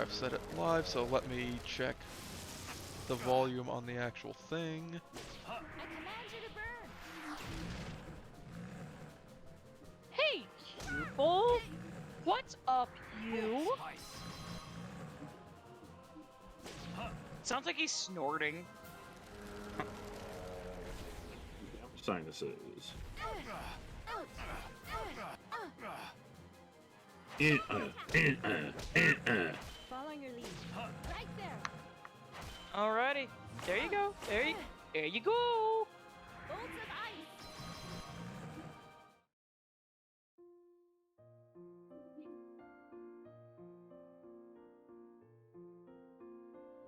I've set it live, so let me check the volume on the actual thing. I command you to burn. Hey, people! What's up, you? Sounds like he's snorting. Sinuses. Following your lead. Right there. Alrighty, there you go. There you go. Bolts of ice.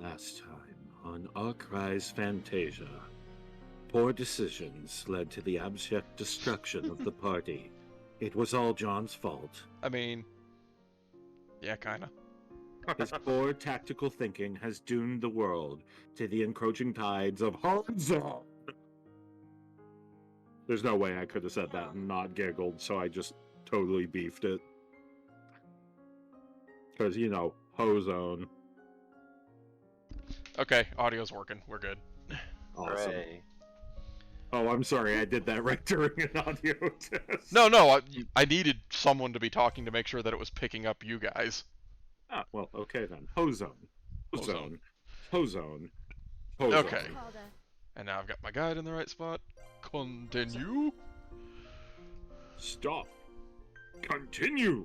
Last time on Arcry's Fantasia, poor decisions led to the abject destruction of the party. It was all John's fault. I mean, yeah, kinda. His poor tactical thinking has doomed the world to the encroaching tides of Hanzo. There's no way I could have said that and not giggled, so I just totally beefed it. Because, you know, Hozone. Okay, audio's working. We're good. Awesome. Hooray. Oh, I'm sorry, I did that right during an audio test. No, I needed someone to be talking to make sure that it was picking up you guys. Ah, well, okay then. Hozone. Hozone. Hozone. Okay. Called a And now I've got my guide in the right spot. Continue. Stop. Continue.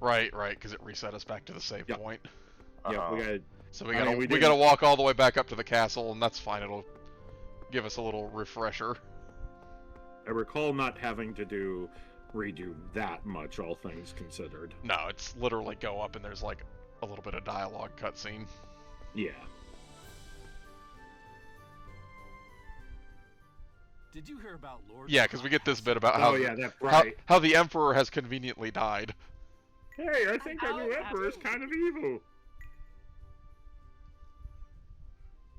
Right, because it reset us back to the save Yep. point. Yeah, we got. So we I gotta mean, we we didn't- gotta walk all the way back up to the castle, and that's fine. It'll give us a little refresher. I recall not having to redo that much, all things considered. No, it's literally go up and there's like a little bit of dialogue cutscene. Yeah. Did you hear about Lord? Yeah, because we get this bit about how Oh yeah, that's right. how the Emperor has conveniently died. Hey, I think our new emperor is kind of evil.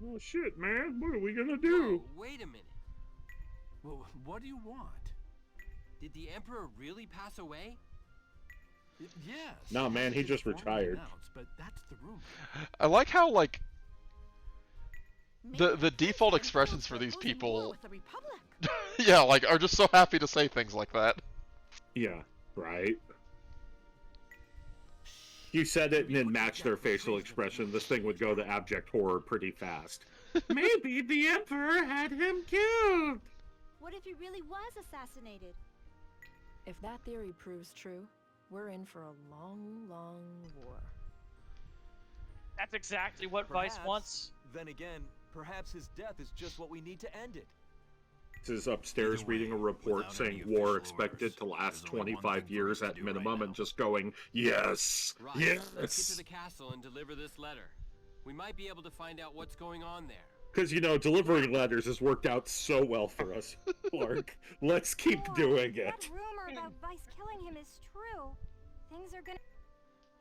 Oh shit, man! What are we gonna do? Whoa, wait a minute. Well, what do you want? Did the Emperor really pass away? Yes. No, man, he just Formally retired. announced, but that's the rumor. I like how like maybe the default Emperor expressions for was these losing war people, with the Republic. yeah, like are just so happy to say things like that. Yeah, right. You said it and then matched their facial expression. This thing would go to abject horror pretty fast. Maybe the emperor had him killed. What if he really was assassinated? If that theory proves true, we're in for a long, long war. That's exactly what Vice Perhaps. wants. Then again, perhaps his death is just what we need to end it. This is upstairs Either way, reading a report without saying any war official expected orders, to last there's only one 25 thing for years us to at do right minimum now. and just going, yes, Right. yes. Let's get to the castle and deliver this letter. We might be able to find out what's going on there. Because, you know, delivering letters has worked out so well for us, Clark. Let's keep doing That it. rumor about Vice killing him is true. Things are gonna.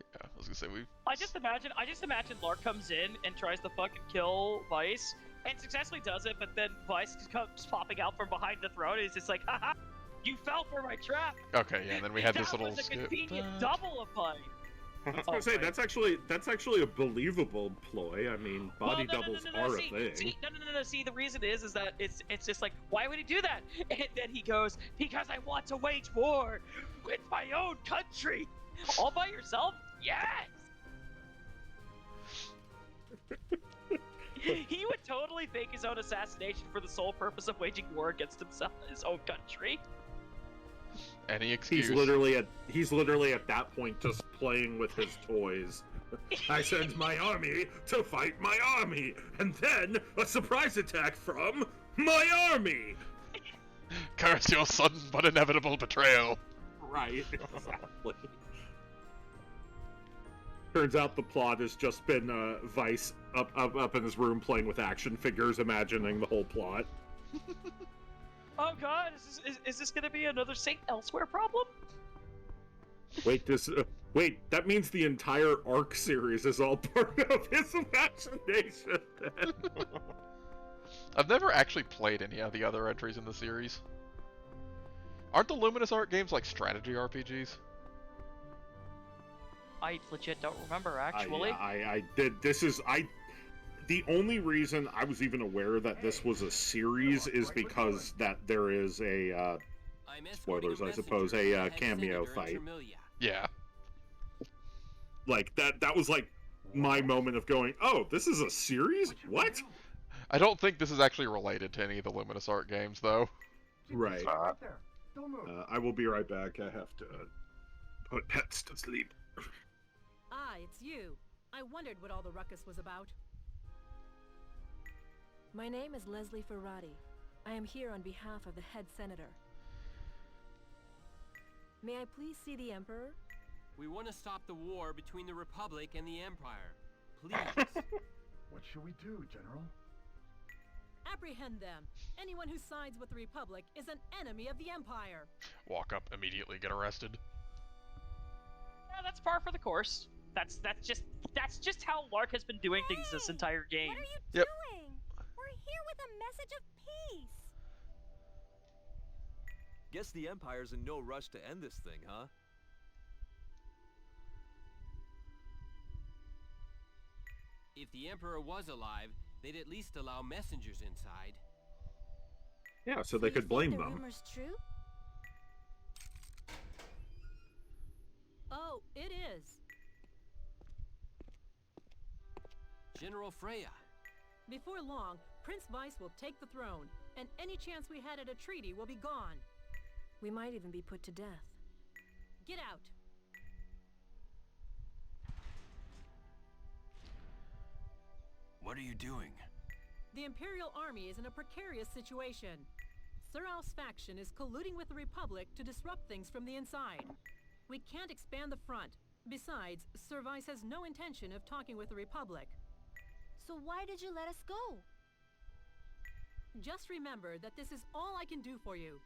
Yeah, I was gonna say we. I just imagine Lark comes in and tries to fucking kill Vice and successfully does it, but then Vice comes popping out from behind the throne and he's just like, haha, you fell for my trap. Okay, yeah, and then we had that this little was a skip. convenient double of mine. I was gonna say, that's actually a believable ploy. I mean, body doubles are a thing. No. See, the reason is that it's just like, why would he do that? And then he goes, because I want to wage war with my own country. All by yourself? Yes. He would totally fake his own assassination for the sole purpose of waging war against himself, his own country. Any excuse. He's literally at that point just playing with his toys. I send my army to fight my army, and then a surprise attack from my army. Curse your sudden but inevitable betrayal. Right, exactly. Turns out the plot has just been Vice up in his room playing with action figures, imagining the whole plot. Oh god, is this gonna be another Saint Elsewhere problem? Wait, that means the entire Arc series is all part of his imagination, then. I've never actually played any of the other entries in the series. Aren't the Luminous Art games like strategy RPGs? I legit don't remember, actually. I did. The only reason I was even aware that this was a series is because that there is a, spoilers, I suppose, a cameo fight. Yeah. Like, that was like my moment of going, oh, this is a series? What? I don't think this is actually related to any of the Luminous Art games, though. Right. I will be right back. I have to put pets to sleep. Ah, it's you. I wondered what all the ruckus was about. My name is Leslie Ferrati. I am here on behalf of the head senator. May I please see the Emperor? We want to stop the war between the Republic and the Empire. Please. What should we do, General? Apprehend them. Anyone who sides with the Republic is an enemy of the Empire. Walk up, immediately get arrested. Yeah, that's par for the course. That's just how Lark has been doing things this entire game. What are you Yep. doing? We're here with a message of peace. Guess the Empire's in no rush to end this thing, huh? If the Emperor was alive, they'd at least allow messengers inside. Yeah, so they could blame the them. rumor's true? Oh, it is. General Freya. Before long, Prince Weiss will take the throne, and any chance we had at a treaty will be gone. We might even be put to death. Get out. What are you doing? The Imperial Army is in a precarious situation. Sir Al's faction is colluding with the Republic to disrupt things from the inside. We can't expand the front. Besides, Sir Weiss has no intention of talking with the Republic. So why did you let us go? Just remember that this is all I can do for you.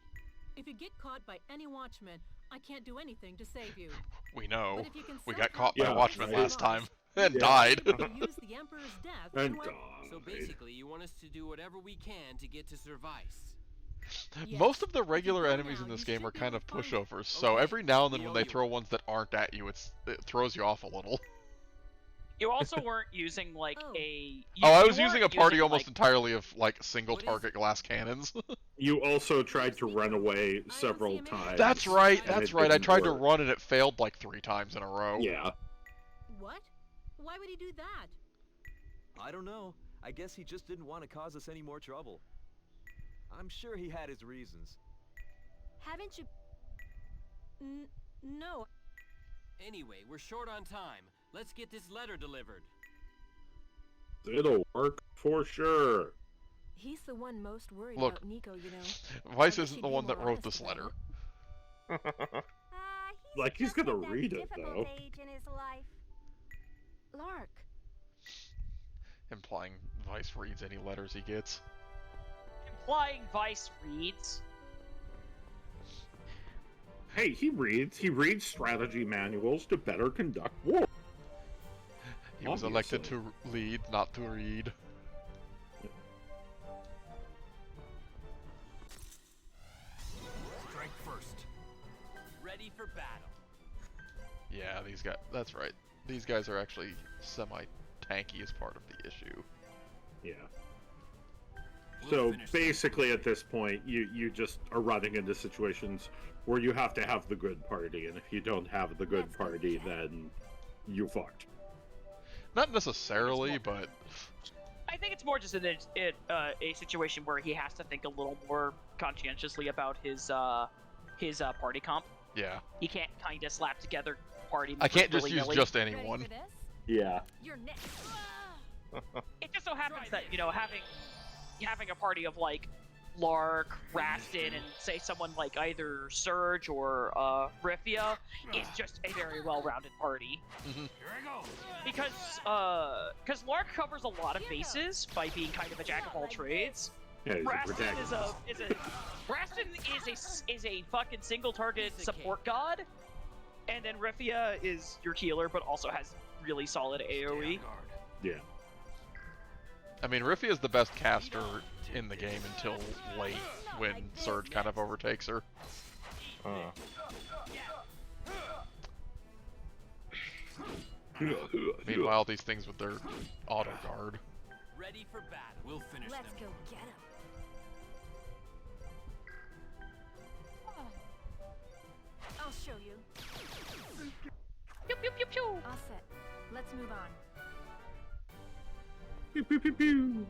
If you get caught by any watchman, I can't do anything to save you. We know. But if you can We somehow got caught by Yeah, Watchmen right. last time. And Yeah. died. you can use the Emperor's death And to So basically, you want us to do whatever we can to get to Sir Weiss. Yes. Most of the If you regular go enemies now, in this you game should are be kind able of to find pushovers, it. so Okay. every now and then We when owe they you throw ones that aren't at you, it throws you off a little. You also weren't using like Oh. a. Oh, I you was using a weren't party almost like, entirely of, like, single What is target glass cannons. You also tried to run away see several him in. times. That's right, and that's it right. I didn't tried to work. run and it failed like 3 times in a row. Yeah. What? Why would he do that? I don't know. I guess he just didn't want to cause us any more trouble. I'm sure he had his reasons. Haven't you? No. Anyway, we're short on time. Let's get this letter delivered. It'll work for sure. He's the one most worried Look. about Nico, you know. Weiss I wish isn't he'd the be one that more wrote honest this about letter. it. Like, he's just gonna at that read it, difficult though. age in his life. Lark. Implying Weiss reads any letters he gets. implying Vice reads. Hey, he reads strategy manuals to better conduct war. He was elected Obviously. to lead, not to read. Strike first. Ready for battle. Yeah, these guys, that's right. These guys are actually semi-tanky as part of the issue. Yeah. We'll So finish basically, at this point, you just are running into situations where you have to have the good party, and if you don't have the good Let's go party, check. then you fucked. Not necessarily, but I think it's more just a situation where he has to think a little more conscientiously about his party comp. yeah. He can't kind of slap together party. I can't just use willy-nilly. just Ready anyone. for this? Yeah. You're next. It just so happens that having a party of like Lark, Rastin, and say someone like either Surge or Rifia is just a very well-rounded party. Here I go. Because Lark covers a lot of bases by being kind of a jack of all trades. Yeah, he's a Rastin protagonist. Rastin is a fucking single target He's a support god, and then Rifia is your healer, but also has really solid Stay on AOE. guard. Yeah. I mean, Rifia is the best caster in the game until late, when Surge kind of overtakes her. Meanwhile, these things with their auto guard. Ready for battle. We'll finish Let's them. go get him. I'll show you. Pew pew pew pew. All set. Let's move on. Pew, pew, pew, pew.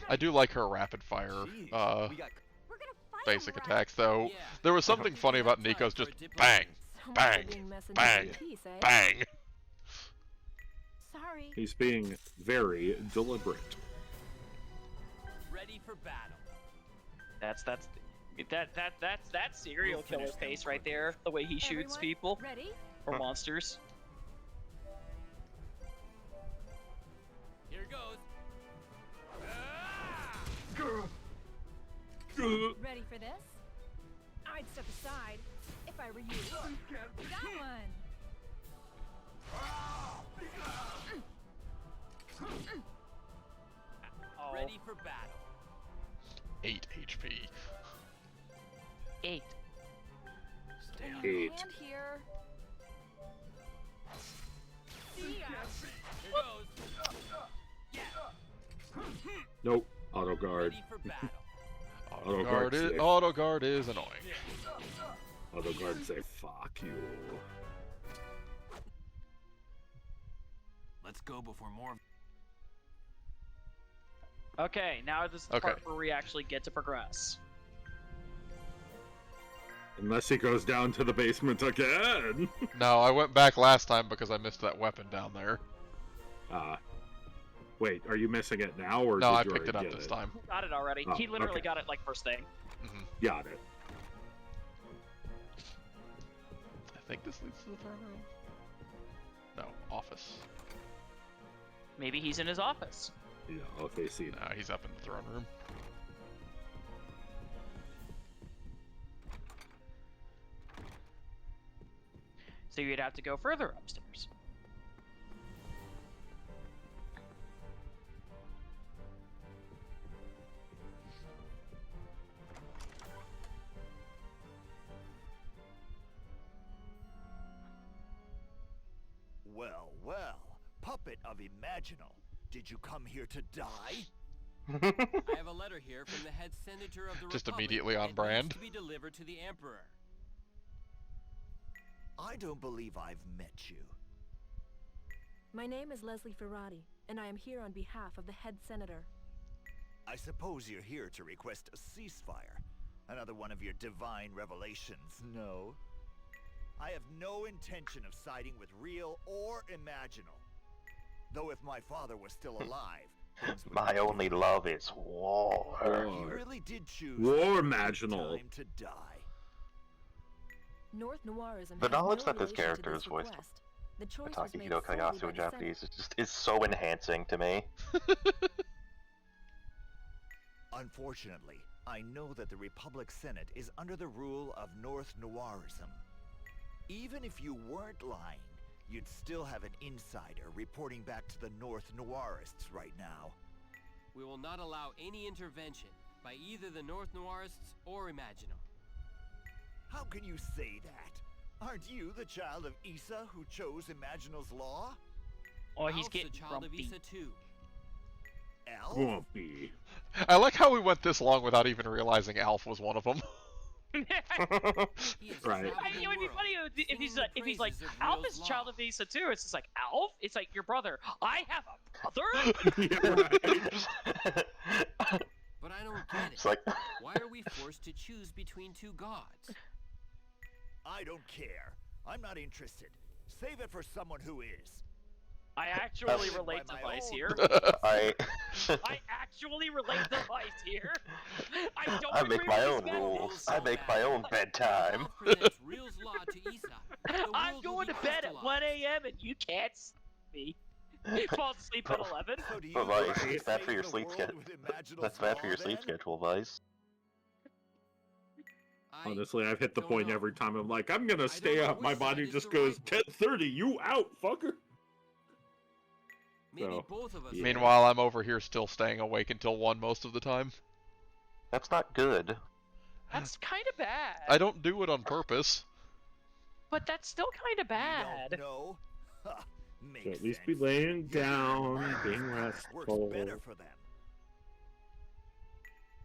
I do like her rapid fire Jeez, we got We're gonna fight basic him, right? attacks, though. Yeah. There was something funny about Nico's just bang, So much bang, for being messenger bang, of peace, eh? bang. Sorry. He's being very deliberate. Ready for battle. That's serial We'll finish killer them face one. right there. The way he shoots Everyone, people Ready? or monsters. Here goes. Ready for this? I'd step aside if I were you. Got one. Oh, Ready for battle. 8 HP. 8. Give me a 8. hand here. See ya. Here goes. Nope. Auto guard. Ready for battle. Auto guard's safe. auto guard is annoying. Auto guard say, fuck you. Let's go before more. Okay, now this is the Okay. part where we actually get to progress. Unless he goes down to the basement again. No, I went back last time because I missed that weapon down there. Wait, are you missing it now, or No, did I you picked it already up get this time. Got it already. Oh, He literally okay. got it like first thing. Got it. I think this leads to the throne room. No, office. Maybe he's in his office. Yeah, okay, see. No, he's up in the throne room. So you'd have to go further upstairs. Well, well, puppet of Imaginal. Did you come here to die? I have a letter here from the head senator of the Just Republic immediately on that brand. needs to be delivered to the Emperor. I don't believe I've met you. My name is Leslie Ferrati, and I am here on behalf of the head senator. I suppose you're here to request a ceasefire. Another one of your divine revelations, no? I have no intention of siding with real or imaginal. Though if my father was still alive, things would My be only different. love is war. He really did choose War to imaginal. time to die. North Noirism The has knowledge no that this relation character to is voiced request. The choice was made Takahiro solely Kayasu by in the Japanese is so enhancing to me. Unfortunately, I know that the Republic Senate is under the rule of North Noirism. Even if you weren't lying, you'd still have an insider reporting back to the North Noirists right now. We will not allow any intervention by either the North Noirists or Imaginal. How can you say that? Aren't you the child of Issa who chose Imaginal's law? Oh, he's Alf's getting a child of grumpy. Issa too. Elf? Grumpy. I like how we went this long without even realizing Alf was one of them. He has Right. traveled I mean, the it would be world, funny if singing he's the like, praises of Alf Real's is a child law. of Issa too. It's just like, Alf? It's like your brother. I have a brother? Yeah, right. But I don't get It's it. like, Why are we forced to choose between two gods? I don't care. I'm not interested. Save it for someone who is. I actually That's- relate to By my Vice own here. I I actually relate to Vice here. I don't I agree make my with own his rules. methods. I make my own bedtime. Alf presents Real's law to Issa. The I'm world will going be to bed at 1 crystallized. a.m. and you can't see me. Fall asleep at 11. So do you But want Vice, to it's bad save for your the sleep world schedule. with Imaginal's That's bad for law, your sleep then? schedule, Vice. Honestly, I've hit the don't point know. every time I'm like, I'm gonna don't stay know up. My which body side is just the goes, right 10:30, you out, fucker. Maybe So, both of us. yeah. Meanwhile, I'm over here still staying awake until 1 most of the time. That's not good. That's kind of bad. I don't do it on purpose. But that's still kind of You bad. don't know? Ha, So makes at least be sense. laying Your down, plan being works restful. better for them.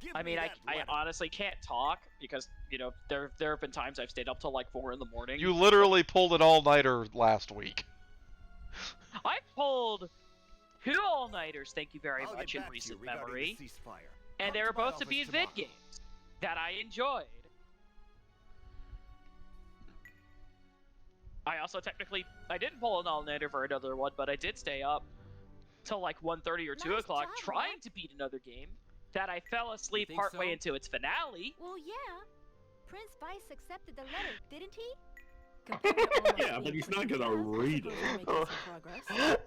Give I me mean, I that letter. honestly can't talk because, you know, there have been times I've stayed up till like 4 in the morning. You literally pulled an all-nighter last week. I pulled 2 all-nighters, thank you very I'll much, get in back to you recent regarding memory. the ceasefire. And Come they were to my both to be office vid tomorrow. games that I enjoyed. I also technically, I didn't pull an all-nighter for another one, but I did stay up till like 1:30 or 2 Nice o'clock job, trying Mark. to beat another game that I fell asleep think partway so? into its finale. Well, yeah. Prince Vice accepted the letter, didn't he? Compared to all my Yeah, but he's not sleep, gonna I read suppose it. we're making some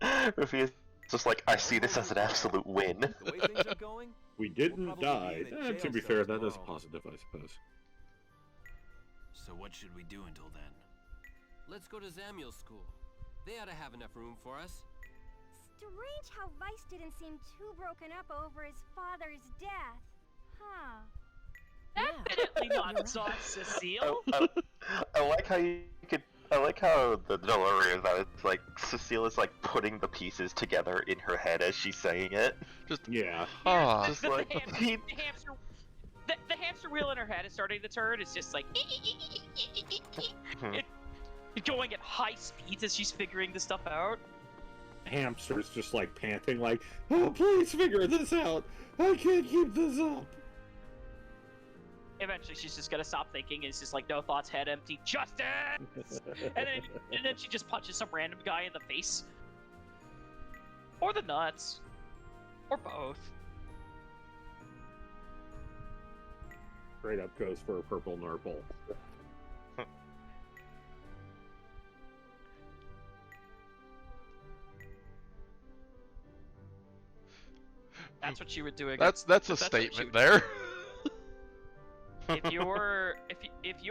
progress. Rufus just like, I see this as an absolute win. The way things are going, We didn't probably die. be in a To jail be cell fair, that is tomorrow. positive, I suppose. So what should we do until then? Let's go to Samuel's school. They ought to have enough room for us. Strange how Vice didn't seem too broken up over his father's death. Huh. Definitely You're right. not Sauce Cecile. I like how you could. I like how the delivery of that is like Cecile is like putting the pieces together in her head as she's saying it. Just, Yeah. huh. Just like The hamster wheel in her head is starting to turn. It's just like it's going at high speeds as she's figuring this stuff out. Hamster's just like panting, like, oh, please figure this out. I can't keep this up. Eventually, she's just gonna stop thinking. It's just like no thoughts, head empty, justice. and then she just punches some random guy in the face, or the nuts, or both. Straight up goes for a purple nurple. That's what she would do. That's a That's what she statement would- there. If you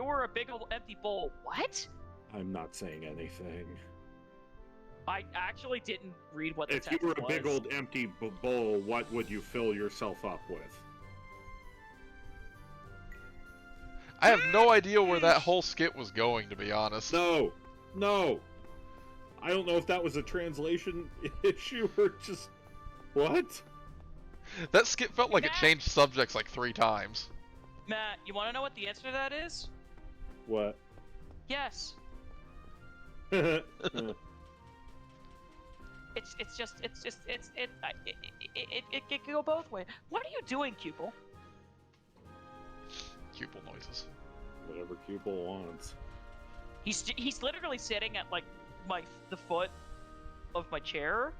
were a big old empty bowl, what? I'm not saying anything. I actually didn't read what the If you text were a big was. old empty bowl, what would you fill yourself up with? I have no idea where that whole skit was going, to be honest. No! No! I don't know if that was a translation issue or just... What? That skit felt like it Matt- changed subjects like 3 times. Matt, you want to know what the answer to that is? What? Yes. Yeah. It could go both ways. What are you doing, Cupel? Cupel noises. Whatever Cupel wants. He's literally sitting at like the foot of my chair.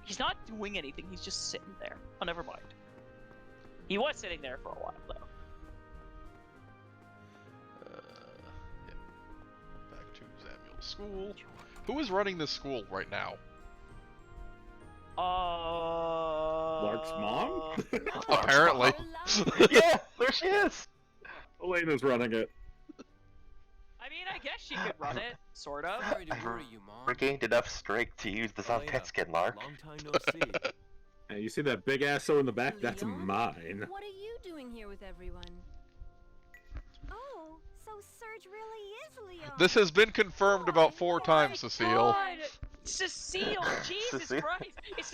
He's not doing anything. He's just sitting there. Oh, never mind. He was sitting there for a while though. Yeah. Back to Samuel's school. Who is running this school right now? Lark's mom? Apparently. Yeah, there she is. Elena's running it. I mean, I guess she could run it, sort of. Sorry to worry you, Mom. Regained enough strength to use this on Elena, pet skin, Lark. long time no see. Hey, you see that big asso in the back? That's Leon? mine. What are you doing here with everyone? Oh, so Serge really is Leon. This has been confirmed about 4 times, Cecile. God, Cecile, Jesus Cecile? Christ! Is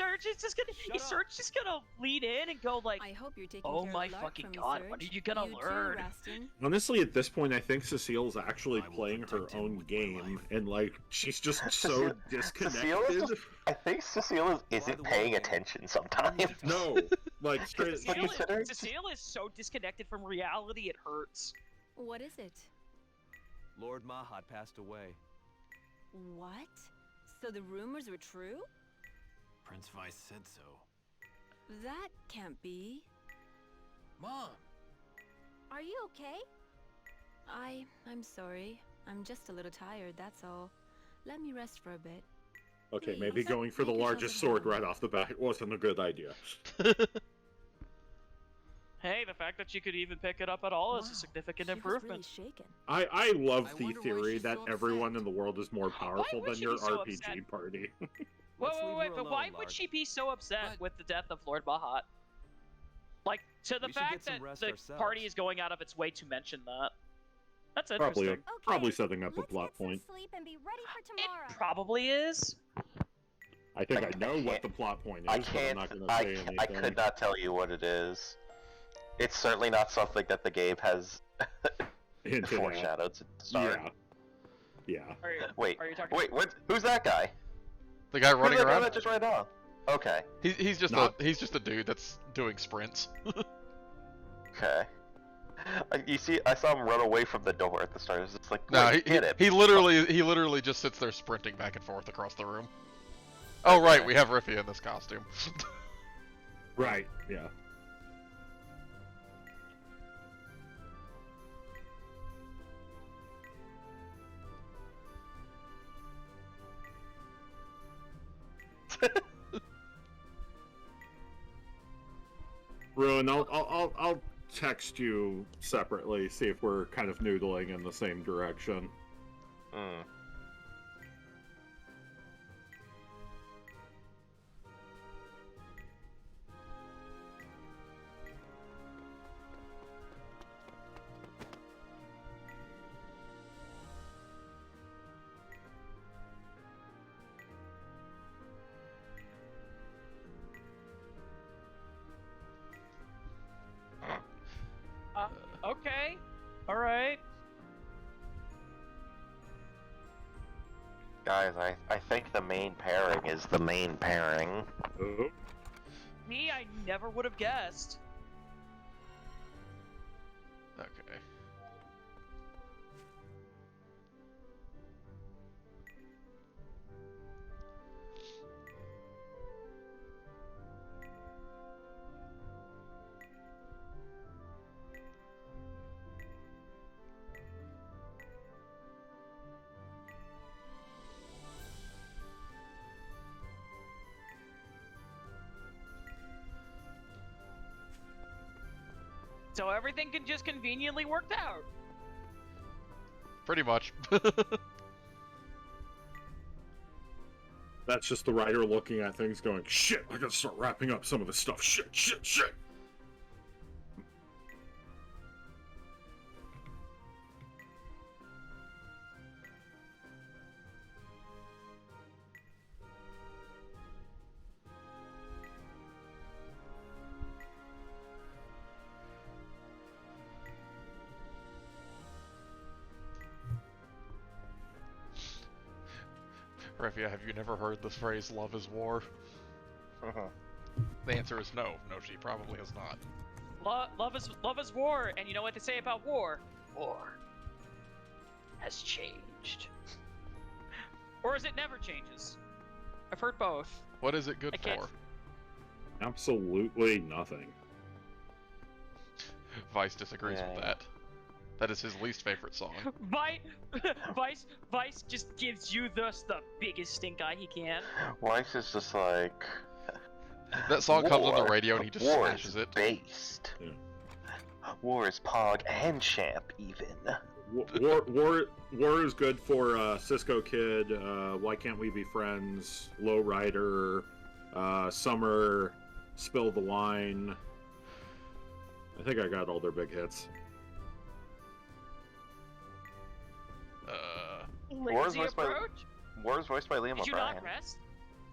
Serge just gonna lead in and go like, I hope you're taking "Oh care my of Lark fucking for me, God, Serge. when are you gonna too, learn?" Rastin. Honestly, at this point, I think Cecile's actually I will playing her protect him own with my game, life. and like she's just so Cecile is disconnected. just, I think Cecile isn't the way, paying man, attention sometimes. No, like straight. Cecile is so disconnected from reality, it hurts. What is it? Lord Mahat passed away. What? So the rumors were true? Prince Vice said so. That can't be. Mom! Are you okay? I'm sorry. I'm just a little tired, that's all. Let me rest for a bit. Okay, maybe Please. going for the Make yourself largest at sword home. right off the bat wasn't a good idea. Hey, the fact that you could even pick it up at all is a Wow, significant she was improvement. really shaken. I love I the wonder why theory she's that so everyone upset. in the world is more powerful would than she your be so RPG upset? party. Let's leave Wait, her but alone, why Lark. would she be so upset But- with the death of Lord Bahat? Like, to the We should get fact some that rest the ourselves. party is going out of its way to mention that. That's Probably, interesting. Okay, probably setting up a let's plot get some point. sleep and be ready for It tomorrow. probably is. I think I I know can't- what the plot point is, I but I'm can't. not going to say anything. I could not tell you what it is. It's certainly not something that the game has Hinted at. foreshadowed to start. Yeah. Are you, Wait, are you talking? wait, who's that guy? The guy Who's running that guy around. that just ran off? Okay, He's just Not- he's just a dude that's doing sprints. okay. You see, I saw him run away from the door at the start. It's just like, No, wait, he hit him. he literally just sits there sprinting back and forth across the room. Oh right, Okay. we have Riffy in this costume. Right, yeah. Ruin, I'll text you separately, see if we're kind of noodling in the same direction. Hmm. Okay. All right. Guys, I think the main pairing is the main pairing. Oh. Me, I never would have guessed. Okay. So everything can just conveniently work out. Pretty much. That's just the writer looking at things going, shit, I gotta start wrapping up some of this stuff. Shit, shit, shit. Riffy, have you never heard the phrase "love is war"? The answer is no. No, she probably has not. Love is war, and you know what they say about war? War has changed. Or is it never changes? I've heard both. What is it good I can't- for? Absolutely nothing. Vice disagrees Yeah. with that. That is his least favorite song. Vice just gives you the biggest stink eye he can. Weiss is just like, That song comes on the War. radio and he just War smashes is it. based. Yeah. War is Pog and Champ, even. War is good for Cisco Kid, Why Can't We Be Friends, Lowrider, Summer, Spill the Wine. I think I got all their big hits. Lazy voiced by- approach? War is voiced by Liam Did you O'Brien. not rest?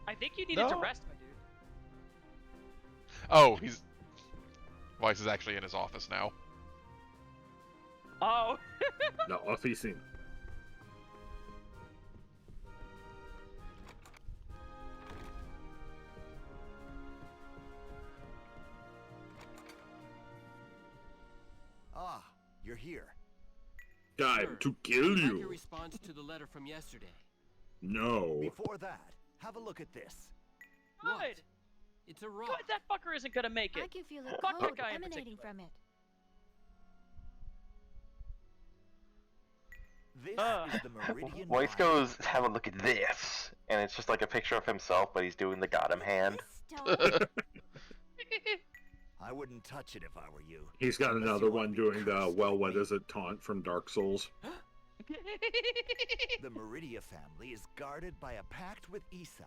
I think you needed to No. rest, my dude. Oh, he's... Vice is actually in his office now. Oh. No, Officina. Ah, you're here. Time Sir, to kill I'd like your you. response to the letter from yesterday. No. Before that, have a look at this. What? Good. It's a rock. Good, that fucker isn't gonna make I it. can feel a Fuck that code guy in emanating particular. from it. This Ah. is the Meridian Weiss Line. goes, have a look at this, and it's just like a picture of himself, but he's doing the got him hand. This stone? I wouldn't touch it if I were you. He's got Unless another you want one to be doing the, cursed well, like what me. is it, taunt from Dark Souls. The Meridia family is guarded by a pact with Issa.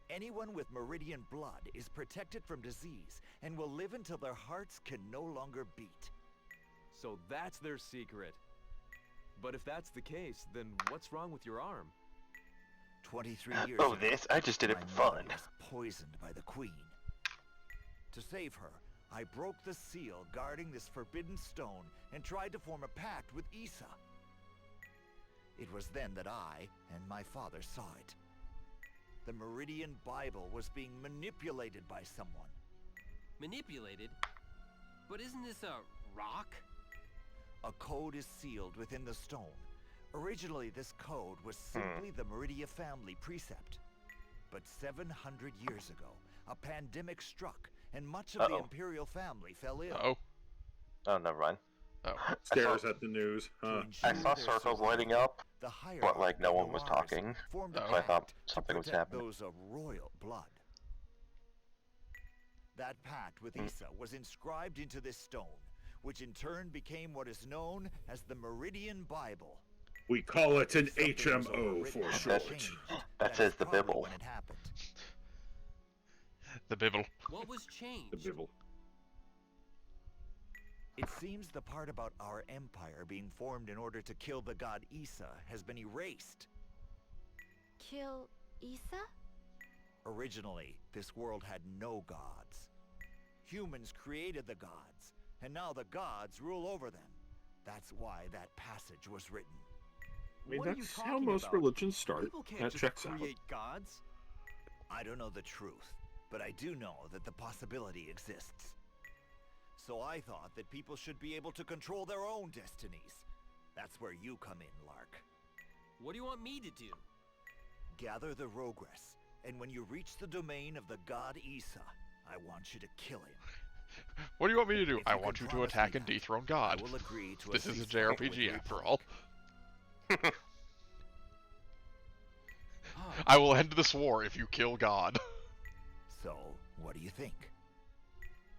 Anyone with Meridian blood is protected from disease and will live until their hearts can no longer beat. So that's their secret. But if that's the case, then what's wrong with your arm? 23 years Oh, ago, this? I just did it my for mother fun. was poisoned by the Queen. To save her, I broke the seal guarding this forbidden stone and tried to form a pact with Issa. It was then that I and my father saw it. The Meridian Bible was being manipulated by someone. Manipulated? But isn't this a rock? A code is sealed within the stone. Originally, this code was simply the Meridia family precept. But 700 years ago, a pandemic struck, and much of the Imperial family fell ill. Uh-oh. Oh, never mind. Oh. Stares at the news. To I ensure saw their circles survival, lighting up, the but like no one was hierarchy of talking. formed a Oh. So I thought pact something to was protect happening. those of royal blood. That pact with Issa was inscribed into this stone, which in turn became what is known as the Meridian Bible. We call it an Something was HMO overwritten for and short. changed. That is says the probably Bible. when it happened. The Bibble. What was changed? The Bible. It seems the part about our empire being formed in order to kill the god Issa has been erased. Kill Issa? Originally, this world had no gods. Humans created the gods, and now the gods rule over them. That's why that passage was written. I mean, What are you that's how talking most about? religions start. People can't That just checks out. create gods. I don't know the truth, but I do know that the possibility exists. So I thought that people should be able to control their own destinies. That's where you come in, Lark. What do you want me to do? Gather the Rogress, and when you reach the domain of the god Issa, I want you to kill him. What do you want me to do? If I you want can you to promise attack me and that, dethrone God. I will agree to This is a ceasefire with JRPG the after Republic. all. Oh, I will end this war if you kill God. So, what do you think?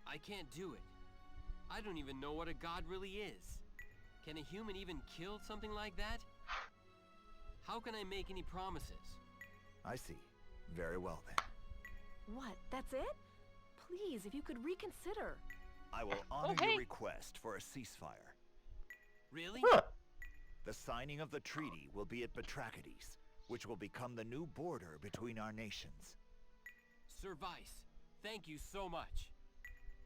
I can't do it. I don't even know what a god really is. Can a human even kill something like that? How can I make any promises? I see. Very well then. What? That's it? Please, if you could reconsider. I will honor hey. your request for a ceasefire. Really? Huh. The signing of the treaty will be at Batrachides, which will become the new border between our nations. Sir Vice, thank you so much.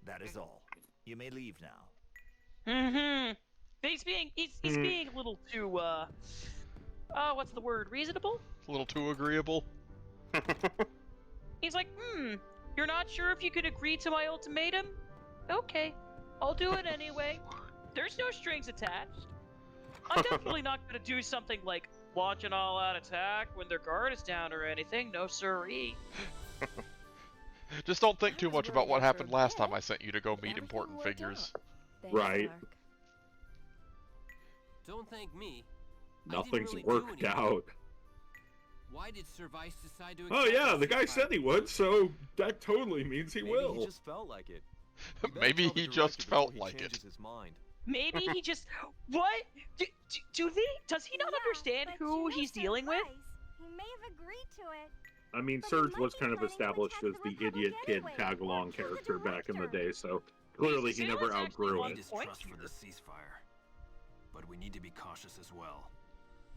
That is all. You may leave now. Mm-hmm. He's being a little too what's the word? Reasonable? A little too agreeable. He's like, you're not sure if you could agree to my ultimatum? Okay, I'll do it anyway. There's no strings attached. I'm definitely not gonna do something like launch an all-out attack when their guard is down or anything. No siree. Just don't think I too was much about worried what after happened a last bit, time I sent you to go meet Everything important worked figures. out. Thanks, Right. Mark. Don't thank me. I didn't Nothing's really do worked anything. out. Why did Sir Vice decide to Oh accept yeah, this the guy ceasefire? said he would, so that totally means he Maybe will. he just felt like it. You better Maybe tell the he just director felt before he like it. changes His mind. Maybe he just what? Does he not Yeah, understand but who you know he's Sir dealing with? Weiss, He may have agreed to it. I mean, But he Surge might was be kind of planning to established attack as the the Republic idiot kid anyway, tag-along or kill the character back in the director. day, so clearly he Still, never it's actually outgrew on it. point Trust for here. the ceasefire, but we need to be cautious as well.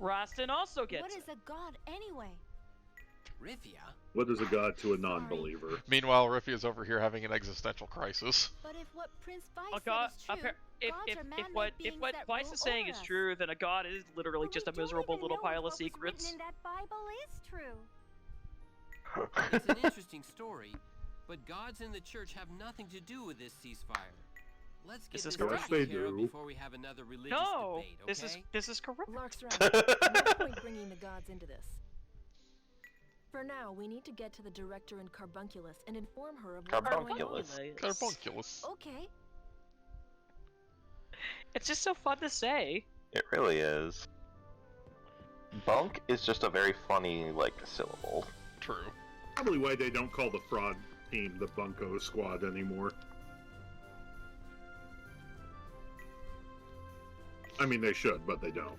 Rostin also gets What it. is a god anyway? Rifia? What is a god to a non-believer? Meanwhile, Riffia's over here having an existential crisis. But if what Prince Vice A said god, is true, if gods are man-made what beings that Vice rule is saying over is us. true, then a god is literally But just we a don't miserable even little know pile if of what was secrets. written in that Bible is true. It's an interesting story, but gods in the church have nothing to do with this ceasefire. Let's get This is this correct. taken Yes, they care of do. before we have another religious No, debate, okay? this is correct. Lark's right. No point bringing the gods into this. For now, we need to get to the director in Carbunculus and inform her of what's going on. Carbunculus. Carbunculus. Okay. It's just so fun to say. It really is. Bunk is just a very funny, like, syllable. True. Probably why they don't call the fraud team the Bunko Squad anymore. I mean, they should, but they don't.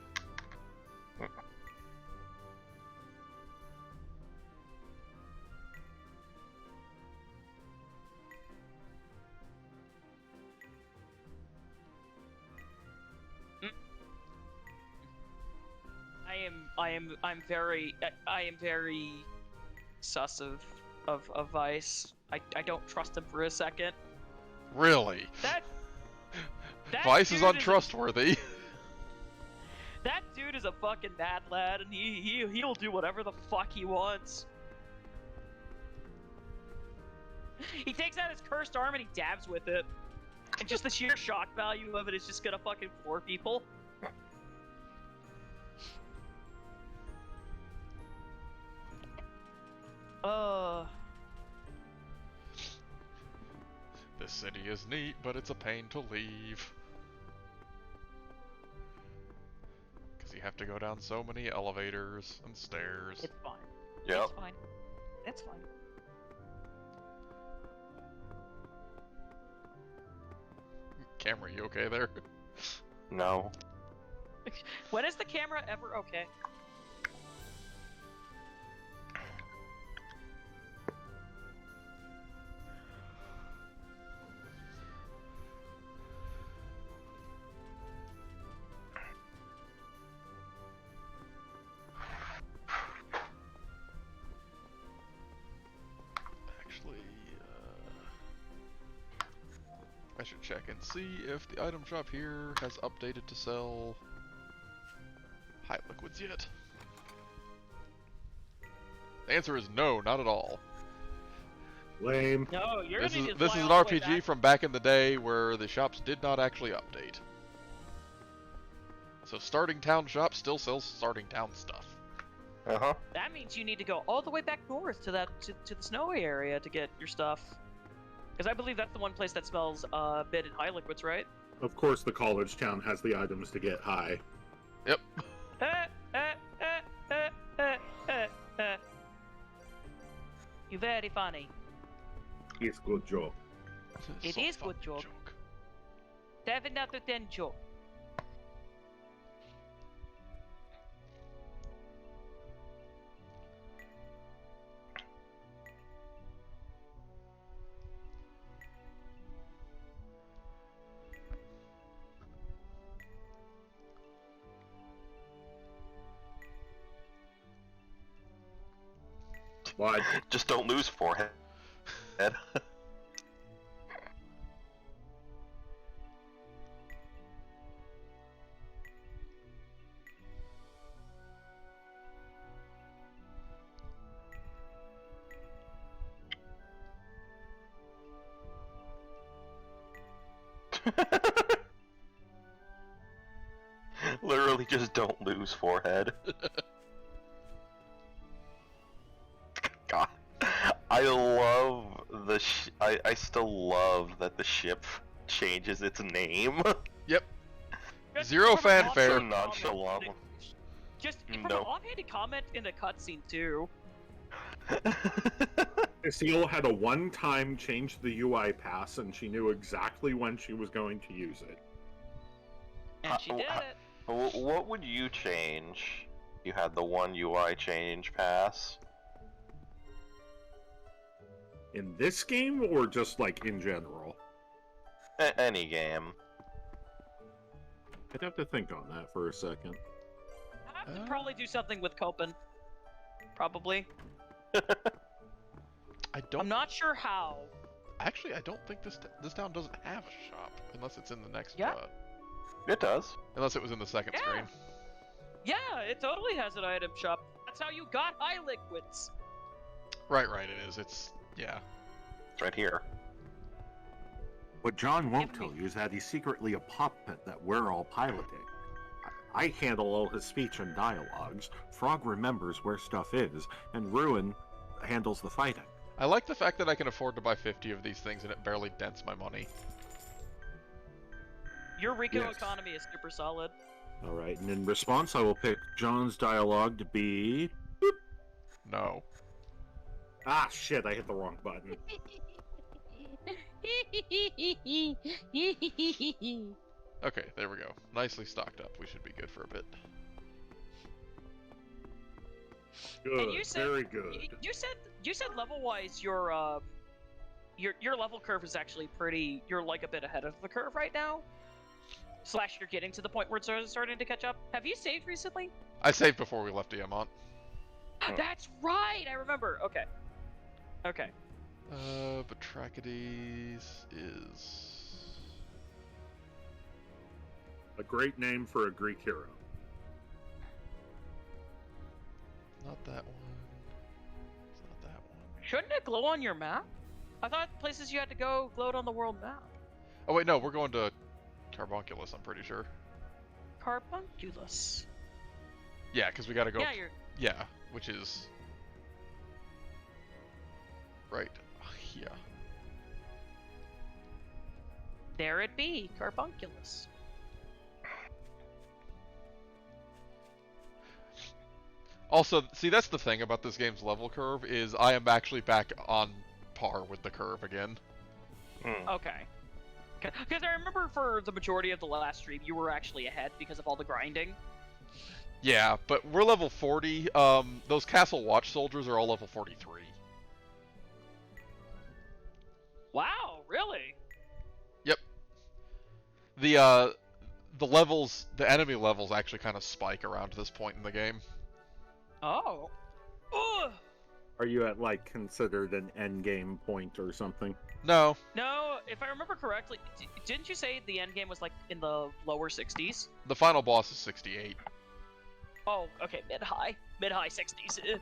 I'm very sus of Vice. I don't trust him for a second. Really? That Vice is dude untrustworthy. That dude is a fucking mad lad, and he'll do whatever the fuck he wants. He takes out his cursed arm and he dabs with it. And just the sheer shock value of it is just gonna fucking floor people. This city is neat, but it's a pain to leave. Because you have to go down so many elevators and stairs. It's fine. Yep. It's fine. It's fine. Camera, you okay there? No. When is the camera ever okay? Actually, I should check and see if the item shop here has updated to sell high liquids yet. The answer is no, not at all. Lame. No, you're This gonna is need to this fly is an all the way RPG back. from back in the day where the shops did not actually update. So starting town shop still sells starting town stuff. Uh-huh. That means you need to go all the way back north to that to the snowy area to get your stuff. Because I believe that's the one place that smells bid and high liquids, right? Of course, the college town has the items to get high. Yep. You very funny. It's good joke. It is good joke. 7 out of 10 joke. Why? Just don't lose forehead. Literally just don't lose forehead. God. I love the I still love that the ship changes its name. Yep. Just Zero from an fanfare. offhanded Nonchalant. comment- Just from an Nope. offhanded comment in the cutscene too. Seal had a one-time change the UI pass, and she knew exactly when she was going to use it. And she did it. What would you change? You had the one UI change pass. In this game, or just like in general? Any game. I'd have to think on that for a second. I have to probably do something with Copen. Probably. I don't. I'm not sure how. Actually, I don't think this town doesn't have a shop unless it's in the next. Yeah. It does. Unless it was in the second Yeah. screen. Yeah, it totally has an item shop. That's how you got high liquids. Right. It is. It's yeah. It's right here. What John won't tell you is that he's secretly a puppet that we're all piloting. I handle all his speech and dialogues, Frog remembers where stuff is, and Ruin handles the fighting. I like the fact that I can afford to buy 50 of these things and it barely dents my money. Your Rico Yes. economy is super solid. Alright, and in response I will pick John's dialogue to be... No. Ah, shit, I hit the wrong button. Okay, there we go. Nicely stocked up. We should be good for a bit. Good, And you said, very good. You said level wise your level curve is actually pretty. You're like a bit ahead of the curve right now. Slash, you're getting to the point where it's starting to catch up. Have you saved recently? I saved before we left Diamant. That's right! I remember. Okay. Okay. Batrachides is... A great name for a Greek hero. Not that one. It's not that one. Shouldn't it glow on your map? I thought places you had to go glowed on the world map. Oh wait, no, we're going to Carbunculus, I'm pretty sure. Carbunculus. Yeah, because we gotta go... Yeah, you're... Yeah, which is... Right here. There it be, Carbunculus. Also, see, that's the thing about this game's level curve, is I am actually back on par with the curve again. Okay. Because I remember for the majority of the last stream, you were actually ahead because of all the grinding. Yeah, but we're level 40. Those Castle Watch soldiers are all level 43. Wow, really? Yep. The levels, the enemy levels actually kind of spike around this point in the game. Oh. Ugh. Are you at, like, considered an endgame point or something? No. No, if I remember correctly, didn't you say the end game was like in the lower 60s? The final boss is 68. Oh, okay, mid-high 60s.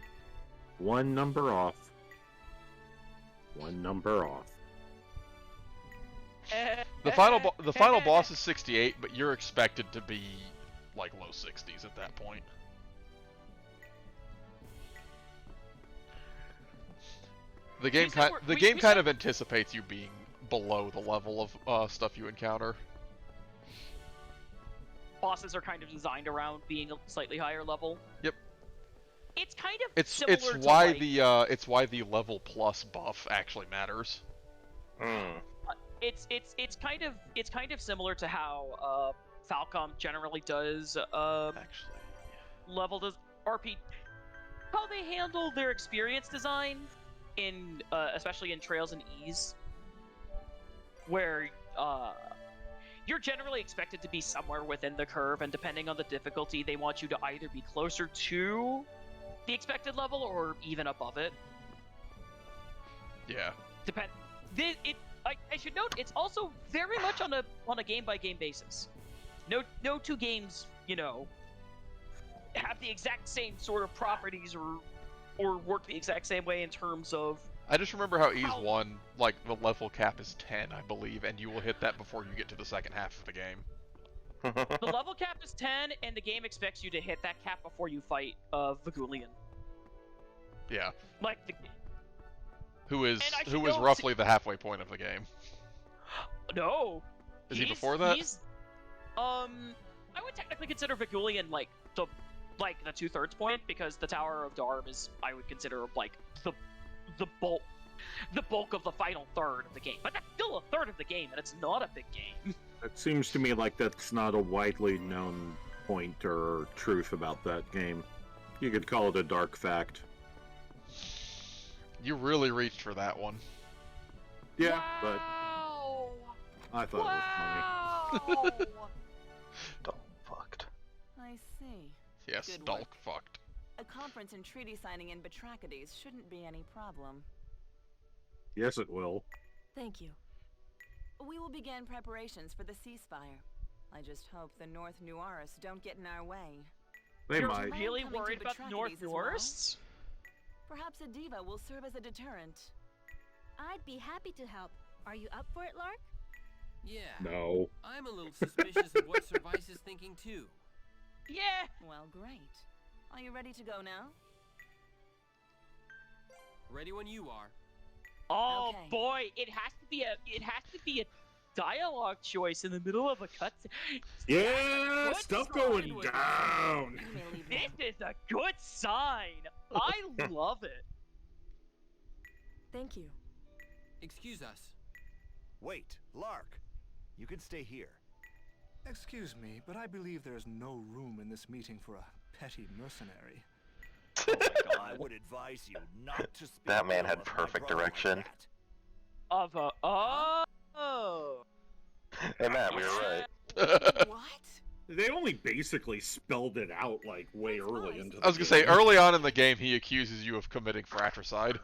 One number off. One number off. The final boss is 68, but you're expected to be like low 60s at that point. The game kind of anticipates you being below the level of stuff you encounter. Bosses are kind of designed around being a slightly higher level. Yep. It's kind of it's why it's why the level plus buff actually matters. It's kind of similar to how Falcom generally does actually level does RP, how they handle their experience design in especially in Trails and Ease, where you're generally expected to be somewhere within the curve, and depending on the difficulty, they want you to either be closer to the expected level or even above it. Yeah. I should note, it's also very much on a game-by-game basis. No two games, have the exact same sort of properties or work the exact same way in terms of... I just remember how Ease 1, like, the level cap is 10, I believe, and you will hit that before you get to the second half of the game. The level cap is 10, and the game expects you to hit that cap before you fight Vagulian. Yeah. Like, who is roughly the halfway point of the game. No. Is he before that? I would technically consider Vagulian like the 2/3 point, because the Tower of Darm is, I would consider, like the bulk of the final third of the game. But that's still a third of the game, and it's not a big game. It seems to me like that's not a widely known point or truth about that game. You could call it a dark fact. You really reached for that one. Yeah, wow. But I thought it was funny. Dog fucked. I see. Yes, Good Dulk work. fucked. A conference and treaty signing in Batrachides shouldn't be any problem. Yes, it will. Thank you. We will begin preparations for the ceasefire. I just hope the North Nuaris don't get in our way. They You're might. really Coming to worried about the North Batrachides as well? Nuarists? Perhaps a diva will serve as a deterrent. I'd be happy to help. Are you up for it, Lark? Yeah. No. I'm a little suspicious of what Service is thinking too. Yeah. Well, great. Are you ready to go now? Ready when you are. Oh Okay. boy, it has to be a dialogue choice in the middle of a cutscene. Yeah, Good stuff sign. going down. You may leave now. This is a good sign. I love it. Thank you. Excuse us. Wait, Lark. You can stay here. Excuse me, but I believe there's no room in this meeting for a petty mercenary. I would advise you not to speak. That man ill had of my perfect brother like direction. that. Oh. Hey Matt, we were right. What? They only basically spelled it out like way early into the I was gonna say, game. early on in the game, he accuses you of committing fratricide.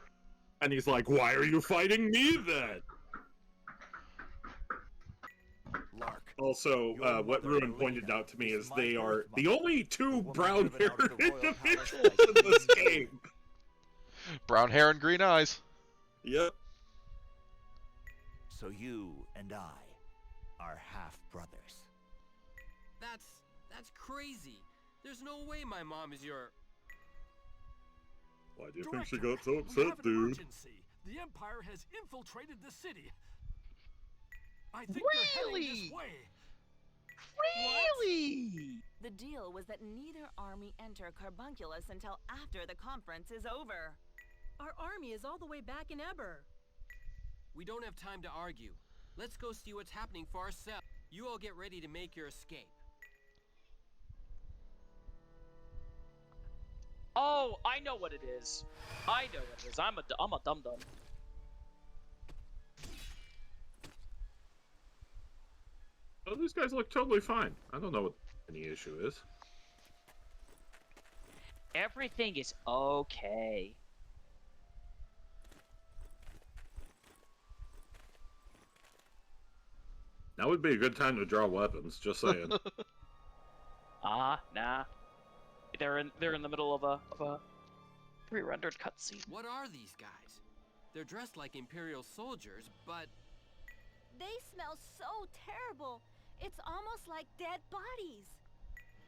And he's like, why are you fighting me then? Lark. Also, what Ruin pointed out to me is they are the only two brown-haired individuals in this game. Brown hair and green eyes. Yep. So you and I are half-brothers. That's crazy. There's no way my mom is your... Why do you think she got so upset, dude? Emergency. The Empire has infiltrated the city. I think they're heading this way. Really? The deal was that neither army enter Carbunculus until after the conference is over. Our army is all the way back in Eber. We don't have time to argue. Let's go see what's happening for ourselves. You all get ready to make your escape. Oh, I know what it is. I know what it is. I'm a dum-dum. Oh, these guys look totally fine. I don't know what any issue is. Everything is okay. Now would be a good time to draw weapons, just saying. Nah. They're in the middle of a pre-rendered cutscene. What are these guys? They're dressed like Imperial soldiers, but... They smell so terrible. It's almost like dead bodies.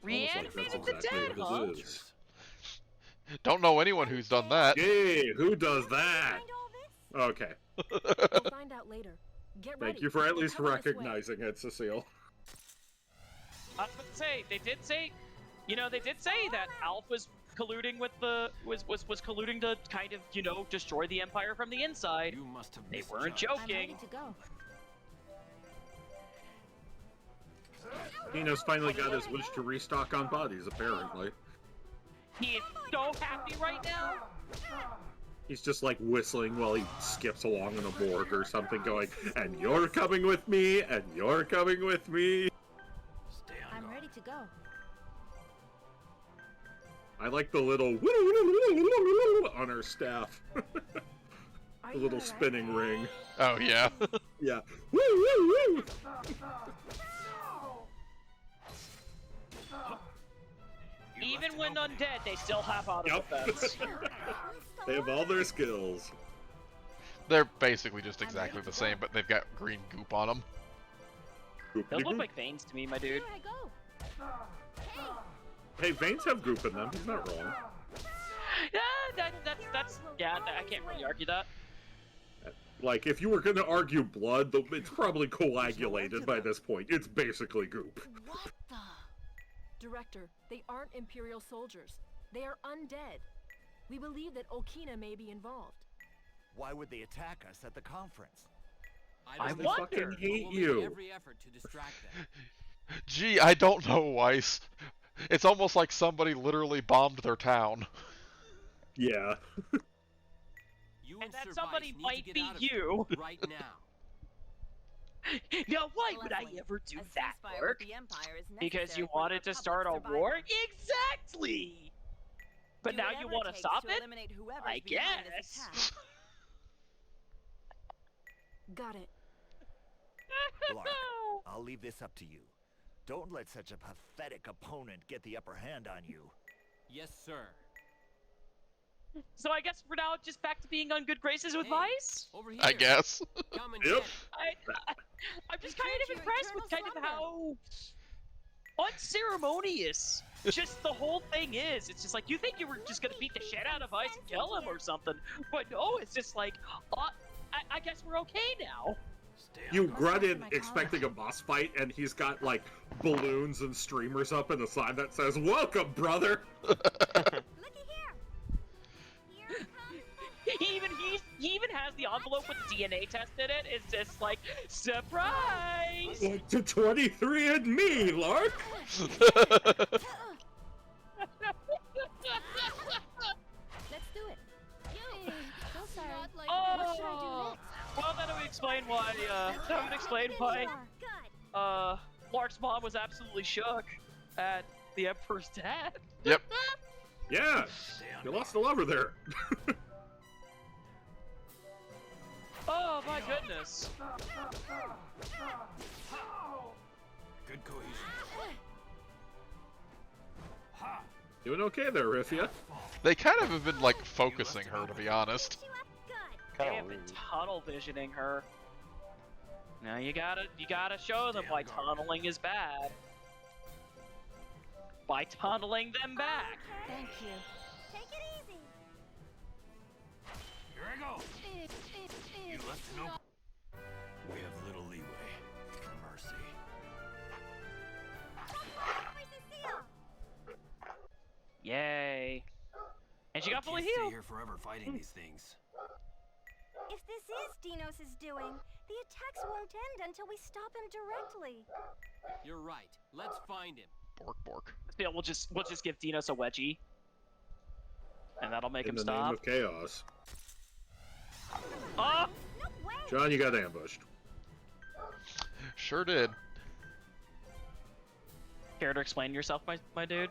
Reanimated the dead, huh? Don't know anyone who's done that. Yay, who does that? Okay. We'll find out later. Get ready. Thank you for at least Cover this way. recognizing it, Cecile. I was about to say, they did say that Alf was colluding with was colluding to kind of, destroy the Empire from the inside. You must have They weren't I'm joking. ready to go. Nino's finally got his wish to restock on bodies, apparently. He is so happy right now. He's just like whistling while he skips along in a morgue or something, going, and you're coming with me, and you're coming with me. I'm ready to go. I like the little on her staff. The little spinning ring. Oh, yeah. Yeah. Even when undead, they still have auto defense. They have all their skills. They're basically just exactly the same, but they've got green goop on them. Those look like veins to me, my dude. Here I go. Hey, veins have goop in them. He's not wrong. Yeah, I can't really argue that. Like, if you were going to argue blood, it's probably coagulated by this point. It's basically goop. What the? Director, they aren't Imperial soldiers. They are undead. We believe that Okina may be involved. Why would they attack us at the conference? I They wonder. fucking hate We'll make you. every effort to distract them. Gee, I don't know, Weiss. It's almost like somebody literally bombed their town. Yeah. You And that Sir somebody Vice need might to get be out of you. here right now. Now, why would I Leslie, ever do a that, ceasefire Mark? with the Empire is Because necessary you for the wanted to Republic's start a survival. war? Exactly! But Do now whatever you want to takes stop it? eliminate whoever's I behind this guess. attack. Got it. Lark, I'll leave this up to you. Don't let such a pathetic opponent get the upper hand on you. Yes, sir. So I guess we're now just back to being on good graces with Hey, Vice? Over here. I guess. Come and Yep. get it. I'm just Return kind to of your impressed with eternal kind of how unceremonious just the whole thing is. It's just like, you think you were just gonna beat the shit out of Vice and kill him or something, but no, it's just like, I guess we're okay now. You grunted expecting a boss fight, and he's got, like, balloons and streamers up and a sign that says, "Welcome, brother!" Looky here. Here comes He even has the envelope with the DNA test in it. It's just like, surprise! Like to 23 and me, Lark! Let's do it. Yay. So sorry. Oh. What should I do next? Well, that would explain why, Good. Lark's mom was absolutely shook at the Emperor's death. Yep. Yeah, you lost a lover there. Oh my goodness. Good cohesion. Doing okay there, Rifia. They kind of have been like focusing her, to be honest. They have been tunnel visioning her. Now you gotta show them why tunneling is bad. By tunneling them back. Thank you. Take it easy. Here I go. You left an open. We have little leeway for mercy. Yay. And she got fully Stay healed. here forever fighting these things. If this is Dinos' doing, the attacks won't end until we stop him directly. You're right. Let's find him. Bork, bork. Yeah, we'll just give Dinos a wedgie. And that'll make him In the stop. name of chaos. Oh! No way. John, you got ambushed. Sure did. Care to explain yourself, my dude?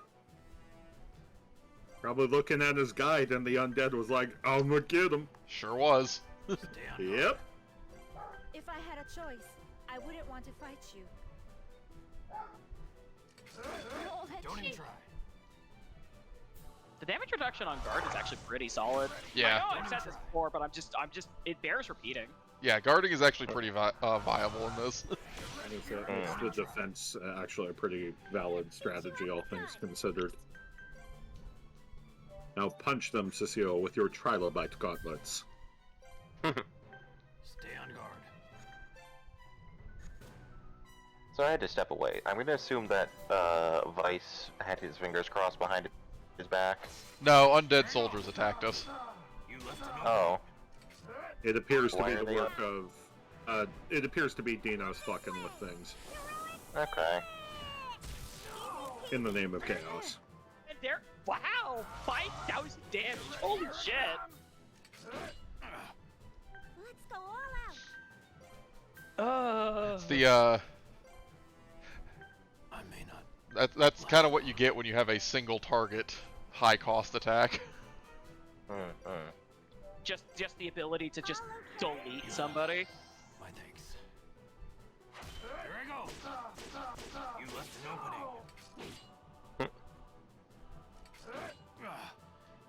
Probably looking at his guide, and the undead was like, "I'm gonna get him." Sure was. Yep. If I had a choice, I wouldn't want to fight you. Don't even try. The damage reduction on guard is actually pretty solid. Yeah. I know I've said this before, but I'm just, it bears repeating. Yeah, guarding is actually pretty viable in this. And it's the defense actually a pretty valid strategy, all things considered. Now punch them, Cecile, with your trilobite gauntlets. Stay on guard. So I had to step away. I'm gonna assume that Vice had his fingers crossed behind his back. No, undead soldiers attacked us. You left an Oh. It appears to Why be are the they work of... it appears to be Dinos fucking with things. Okay. In the name of chaos. And there, wow, 5,000 damage, holy shit. Let's go all out. It's the I may not. that's kind of what you get when you have a single target high cost attack. Just the ability to just delete somebody. My thanks. Here I go. You left an opening.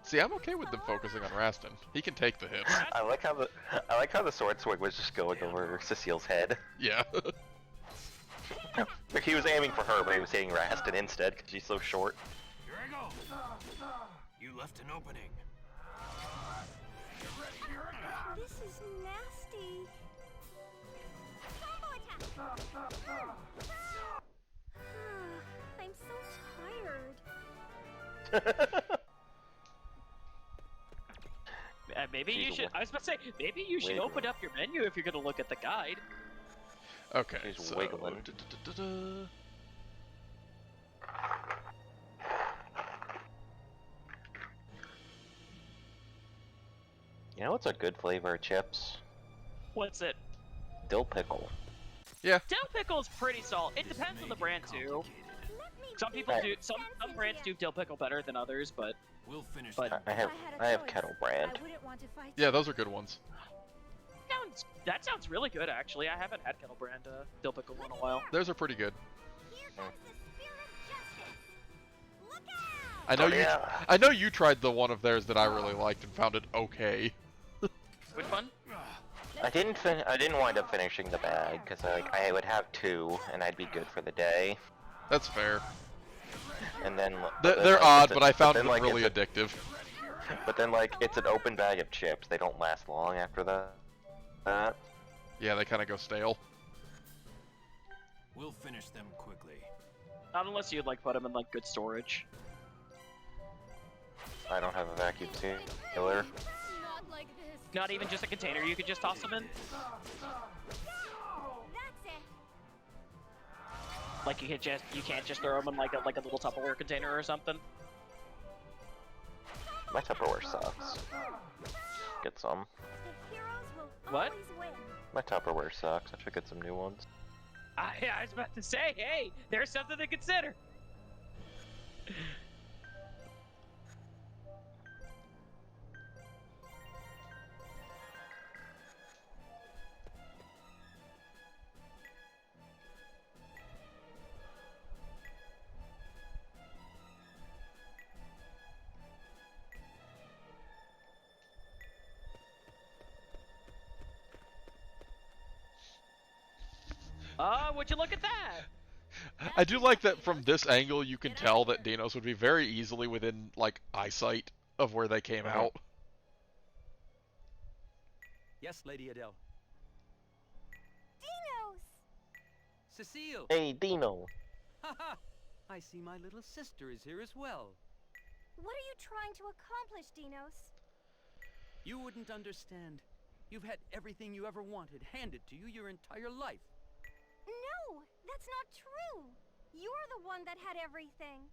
See, I'm okay with them focusing on Rastin. He can take the hits. I like how the sword swing was just going over Cecile's head. Yeah. Like he was aiming for her, but he was hitting Rastin instead because she's so short. Here I go. You left an opening. This is nasty. Combo attack. I'm so tired. Maybe you should. I was about to say, maybe you should open up your menu if you're gonna look at the guide. Okay. She's so, wiggling. You know what's a good flavor of chips? What's it? Dill pickle. Yeah. Dill pickle is pretty solid. It depends on the brand too. Some people do. Some brands do dill pickle better than others, but We'll finish But- that. I have kettle brand. I wouldn't want to fight Yeah, you. those are good ones. that sounds really good actually. I haven't had kettle brand dill pickle in a while. Those are pretty good. Here comes the spirit of justice. Look out! I know Oh, you. yeah. I know you tried the one of theirs that I really liked and found it okay. Which one? I didn't wind up finishing the bag because I would have 2 and I'd be good for the day. That's fair. And then They're odd, but I found them like, really addictive. But then like it's an open bag of chips. They don't last long after that. Yeah, they kind of go stale. We'll finish them quickly. Not unless you'd like put them in like good storage. I don't have a vacuum sealer. Not like this. Not even just a container. You could just toss them in. That's it. Like you can't just throw them in like a little Tupperware container or something. My Tupperware sucks. Get some. The heroes will What? always win. My Tupperware sucks. I should get some new ones. I was about to say, hey, there's something to consider. Would you look at that? I do like that from this angle you can tell that Dinos would be very easily within, like, eyesight of where they came out. Yes, Lady Adele. Dinos! Cecile! Hey, Dino. Haha! I see my little sister is here as well. What are you trying to accomplish, Dinos? You wouldn't understand. You've had everything you ever wanted handed to you your entire life. No, that's not true. You're the one that had everything.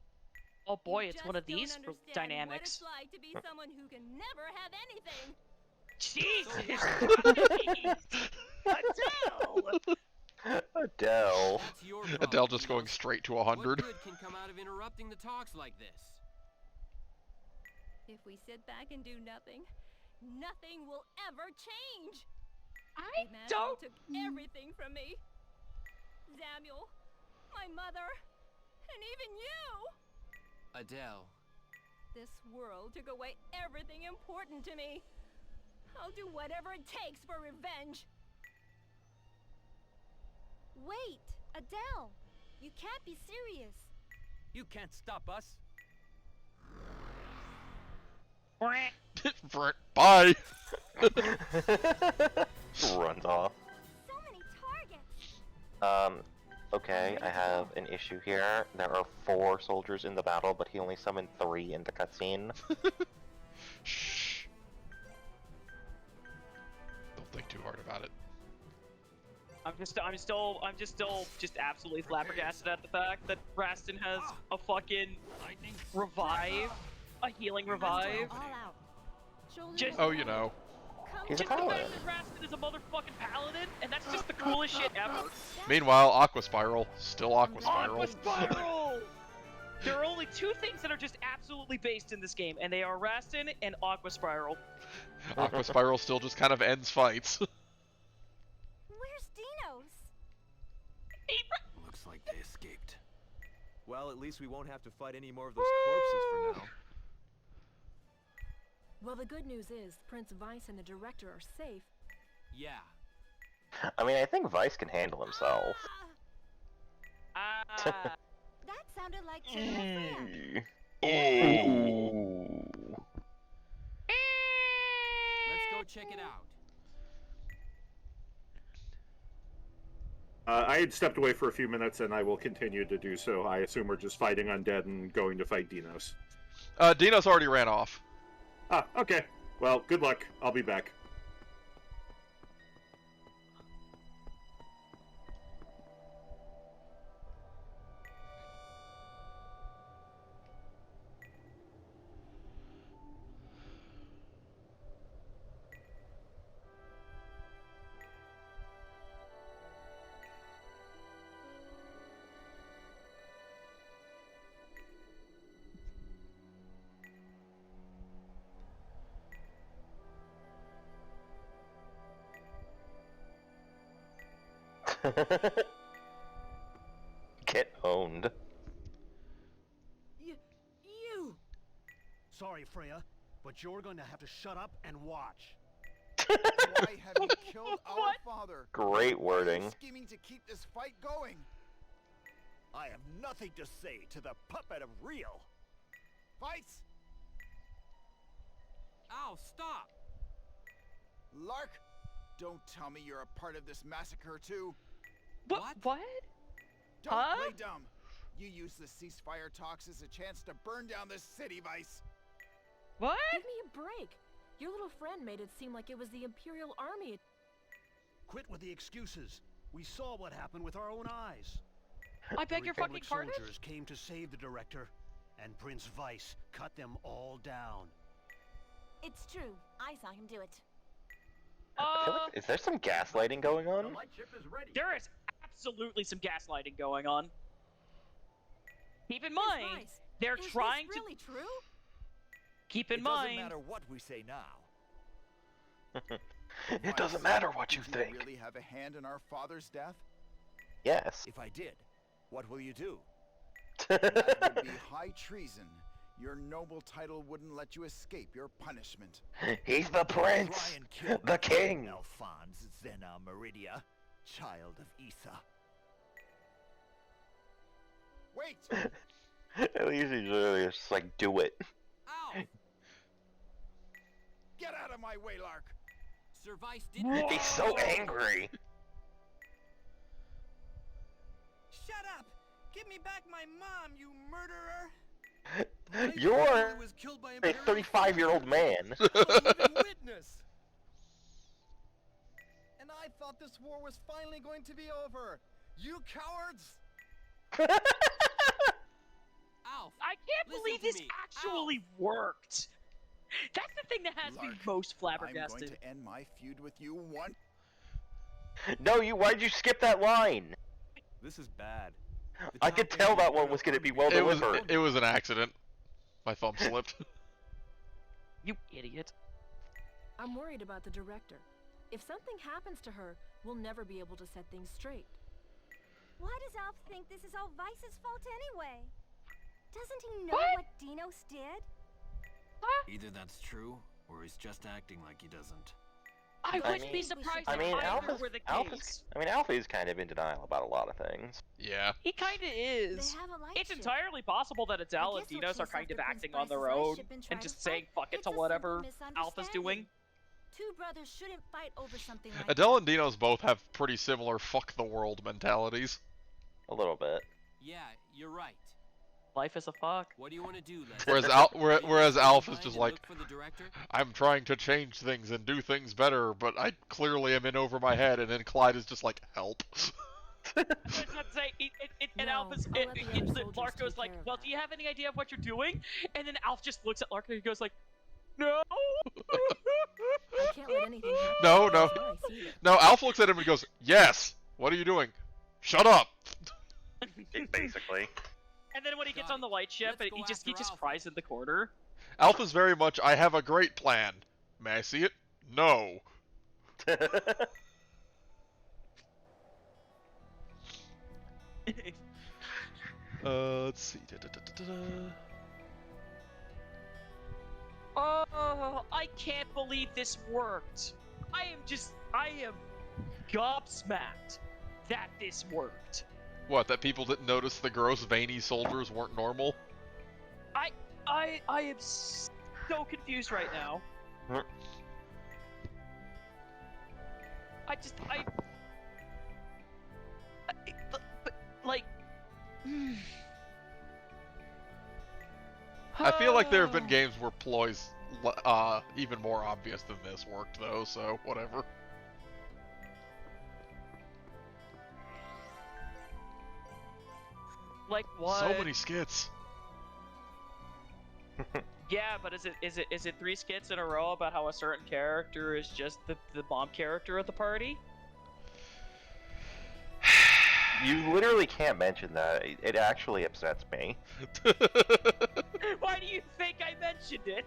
Oh boy, You it's just one of don't these understand dynamics. what it's like to be someone who can never have anything. Jesus! Adele! Adele. That's your problem, Adele just Dinos. going straight to What 100. good can come out of interrupting the talks like this? If we sit back and do nothing, nothing will ever change. I Emmanuel don't... took everything from me. Samuel, my mother, and even you. Adele. This world took away everything important to me. I'll do whatever it takes for revenge. Wait, Adele. You can't be serious. You can't stop us. Bye! Runs off. So many targets. Okay, I have an issue here. There are 4 soldiers in the battle, but he only summoned 3 in the cutscene. Shh. Don't think too hard about it. I'm just absolutely flabbergasted at the fact that Rastin has a fucking revive, a healing revive. All out. Shoulders Just- Oh, you know. He's a Just the paladin. fact that Rastin is a motherfucking paladin, and that's just the coolest shit ever. Meanwhile, Aqua Spiral. Still Aqua Aqua Spiral. Spiral! There are only 2 things that are just absolutely based in this game, and they are Rastin and Aqua Spiral. Aqua Spiral still just kind of ends fights. Where's Dinos? Looks like they escaped. Well, at least we won't have to fight any more of those corpses for now. Well, the good news is Prince Vice and the director are safe. Yeah. I mean, I think Vice can handle himself. That sounded like Chicken Ooh. Let's go check it out. I had stepped away for a few minutes, and I will continue to do so. I assume we're just fighting undead and going to fight Dinos. Dinos already ran off. Ah, okay. Well, good luck. I'll be back. Get owned. You! Sorry, Freya, but you're going to have to shut up and watch. Why have you killed our father? Great wording. Scheming to keep this fight going. I have nothing to say to the puppet of Real. Fights! Ow, stop! Lark, don't tell me you're a part of this massacre too. What? Don't Huh? play dumb. You use the ceasefire talks as a chance to burn down this city, Vice. What? Give me a break. Your little friend made it seem like it was the Imperial Army. Quit with the excuses. We saw what happened with our own eyes. I beg your fucking Republic pardon? soldiers came to save the director, and Prince Vice cut them all down. It's true. I saw him do it. I feel like, is there some gaslighting going on? There is absolutely some gaslighting going on. Keep in mind, they're Is trying this really true? Keep in it mind. doesn't matter what we say now. It doesn't matter what you Did think. you really have a hand in our father's death? Yes. If I did, what will you do? That would be high treason. Your noble title wouldn't let you escape your punishment. He's the prince, Try and kill the me, king. Alphonse Zena Meridia, child of Issa. Wait! At least he's really just like, do it. Ow! Get out of my way, Lark! Sir Vice didn't. He's so angry. Shut up! Give me back my mom, you murderer! You're was killed by a 35-year-old man. living witness. And I thought this war was finally going to be over. You cowards! Alf, I can't listen believe to this me. actually worked. That's the thing that has me Lark, most I'm going flabbergasted. to end my feud with you once. No, why'd you skip that line? This is bad. I could tell that one was gonna be well delivered. It was an accident. My thumb slipped. You idiot. I'm worried about the director. If something happens to her, we'll never be able to set things straight. Why does Alf think this is all Vice's fault anyway? Doesn't he know what Dinos did? Either that's true, or he's just acting like he doesn't. I I wouldn't be mean- surprised I if mean, either were the case. Alpha is kind of in denial about a lot of things. Yeah. He kind of is. They have a light It's ship. entirely possible that Adele and I guess Dinos we'll are chase kind of after acting Prince on their Bryce's own light ship and try and to just saying fight. fuck it It's to a simple whatever Alpha's doing. Two brothers shouldn't fight over something like Adele and Dinos both have pretty similar fuck the world mentalities. A little bit. Yeah, you're right. Life is a fuck. What do you want to do, Les? Whereas Alf is just like, Look for the director? I'm trying to change things and do things better, but I clearly am in over my head. And then Clyde is just like, help. I was about to say, and No, Alf is, I'll let the other soldiers Lark goes take like, care of well, that. do you have any idea of what you're doing? And then Alf just looks at Lark and he goes like, no. I can't let anything happen No, to no. Vice either. No, Alf looks at him and goes, yes. What are you doing? Shut up. Basically. And then when he gets on the light ship, Let's go he just after Alpha. cries in the corner. Alf is very much, I have a great plan. May I see it? No. Let's see. Oh, I can't believe this worked. I am gobsmacked that this worked. What, that people didn't notice the gross veiny soldiers weren't normal? I am so confused right now. Like, I feel like there have been games where ploys even more obvious than this worked though, so whatever. like what? So many skits. Yeah, but is it 3 skits in a row about how a certain character is just the mom character of the party? You literally can't mention that. It actually upsets me. Why do you think I mentioned it?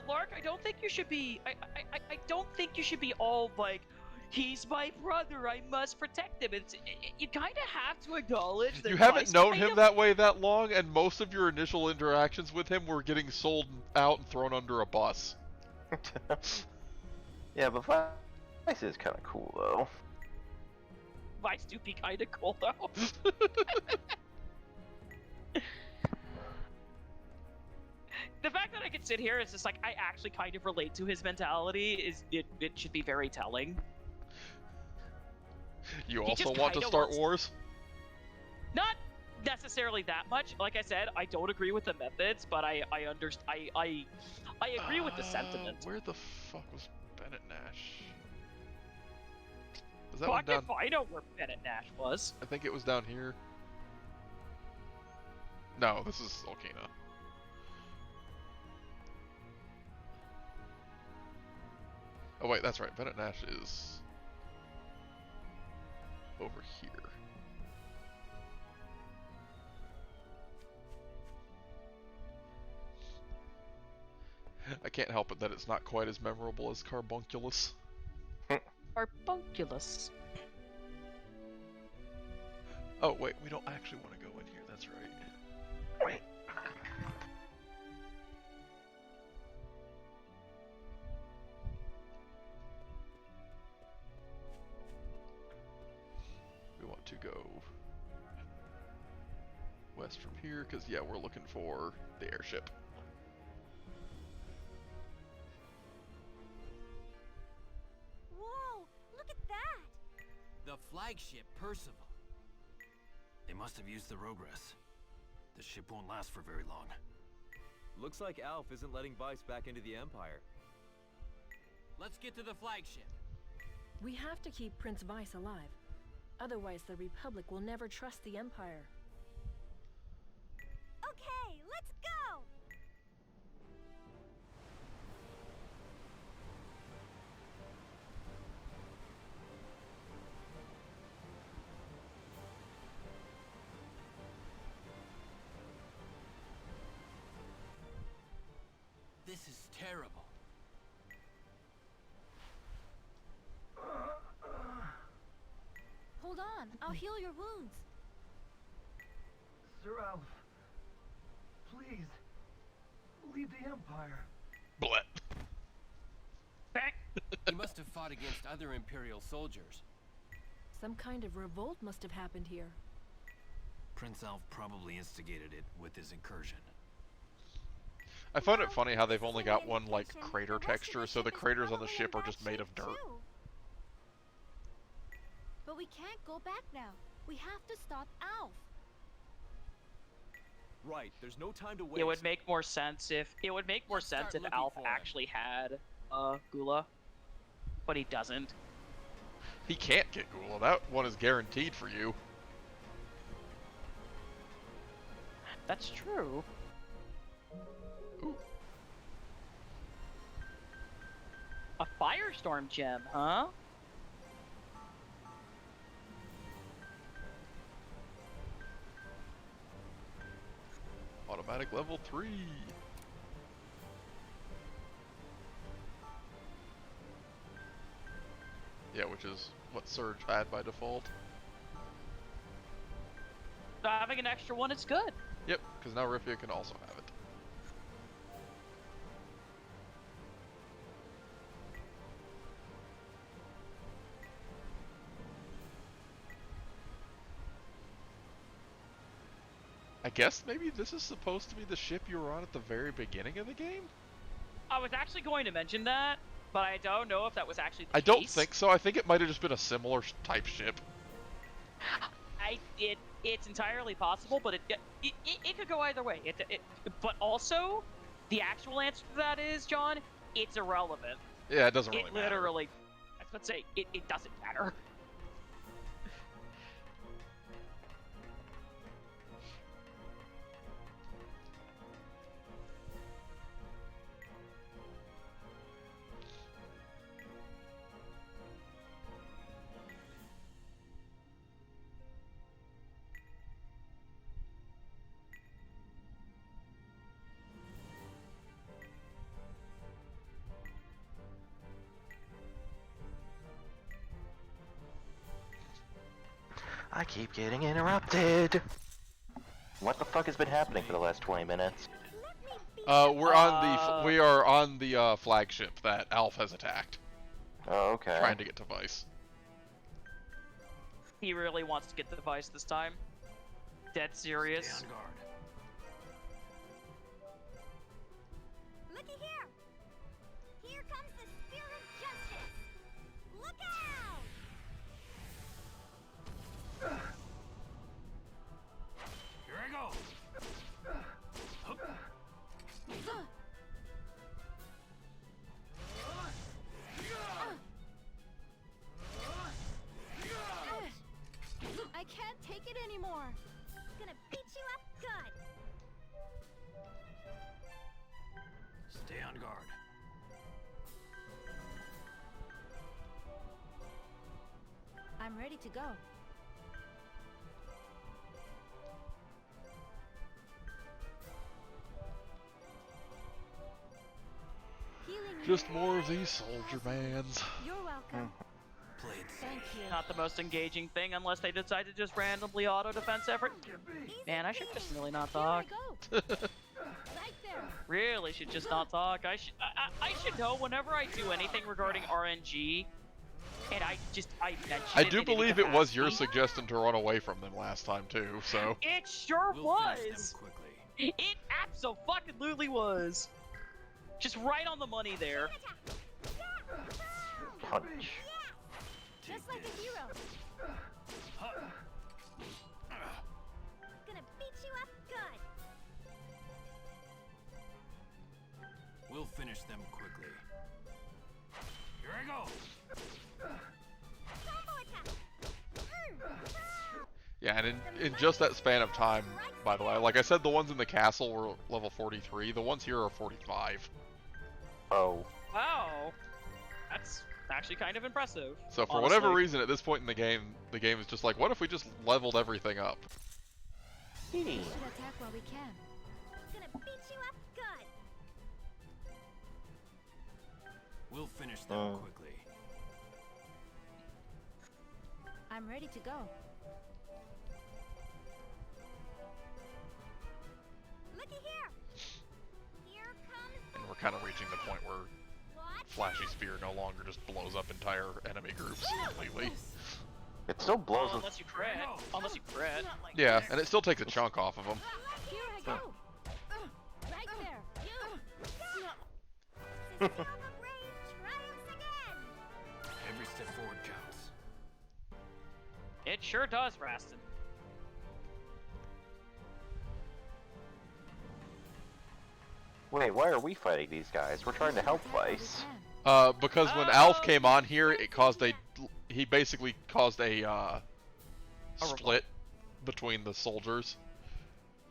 Lark, I don't think you should be. I don't think you should be all like, he's my brother. I must protect him. You kind of have to acknowledge that. You haven't Vice known kind him of- that way that long, and most of your initial interactions with him were getting sold out and thrown under a bus. Yeah, but Vice is kind of cool though. Vice do be kind of cool though. The fact that I can sit here is just like I actually kind of relate to his mentality. It should be very telling. You He also just want to kinda start wants- wars? Not necessarily that much. Like I said, I don't agree with the methods, but I agree with the sentiment. Where the fuck was Bennett Nash? Was that one Fuck down? if I know where Bennett Nash was. I think it was down here. No, this is Alkena. Oh wait, that's right. Bennett Nash is over here. I can't help it that it's not quite as memorable as Carbunculus. Carbunculus. Oh wait, we don't actually want to go in here, that's right. We want to go west from here, because yeah, we're looking for the airship. Whoa, look at that! The flagship Percival. They must have used the Rogress. The ship won't last for very long. Looks like Alf isn't letting Vice back into the Empire. Let's get to the flagship. We have to keep Prince Vice alive. Otherwise, the Republic will never trust the Empire. Okay, let's go! This is terrible. Hold on, I'll heal your wounds. Sir Alf, please, leave the Empire. Blah. He must have fought against other Imperial soldiers. Some kind of revolt must have happened here. Prince Alf probably instigated it with his incursion. I find it funny how they've only got one, like, crater texture, so the craters on the ship are just made of dirt. But we can't go back now. We have to stop Alf. Right, there's no time to waste. It would make more sense if Alf actually had Gula, but he doesn't. He can't get Gula. That one is guaranteed for you. That's true. Ooh. A Firestorm gem, huh? Automatic level 3. Yeah, which is what Surge had by default. So having an extra one is good. Yep, because now Rifia can also have it. I guess maybe this is supposed to be the ship you were on at the very beginning of the game? I was actually going to mention that, but I don't know if that was actually the I case. don't think so. I think it might have just been a similar type ship. It's entirely possible, but it could go either way. But also, the actual answer to that is, John, it's irrelevant. Yeah, it doesn't really matter. It literally, I was about to say, it doesn't matter. I keep getting interrupted. What the fuck has been happening for the last 20 minutes? We are on the flagship that Alf has attacked. Oh, okay. Trying to get to Vice. He really wants to get the device this time. Dead serious. Stay on guard. Looky here! Here comes the Spear of Justice! Look out! Here I go. I can't take it anymore. Gonna beat you up good. I'm ready to go. Just more of these soldier bands. You're welcome. Thank you. Not the most engaging thing unless they decide to just randomly auto defense effort. Man, I should just really not talk. Right there. Really should just not talk. I should know whenever I do anything regarding RNG, and I mention I it do in believe any it was your capacity. suggestion to run away from them last time too, so. It sure was. It absolutely was. Just right on the money there. Punch. Just like a hero. Gonna beat you up good. We'll finish them quickly. Here I go. Yeah, and in just that span of time, by the way, like I said, the ones in the castle were level 43. The ones here are 45. Oh. Wow, that's actually kind of impressive. So for honestly. whatever reason, at this point in the game is just like, what if we just leveled everything up? We should attack while we can. Gonna beat you up good. We'll finish them quickly. I'm ready to go. Looky here. Here comes And we're kind of reaching the point where Flashy Spear no longer just blows up entire enemy groups completely. It still blows up. Unless you crit. Unless you crit. Yeah, and it still takes a chunk off of them. Here I go. Right there. Every step forward counts. It sure does, Rastin. Wait, why are we fighting these guys? We're trying to help Vice. Because when Alf came on here, he basically caused a split between the soldiers.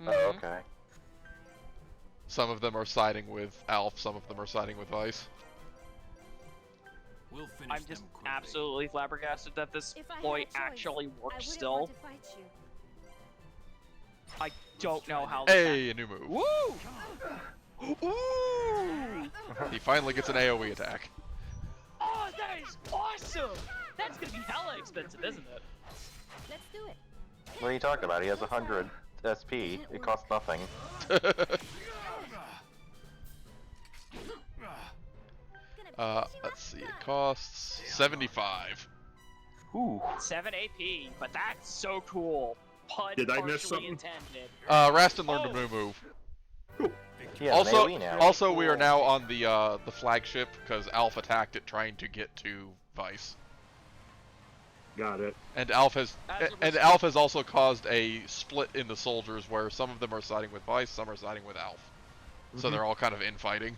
Oh, okay. Some of them are siding with Alf, some of them are siding with Vice. We'll finish I'm just absolutely flabbergasted that this ploy actually works still. I don't know how. Hey, a new move. Woo! Ooh! He finally gets an AoE attack. Oh, that is awesome! That's gonna be hella expensive, isn't it? Let's do it. What are you talking about? He has 100 SP. It costs nothing. Let's see. It costs 75. Ooh. 7 AP, but that's so cool. Pun Did I miss partially something? intended. Rastin learned a new move. Yeah, Also, AoE now. also we are now on the flagship because Alf attacked it trying to get to Vice. Got it. And Alf has also caused a split in the soldiers where some of them are siding with Vice, some are siding with Alf. So they're all kind of infighting.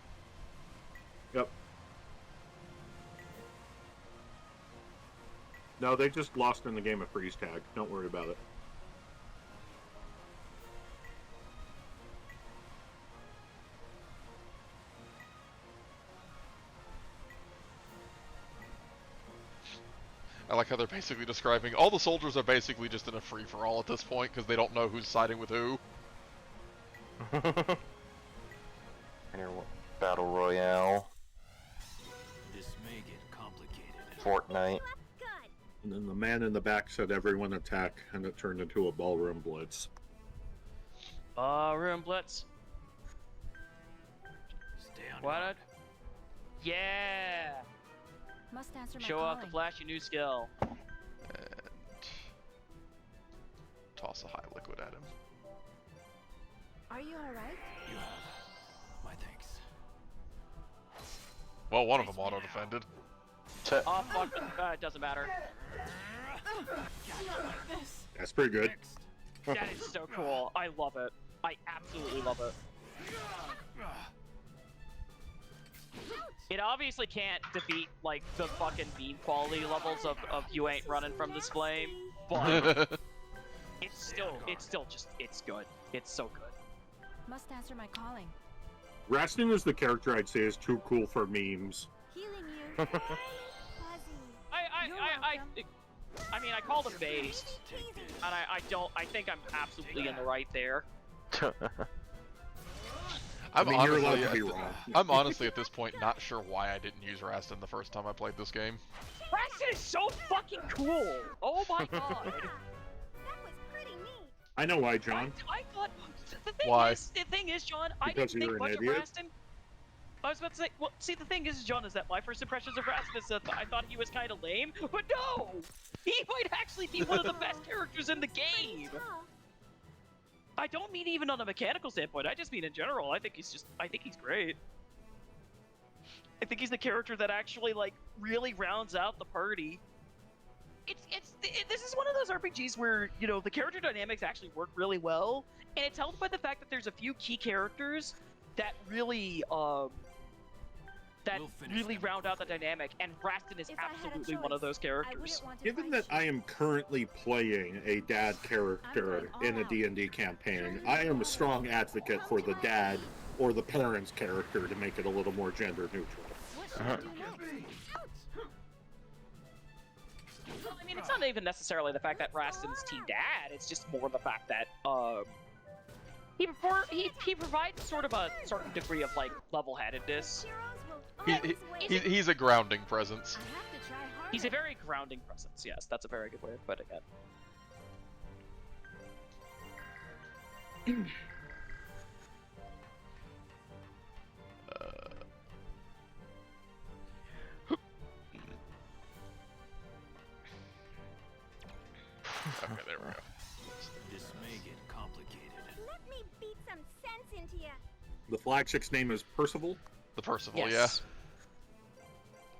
Yep. No, they just lost in the game of freeze tag. Don't worry about it. I like how they're basically describing all the soldiers are basically just in a free-for-all at this point because they don't know who's siding with who. Battle Royale. This may get complicated. Fortnite. And then the man in the back said everyone attack, and it turned into a ballroom blitz. Room blitz. Stay on What? guard. Yeah! Must answer my Show off the calling. flashy new skill. And toss a high liquid at him. Are you alright? You have my thanks. Well, one of them auto-defended. Oh, fuck. It doesn't matter. That's pretty good. That is so cool. I love it. I absolutely love it. It obviously can't defeat, like, the fucking beam quality levels of You Ain't Running From This Flame, but it's still just, it's good. It's so good. Must answer my calling. Rastin is the character I'd say is too cool for memes. Healing you. Fuzzy. I mean, I called him based, and I think I'm absolutely in the right there. I'm you're allowed to be wrong. I'm honestly at this point not sure why I didn't use Rastin the first time I played this game. Rastin is so fucking cool! Oh my god! I know why, John. I thought the thing is, John, I Because didn't think you're an much of idiot? Rastin. I was about to say, well, see, the thing is, John, is that my first impressions of Rastin is that I thought he was kind of lame, but no! He might actually be one of the best characters in the game! I don't mean even on a mechanical standpoint, I just mean in general. I think he's great. I think he's the character that actually, like, really rounds out the party. This is one of those RPGs where, you know, the character dynamics actually work really well, and it's helped by the fact that there's a few key characters that really, round out the dynamic, and Rastin is absolutely one of those characters. Given that I am currently playing a dad character in a D&D campaign, I am a strong advocate for the dad or the parent's character to make it a little more gender neutral. Well, I mean, it's not even necessarily the fact that Rastin's team dad, it's just more the fact that, he provides sort of a certain degree of, like, level-headedness. He's a grounding presence. He's a very grounding presence, yes, that's a very good way of putting it. Okay, there we go. This may get complicated. Let me beat some sense into ya. The flagship's name is Percival? The Percival, Yes.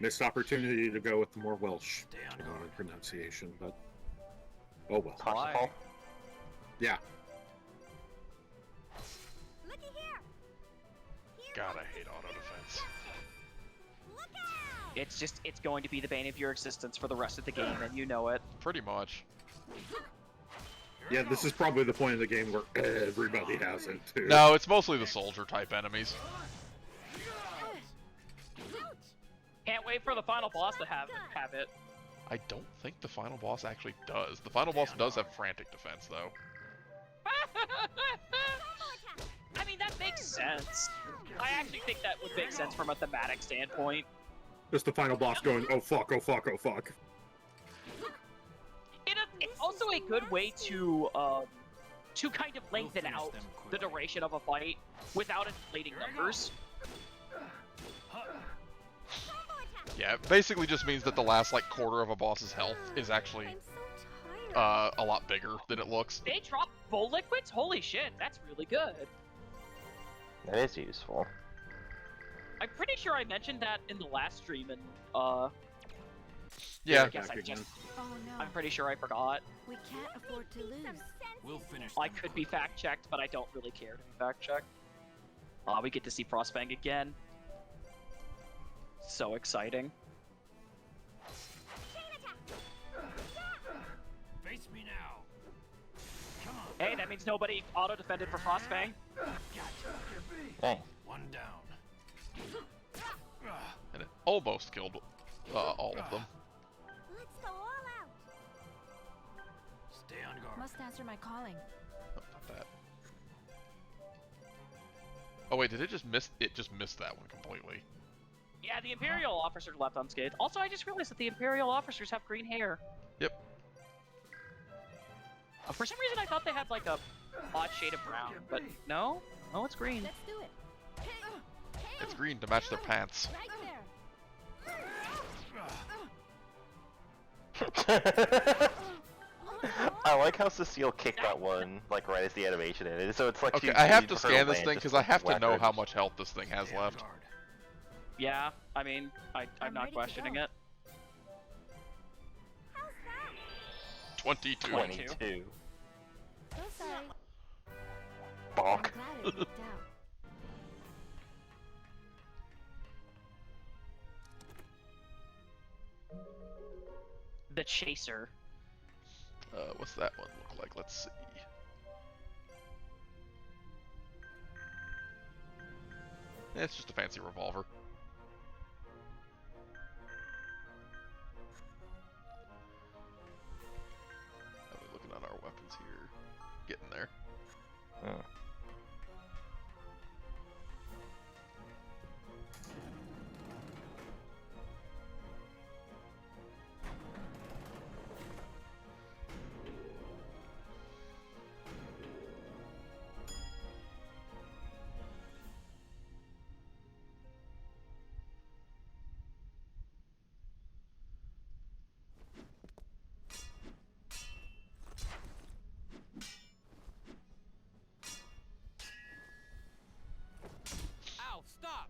Missed opportunity to go with the more Welsh pronunciation, but oh well. Parsifal? Yeah. Looky here. God, I hate auto defense. It's going to be the bane of your existence for the rest of the game, and you know it. Pretty much. Yeah, this is probably the point of the game where everybody has it, too. No, it's mostly the soldier-type enemies. Can't wait for the final boss to have it. I don't think the final boss actually does. The final boss does have frantic defense, though. I mean, that makes sense. I actually think that would make sense from a thematic standpoint. Just the final boss going, oh fuck, oh fuck, oh fuck. It's also a good way to kind of lengthen out the duration of a fight without inflating numbers. Yeah, it basically just means that the last, like, quarter of a boss's health is actually a lot bigger than it looks. They drop bull liquids? Holy shit, that's really good. That is useful. I'm pretty sure I mentioned that in the last stream, and yeah. I guess I just. I'm pretty sure I forgot. We can't afford to lose. We'll finish. I could be fact-checked, but I don't really care to be fact-checked. We get to see Frostfang again. So exciting. Face me now. Come on. Hey, that means nobody auto-defended for Frostfang. Hey. One down. And it almost killed all of them. Let's go all out. Stay on guard. Must answer my calling. Oh, not that. Oh wait, did it just miss? It just missed that one completely. Yeah, the Imperial officer left unscathed. Also, I just realized that the Imperial officers have green hair. Yep. For some reason, I thought they had like a odd shade of brown, but no, it's green. Let's do it. It's green to match their pants. Right there. I like how Cecile kicked that one, like, right as the animation ended. So it's like Okay, she I have to needed her scan this land thing just because I have to whack know her. how much health this thing has left. Yeah, I mean, I'm not questioning it. 22. 22. So sorry. Bonk. I'm glad it worked out. The Chaser. What's that one look like? Let's see. It's just a fancy revolver. Ow, stop!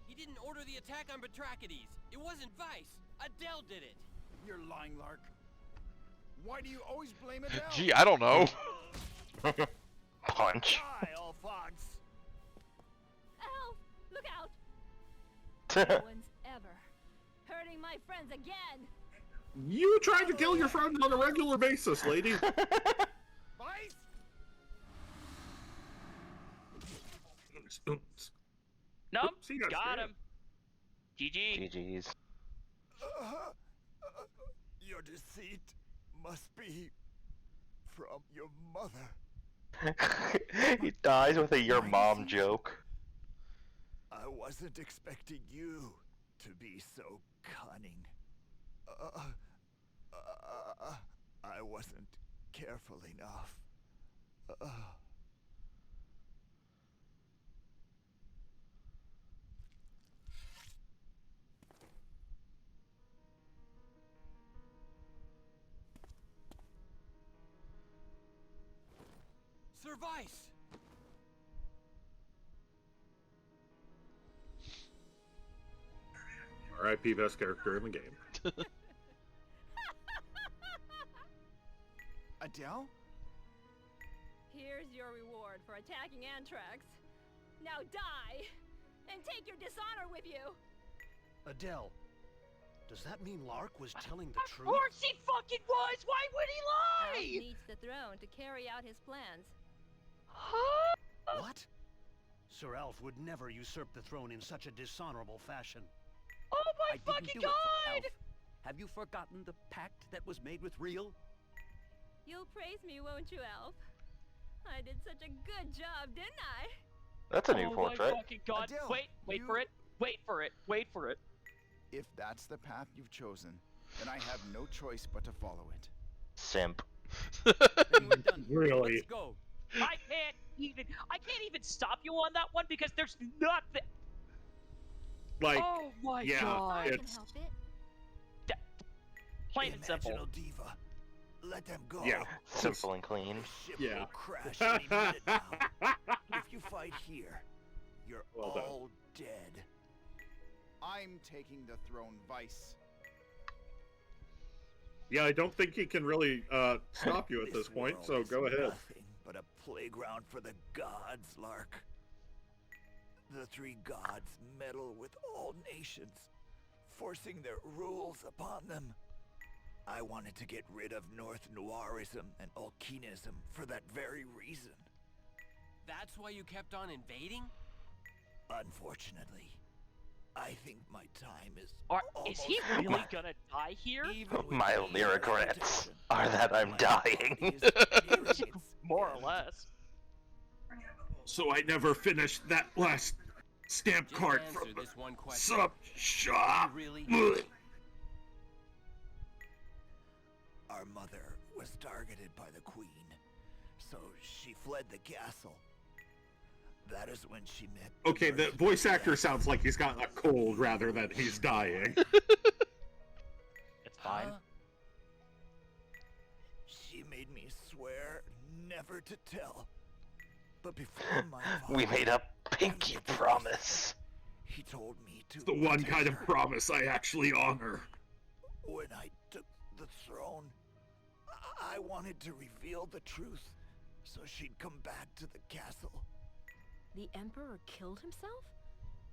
He didn't order the attack on Batrachides. It wasn't Vice. Adele did it. You're lying, Lark. Why do you always blame Adele? Gee, I don't know. Punch. Hi, Alphonse. Elf, look out! No one's ever hurting my friends again. You tried to kill your friends on a regular basis, lady. Vice? Nope, See, that's got great. him. GG. GG's. Your deceit must be from your mother. He dies with a your mom joke. I wasn't expecting you to be so cunning. I wasn't careful enough. Sir Vice! R.I.P. best character in the game. Adele? Here's your reward for attacking Anthrax. Now die, and take your dishonor with you. Adele, does that mean Lark was telling the Of truth? course he fucking was! Why would he Elf lie? needs the throne to carry out his plans. What? Sir Elf would never usurp the throne in such a dishonorable fashion. Oh my I didn't fucking do it for god! Elf. Have you forgotten the pact that was made with Real? You'll praise me, won't you, Elf? I did such a good job, didn't I? That's a new Oh portrait. my fucking god. Adele, Wait for it. Wait for it. Wait for it. If that's the path you've chosen, then I have no choice but to follow it. Simp. Then we're done. Really? Let's go. I can't even stop you on that one because there's nothing. Like, Oh my yeah, god. I can it's help it. Plain and simple. Imaginal Diva. Let them go. yeah. Simple and clean. The ship Yeah. will crash any minute now. If you fight here, you're Well done. all dead. I'm taking the throne, Vice. Yeah, I don't think he can really stop you at this point, world so is go ahead. Nothing but a playground for the gods, Lark. The three gods meddle with all nations, forcing their rules upon them. I wanted to get rid of North Noirism and Alkenism for that very reason. That's why you kept on invading? Unfortunately, I think my time is Is he almost really up. gonna die here? Even with My the only evil regrets intention, are that I'm my dying. body is nearing its More or end. less. So I never finished that last stamp Just card answer from the this one question. sub shop. Really? Our mother was targeted by the Queen, so she fled the castle. That is when she met. Okay, the Mercy voice actor Death. sounds like he's gotten a cold rather than he's dying. It's fine. She made me swear never to tell. But before my We father made a pinky promise. he told me to. It's the one protect kind of her. promise I actually honor. When I took the throne, I wanted to reveal the truth, so she'd come back to the castle. The Emperor killed himself?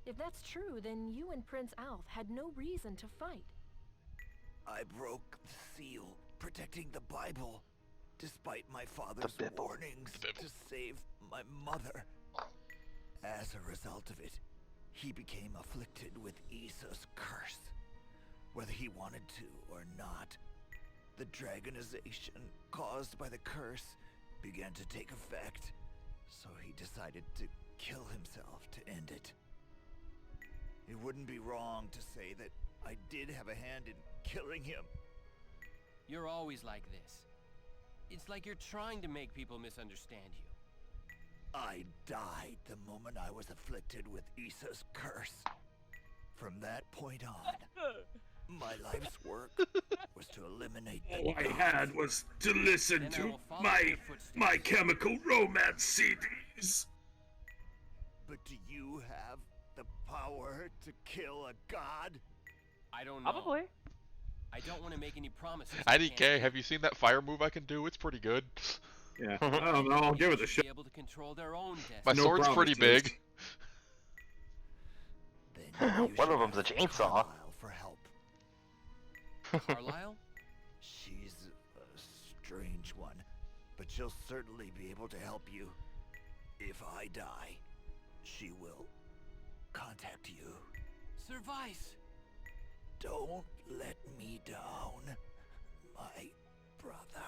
If that's true, then you and Prince Alf had no reason to fight. I broke the seal, protecting the Bible, despite my father's Bible. warnings The Bible. to save my mother. As a result of it, he became afflicted with Issa's curse. Whether he wanted to or not, the dragonization caused by the curse began to take effect, decided to kill himself to end it. It wouldn't be wrong to say that I did have a hand in killing him. You're always like this. It's like you're trying to make people misunderstand you. I died the moment I was afflicted with Issa's curse. From that point on, my life's work was to eliminate the All I had was to listen to my Chemical Romance CDs. But do you have the power to kill a god? I don't know. Probably. I don't want to make any promises. IDK, have you seen that fire move I can do? It's pretty good. Yeah, I don't know. I'll give it a shot. Be able to control their own destiny. My sword's pretty big. One of them's a chainsaw. For help. Carlisle? She's a strange one, but she'll certainly be able to help you. If I die, she will contact you. Sir Vice! Don't let me down, my brother.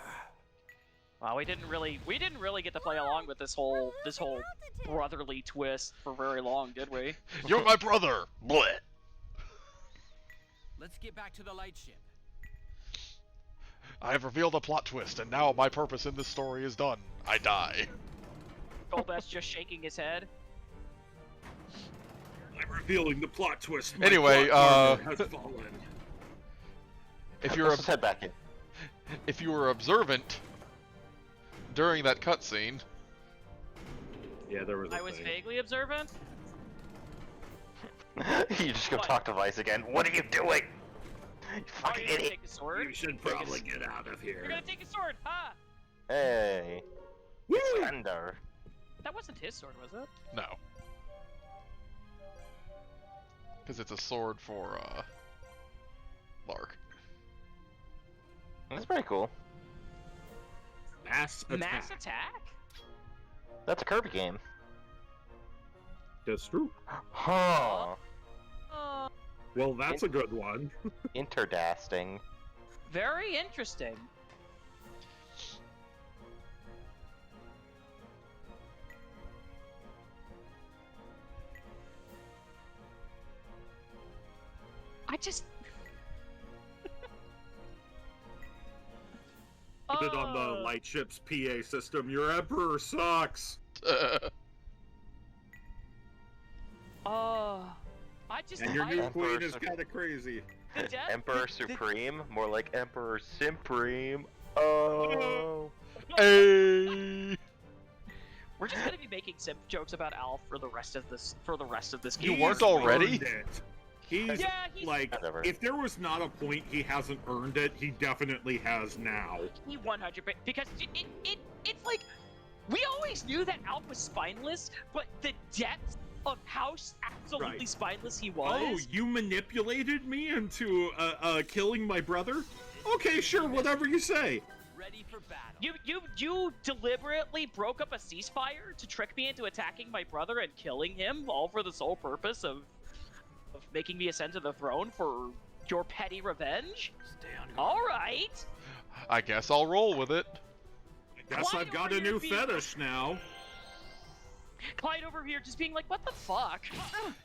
Wow, we didn't really get to play along with this whole brotherly twist for very long, did we? You're my brother. Blech. Let's get back to the lightship. I have revealed a plot twist, and now my purpose in this story is done. I die. Golbeth's just shaking his head. I'm revealing the plot twist. Anyway, has fallen. If you're Let's head back in. If you were observant during that cutscene, yeah, there was. I was vaguely observant. You just go talk to Vice again. What are you doing? You fucking you're gonna idiot. take a sword? You should probably get out of here. You're gonna take a sword, huh? Hey. Thunder. That wasn't his sword, was it? no. Because it's a sword for, Lark. That's pretty cool. Mass attack. Mass attack? That's a Kirby game. That's true. Huh. Well, that's a good one. Interdasting. Very interesting. I just... Put it on the lightship's PA system. Your emperor sucks. I just... And your new Emperor queen is kind of crazy. Emperor Supreme? More like Emperor Supreme. Oh. Hey. We're just gonna be making simp jokes about Alf for the rest of this You game. weren't already? He's like, if there was not a point he hasn't earned it, he definitely has now. He 100, because it's like we always knew that Alf was spineless, but the depth of how absolutely spineless he was. Oh, you manipulated me into killing my brother? Okay, sure, whatever you say. Ready for battle. You deliberately broke up a ceasefire to trick me into attacking my brother and killing him, all for the sole purpose of making me ascend to the throne for your petty revenge? All right. I guess I'll roll with it. I guess I've got a new fetish now. Clyde over here just being like, what the fuck?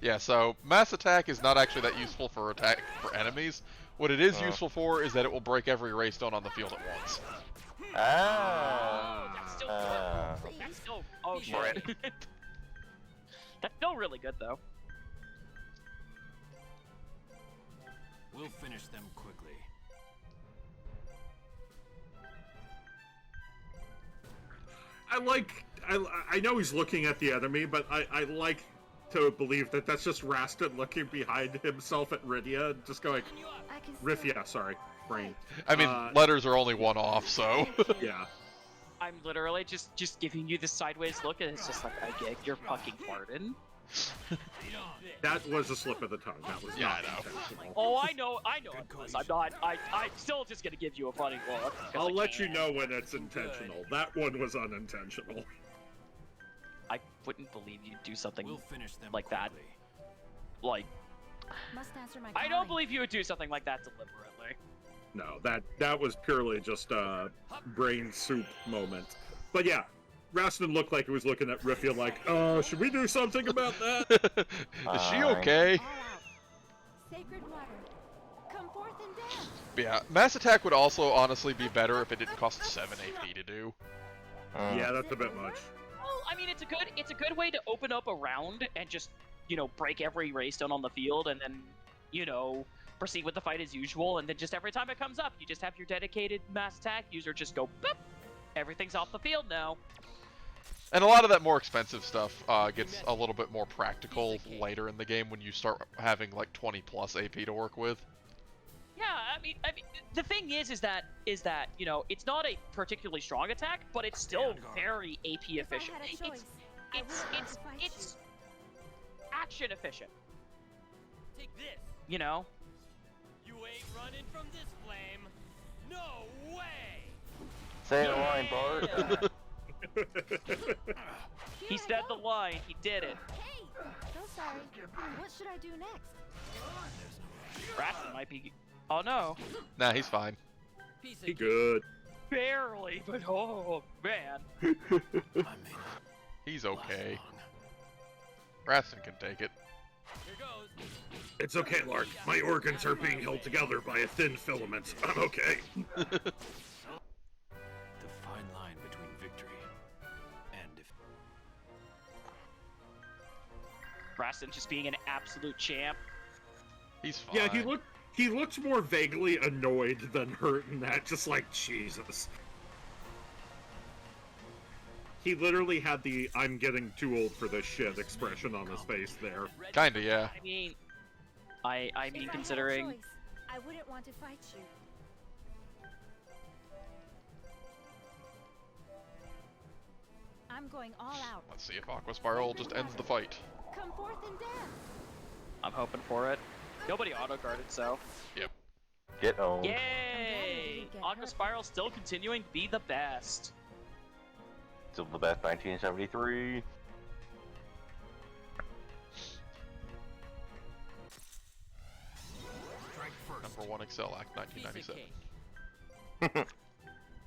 Yeah, so mass attack is not actually that useful for enemies. What it is useful for is that it will break every ray stone on the field at once. That's still good. That's still... Oh, shit. That's still really good, though. We'll finish them quickly. I know he's looking at the enemy, but I like to believe that that's just Rastin looking behind himself at Rydia and just going, Rifia, sorry, brain. I mean, letters are only one off, so. Yeah. I'm literally just giving you the sideways look, and it's just like, I get your fucking pardon. That was a slip of the tongue. That was not intentional. Oh, I know it was. I'm still just gonna give you a funny look. I'll let you know when it's intentional. That one was unintentional. I wouldn't believe you'd do something like that. Like, Must answer my I don't believe you would do something like that deliberately. No, that was purely just a brain soup moment. But yeah, Rastin looked like he was looking at Rifia like, should we do something about that? Is she okay? Sacred water. Come forth and dance. Yeah, Mass Attack would also honestly be better if it didn't cost 7 AP to do. Yeah, that's a bit much. Well, I mean, it's a good way to open up a round and just, break every raystone on the field and then, proceed with the fight as usual. And then just every time it comes up, you just have your dedicated Mass Attack user just go, boop, everything's off the field now. And a lot of that more expensive stuff gets a little bit more practical later in the game when you start having like 20 plus AP to work with. Yeah, I mean, the thing is that it's not a particularly strong attack, but it's still very AP efficient. It's action efficient. Take this. You know. You ain't running from this flame. No way. Say the line, Bart. He said the line. He did it. Hey, so sorry. What should I do next? Rastin might be. Oh no. Nah, he's fine. He good. Barely, but oh man. He's okay. Rastin can take it. Here goes. It's okay, Lark. My organs are being held together by a thin filament. I'm okay. The fine line between victory and defeat. Rastin just being an absolute champ. He's fine. Yeah, he looked more vaguely annoyed than hurt in that. Just like, Jesus. He literally had the "I'm getting too old for this shit" expression on his face there. Kinda, yeah. I mean, considering. I wouldn't want to fight you. I'm going all out. Let's see if Aqua Spiral just ends the fight. Come forth and dance. I'm hoping for it. Nobody auto-guarded, so. Yep. Get owned. Yay! Aqua Spiral still continuing to be the best. Still the best 1973. Strike first. Number 1 Excel Act 1997.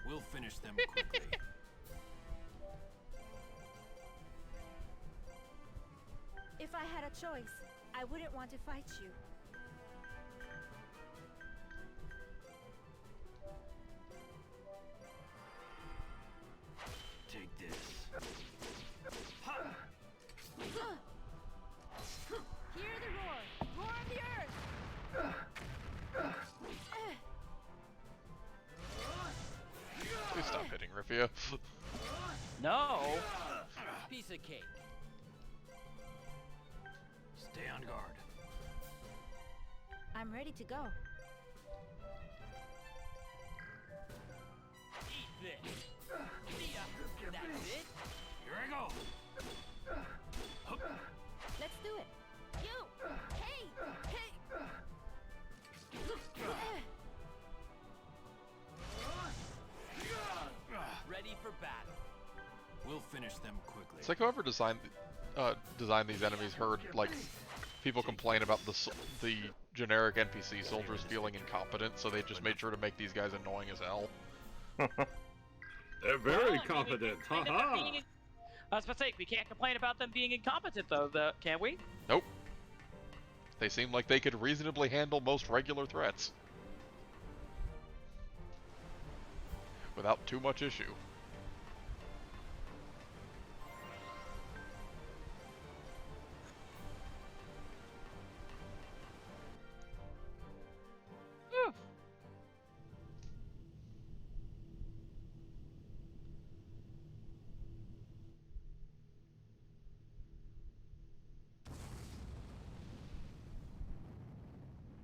We'll finish them quickly. If I had a choice, I wouldn't want to fight you. Take this. Hear the roar! Roar of the earth! Please stop hitting Rifia. No! Piece of cake. Stay on guard. I'm ready to go. Eat this. See ya. That's it. Here I go. Let's do it. You! Hey! Hey! Ready for battle. We'll finish them quickly. It's like whoever designed these enemies heard like people complain about the generic NPC soldiers feeling incompetent, so they just made sure to make these guys annoying as hell. They're very competent, haha! I was about to say, we can't complain about them being incompetent though, can we? Nope. They seem like they could reasonably handle most regular threats. Without too much issue.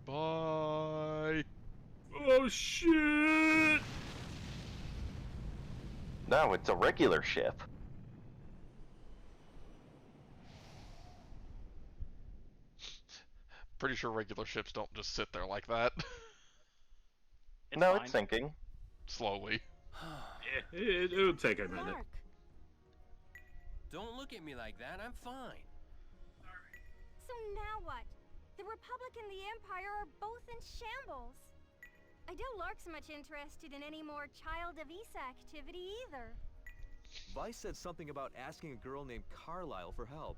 Bye. Oh shit! No, it's a regular ship. Pretty sure regular ships don't just sit there like that. It's sinking. Slowly. It'll take a minute. Mark. Don't look at me like that. I'm fine. So now what? The Republic and the Empire are both in shambles. I doubt Lark's much interested in any more Child of Issa activity either. Vice said something about asking a girl named Carlisle for help.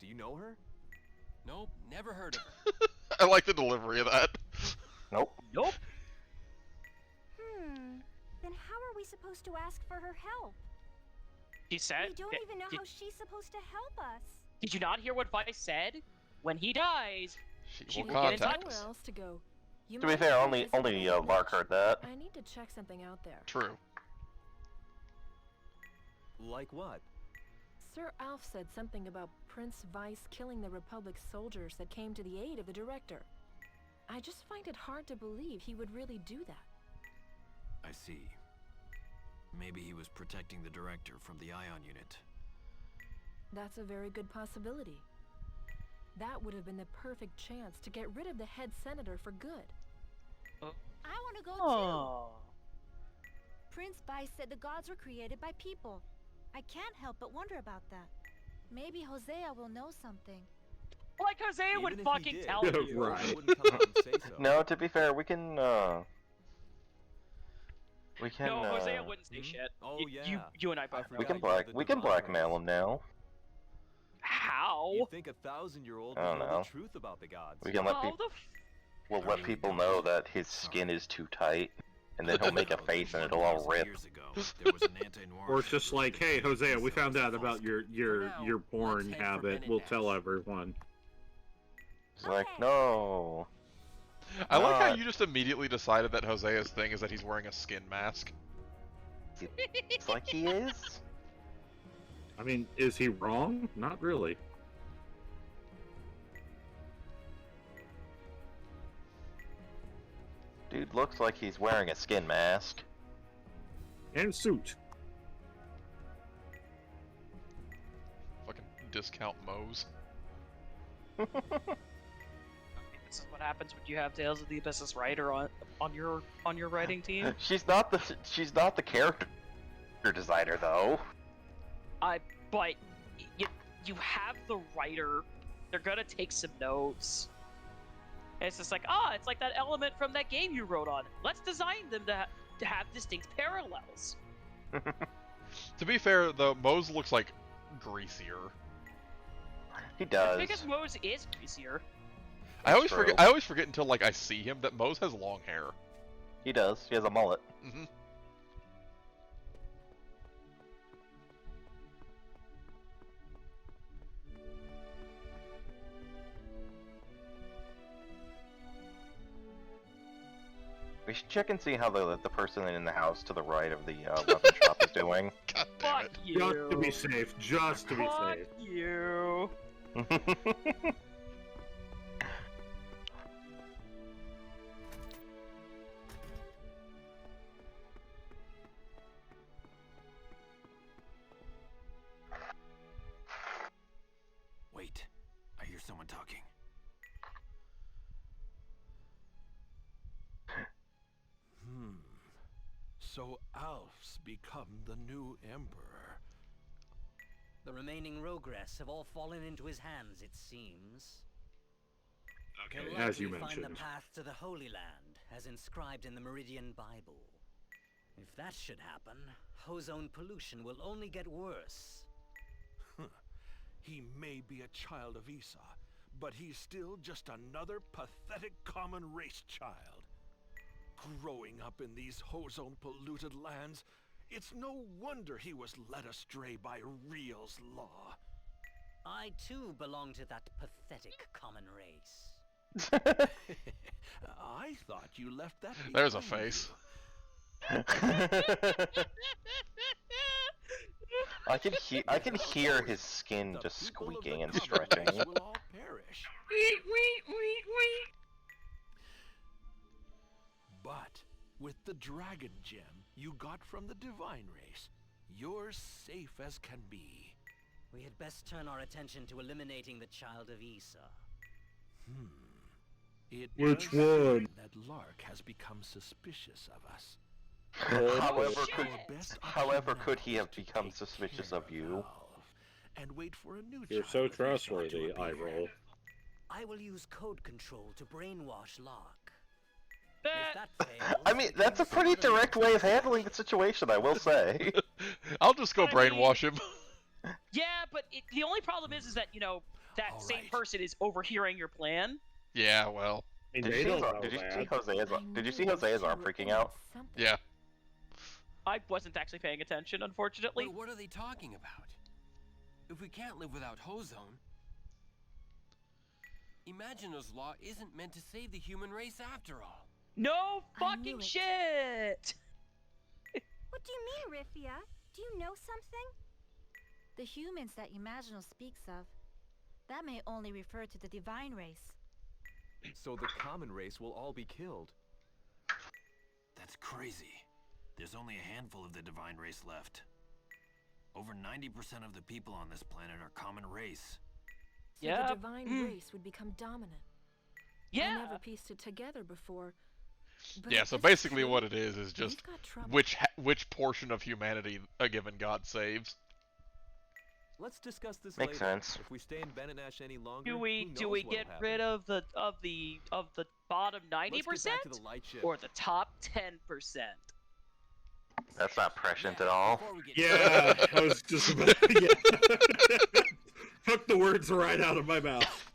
Do you know her? Nope, never heard of her. I like the delivery of that. Nope. Nope. Then how are we supposed to ask for her help? He said. We don't even know how she's supposed to help us. Did you not hear what Vice said? When he dies, she will will get in contact touch. us. Nowhere else to go. You To be might fair, have only visited the Lark village. heard that. I need to check something out there. True. Like what? Sir Alf said something about Prince Vice killing the Republic's soldiers that came to the aid of the Director. I just find it hard to believe he would really do that. I see. Maybe he was protecting the Director from the Ion Unit. That's a very good possibility. That would have been the perfect chance to get rid of the head senator for good. I want to go Oh. too. Prince Vice said the gods were created by people. I can't help but wonder about that. Maybe Hosea will know something. Like Hosea Even would if he fucking did, tell he you. Right. wouldn't come out and say so. No, to be fair, we can. No, Hosea wouldn't say shit. Oh, You and I both know. We can blackmail him now. How? You'd think a 1,000-year-old I would don't know know. the truth about the gods. We can let How people. the We'll let people know that his skin is too tight, and then he'll make a face and it'll all rip. Or it's just like, hey, Hosea, we found out about your porn habit. We'll tell everyone. It's like, no. I like how you just immediately decided that Hosea's thing is that he's wearing a skin mask. It's like he is. I mean, is he wrong? Not really. Dude looks like he's wearing a skin mask. And suit. Fucking discount Moe's. This is what happens when you have Tales of the Abyss's writer on your writing team. She's not the character designer though. But you have the writer. They're gonna take some notes. And it's just like, it's like that element from that game you wrote on. Let's design them to have distinct parallels. To be fair, though, Moe's looks like greasier. He does. Because Mose is greasier. I always forget until like I see him that Mose has long hair. He does. He has a mullet. Mm-hmm. We should check and see how the person in the house to the right of the weapon shop is doing. God damn it. You. Just to be safe. Just to be Fuck safe. you. Wait, I hear someone talking. So Alf's become the new emperor. The remaining Rogress have all fallen into his hands, it seems. Okay, He'll as you likely find mentioned. the path to the Holy Land, as inscribed in the Meridian Bible. If that should happen, ozone pollution will only get worse. He may be a child of Esau, but he's still just another pathetic common race child. Growing up in these ozone-polluted lands, it's no wonder he was led astray by Real's law. I too belong to that pathetic common race. I thought you left that There's a behind face. I can hear his skin just squeaking and stretching. will all perish. But with the dragon gem you got from the divine race, you're safe as can be. We had best turn our attention to eliminating the child of Esau. It Which does seem one? that Lark has become suspicious of us. However, could he have become suspicious of you? And wait for a new You're child so of Esau to trustworthy, appear. I roll. I will use code control to brainwash Lark. I mean, that's a pretty direct way of handling the situation, I will say. I'll just go But I mean- brainwash him. Yeah, but the only problem is that, you know, that same person is overhearing your plan. Yeah, well. I mean, Did they you see don't his, know did you that. see Jose's, did you see Jose's arm freaking out? Yeah. I wasn't actually paying attention, unfortunately. But what are they talking about? If we can't live without Hozone, Imagino's law isn't meant to save the human race after all. No fucking shit! What do you mean, Rifia? Do you know something? The humans that Imagino speaks of, that may only refer to the divine race. So the common race will all be killed. That's crazy. There's only a handful of the divine race left. Over 90% of the people on this planet are common race. So the divine race would become dominant. Yeah. I never pieced it together before. But Yeah, if so it's basically true, what it is just we've got trouble. which portion of humanity a given god saves. Let's discuss this Makes later. sense. If we stay in Benetnash any longer, Do we who knows get what'll rid happen. of the bottom 90%? Let's get back to the light ship. Or the top 10%? That's not prescient at all. Yeah, I was just about yeah. Took the words right out of my mouth.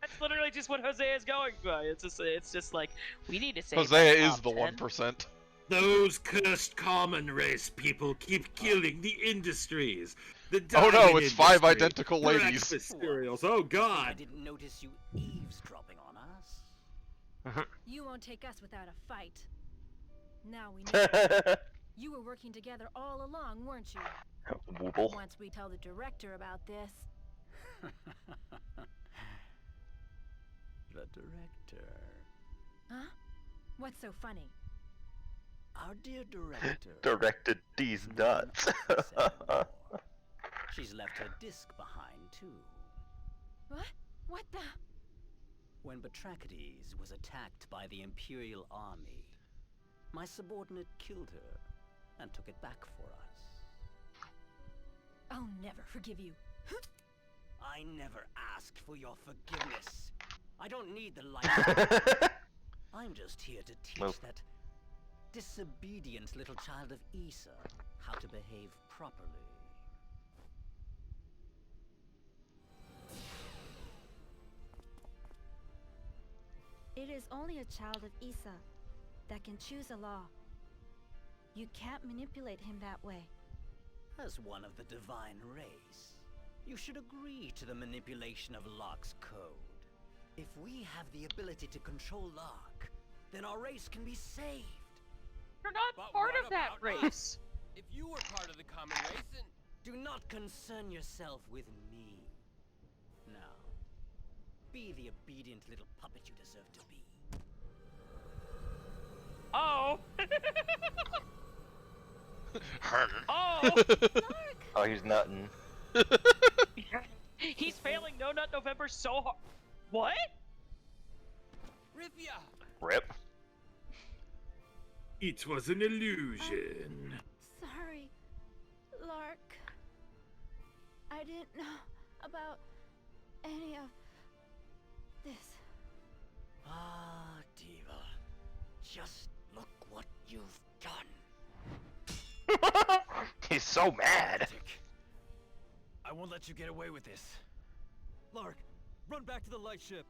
That's literally just what Hosea is going by. It's just like, we need to save Hosea that is top the 10. 1%. Those cursed common race people keep killing the industries. The Oh no, diamond it's 5 industry, identical ladies. breakfast cereals. Oh I God. didn't notice you eavesdropping on us. You won't take us without a fight. Now we know. You were working together all along, weren't you? Wooble. Once we tell the director about this. The director. Huh? What's so funny? Our dear director. Directed these nuts. She's left her disc behind, too. What? What the? When Batrachides was attacked by the Imperial Army, my subordinate killed her and took it back for us. I'll never forgive you. I never asked for your forgiveness. I don't need the light. I'm just here to teach that disobedient little child of Issa how to behave properly. It is only a child of Issa that can choose a law. You can't manipulate him that way. As one of the divine race, you should agree to the manipulation of Locke's code. If we have the ability to control Locke, then our race can be saved. You're not part of that race. If you were part of the common race, then... Do not concern yourself with me. Now, be the obedient little puppet you deserve to be. Oh! Oh! Oh, he's nutting. He's failing No Nut November so hard. What? Rifia! Rip. It was an illusion. Sorry, Lark. I didn't know about any of this. Ah, Diva. Just look what you've done. He's so mad. I won't let you get away with this. Lark, run back to the light ship.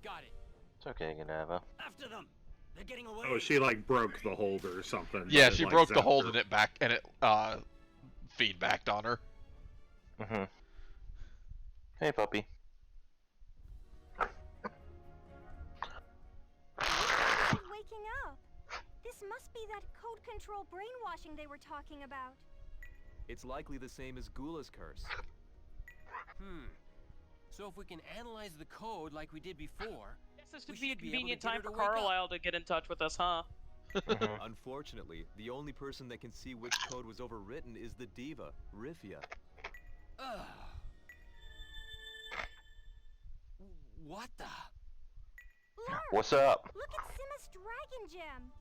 Got it. It's okay, Ganava. After them. They're getting away. Oh, she like broke the hold or something. Yeah, but it, she like, broke the zapped hold her. and it feedbacked on her. Mm-hmm. Hey, puppy. Waking up. This must be that code control brainwashing they were talking about. It's likely the same as Gula's curse. So if we can analyze the code like we did before... Yes, this we would be a should able to convenient get her time to for wake up. Carlisle to get in touch with us, huh? Unfortunately, the only person that can see which code was overwritten is the diva, Rifia. What the? Lark, What's up? look at Simma's dragon gem.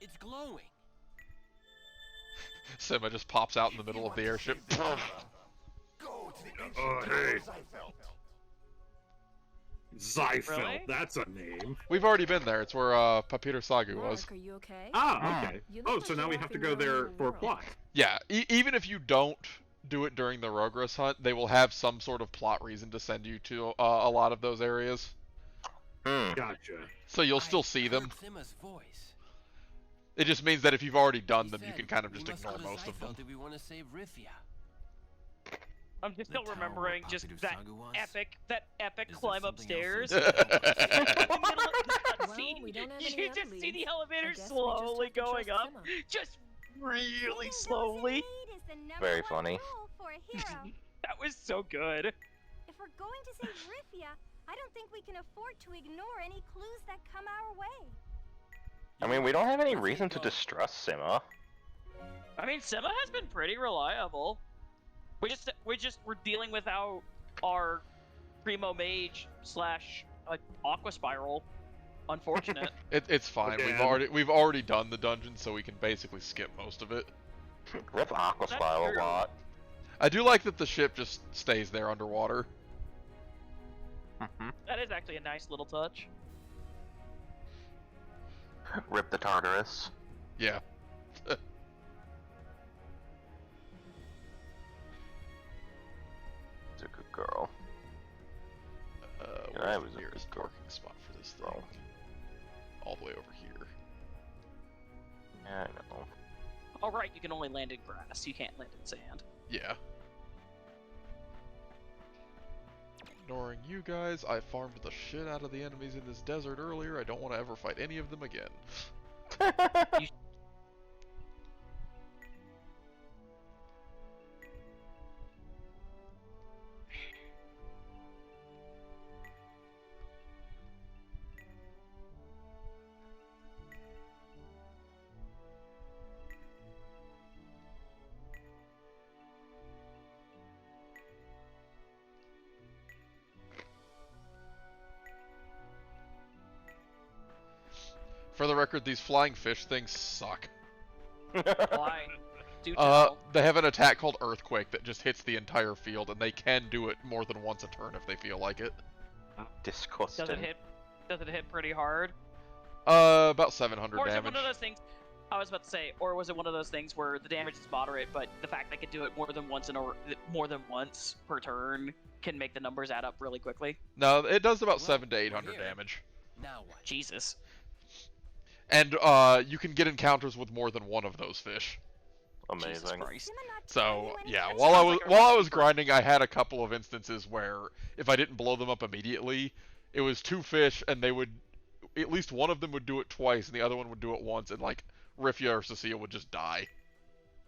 It's glowing. Sima just pops out in the middle of the airship. Go to the ancient Oh, hey. I felt. Zeifeld, Really? that's a name. We've already been there. It's where Papiter Sagu was. Mark, are you okay? Ah, okay. You look Oh, like so now you're we off have to in go your own there little for world. plot. Yeah, even if you don't do it during the Rogros hunt, they will have some sort of plot reason to send you to a lot of those areas. Gotcha. So you'll still see them. Simma's voice. It just means that if you've already done He them, you said can kind of we just must ignore go to most of them. Zeifeld if we want to save Rifia. I'm just The still tower remembering where just Papidu that Sagu was? epic Is there climb something upstairs. else In in the middle of the cutscene, Well, we don't have you any other just see leads. the elevator I guess we just slowly have to going trust up, Simma. just really slowly. Very funny. For a hero. That was so good. If we're going to save Rifia, I don't think we can afford to ignore any clues that come our way. I mean, we don't have any reason to distrust Simma. I mean, Simma has been pretty reliable. We're dealing without our primo mage slash aqua spiral. Unfortunate. It's fine. Again. We've already done the dungeon, so we can basically skip most of it. Rip Aqua That's Spiral a true. lot. I do like that the ship just stays there underwater. That is actually a nice little touch. Rip the Tartarus. Yeah. It's a good girl. Where's I the was a nearest good girl. parking spot for this thing? All the way over here. Yeah, I know. All right, you can only land in grass. You can't land in sand. Yeah. Ignoring you guys, I farmed the shit out of the enemies in this desert earlier. I don't want to ever fight any of them again. For the record, these flying fish things suck. Why? Do tell. They have an attack called Earthquake that just hits the entire field, and they can do it more than once a turn if they feel like it. Disgusting. Does it hit pretty hard? About 700 Or is damage. it one of those things? I was about to say, or was it one of those things where the damage is moderate, but the fact they can do it more than once per turn can make the numbers add up really quickly? No, it does about 700 to 800 damage. Now what? Jesus. And you can get encounters with more than one of those fish. Amazing. So yeah, while I was grinding, I had a couple of instances where if I didn't blow them up immediately, it was two fish, and they would, at least one of them would do it twice, and the other one would do it once, and like Rifia or Cecile would just die.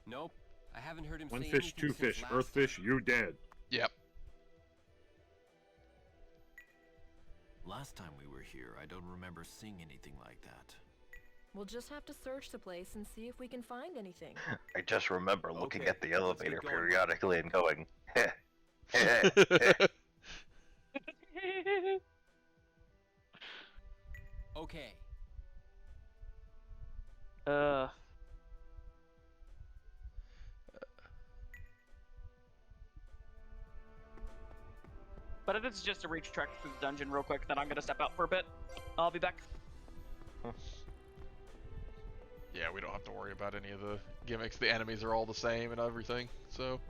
Nope. I haven't heard him One say fish, anything two since fish, last earth fish, you dead. Yep. Last time we were here, I don't remember seeing anything like that. We'll just have to search the place and see if we can find anything. I just remember looking Okay, at the let's elevator get going. periodically and going, Okay. But if it's just a reach trek through the dungeon real quick, then I'm gonna step out for a bit. I'll be back. Yeah, we don't have to worry about any of the gimmicks. The enemies are all the same and everything, so...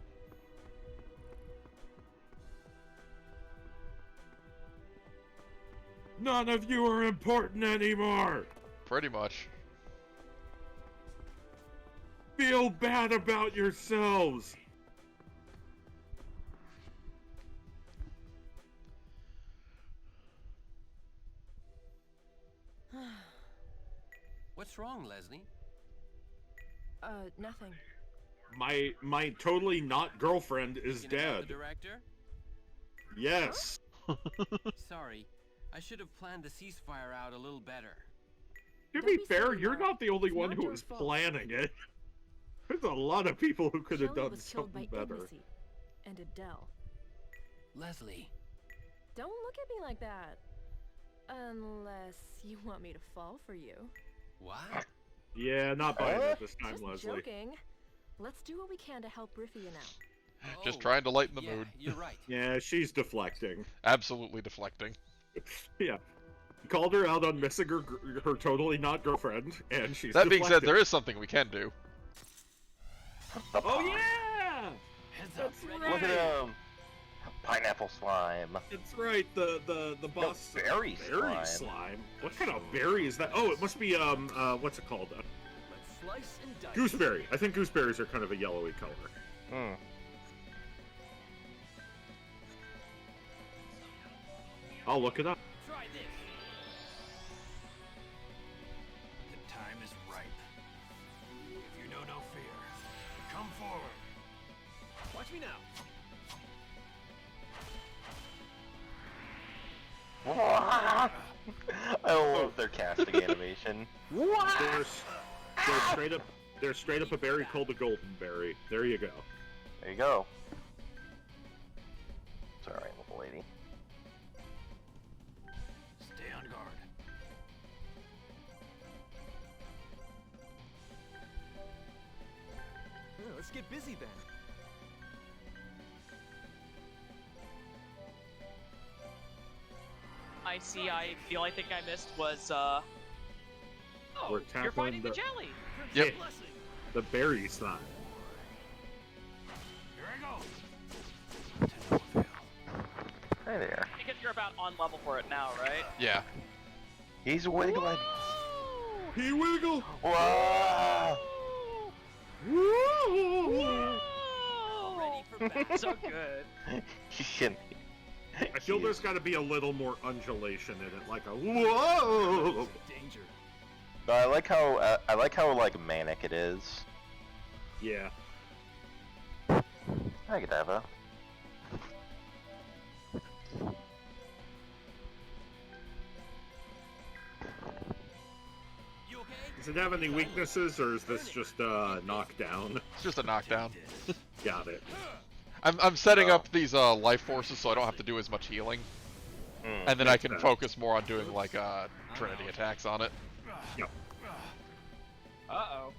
None of you are important anymore! Pretty much. Feel bad about yourselves! What's wrong, Leslie? Nothing. My totally not girlfriend is You gonna tell the dead. director? Yes. Sorry. I should have planned the ceasefire out a little better. To Don't be be fair, silly, you're Mark. not the only It's one not who your was fault. planning it. There's a lot of people who could have Kelly done was killed by something better. Ignacy and Adele. Leslie. Don't look at me like that. Unless you want me to fall for you. What? Yeah, not buying it this time, Just Leslie. joking. Let's do what we can to help Rifia now. Just Oh, trying to lighten the yeah, mood. You're right. Yeah, she's deflecting. Absolutely deflecting. Yeah. Called her out on missing her totally not girlfriend, and she's That being said, deflected. there is something we can do. Oh yeah! That's right. Look at him! Pineapple slime. That's right. The boss. No, berry slime. slime. What kind of berry is that? Oh, it must be what's it called? Let's slice and dice. Gooseberry. I think gooseberries are kind of a yellowy color. Hmm. I'll look it up. Try this. The time is ripe. If you know no fear, come forward. Watch me now. I love their casting animation. There's straight up a berry called a golden berry. There you go. There you go. It's alright, little lady. Stay on guard. Yeah, let's get busy then. I see. I think I missed was oh, We're you're finding the tackling jelly. Yep. The berry slime. Here I go. Hey there. Because you're about on level for it now, right? Yeah. He's wiggling. He wiggled. Whoa! Ready for battle. So good. I feel there's got to be a little more undulation in it, like a whoa. Danger. No, I like how like manic it is. Yeah. Hi, Godiva. You okay? Does it have any weaknesses, or is this just knockdown? It's just a knockdown. Got it. I'm setting up these life forces so I don't have to do as much healing, and then I can focus more on doing like Trinity attacks on it. Yep. Uh-oh.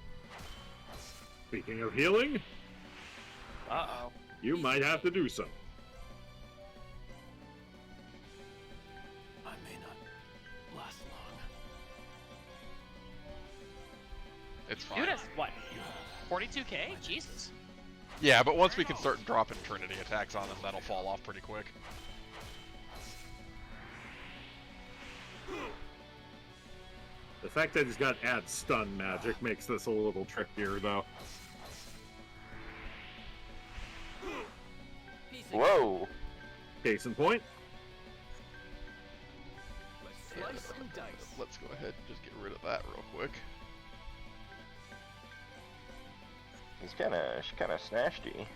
Speaking of healing, Uh-oh. you might have to do so. I may not last long. It's fine. Dude, that's what? 42k? Jesus. Yeah, but once we can start dropping Trinity attacks on them, that'll fall off pretty quick. The fact that he's got add stun magic makes this a little trickier, though. Whoa! Case in point. Let's slice and dice. Let's go ahead and just get rid of that real quick. He's kind of snasty.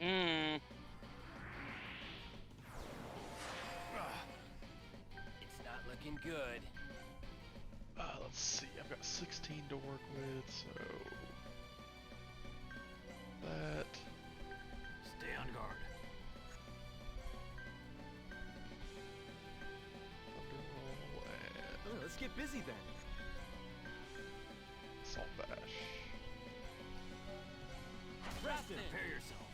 Mmm. It's not looking good. Let's see. I've got 16 to work with, so that. Stay on guard. Thunderroll and Oh, let's get busy then. Salt Bash. Rest in. Prepare yourself.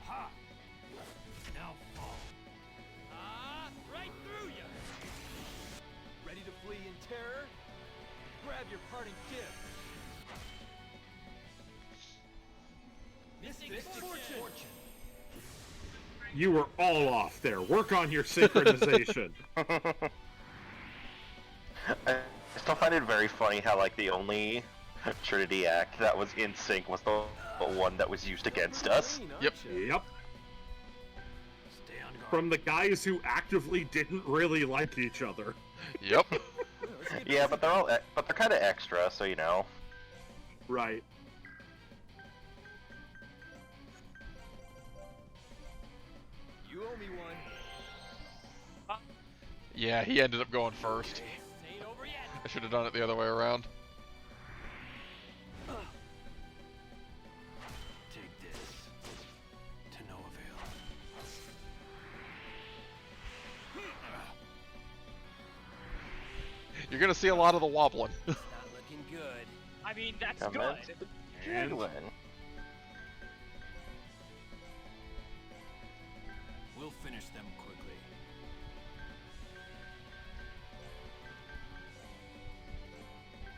Ha! Now fall. Ah, right through you. Ready to flee in terror? Grab your parting gift. Mystic fortune. You were all off there. Work on your synchronization. I still find it very funny how like the only Trinity act that was in sync was the one that was used against us. Yep. Yep. Stay on guard. From the guys who actively didn't really like each other. Yep. Yeah, but they're kind of extra, so you know. Right. You owe me one. Yeah, he ended up going first. Ain't over yet. I should have done it the other way around. Take this. To no avail. You're gonna see a lot of the wobbling. Not looking good. I mean, that's Commence good. the jiggling. We'll finish them quickly.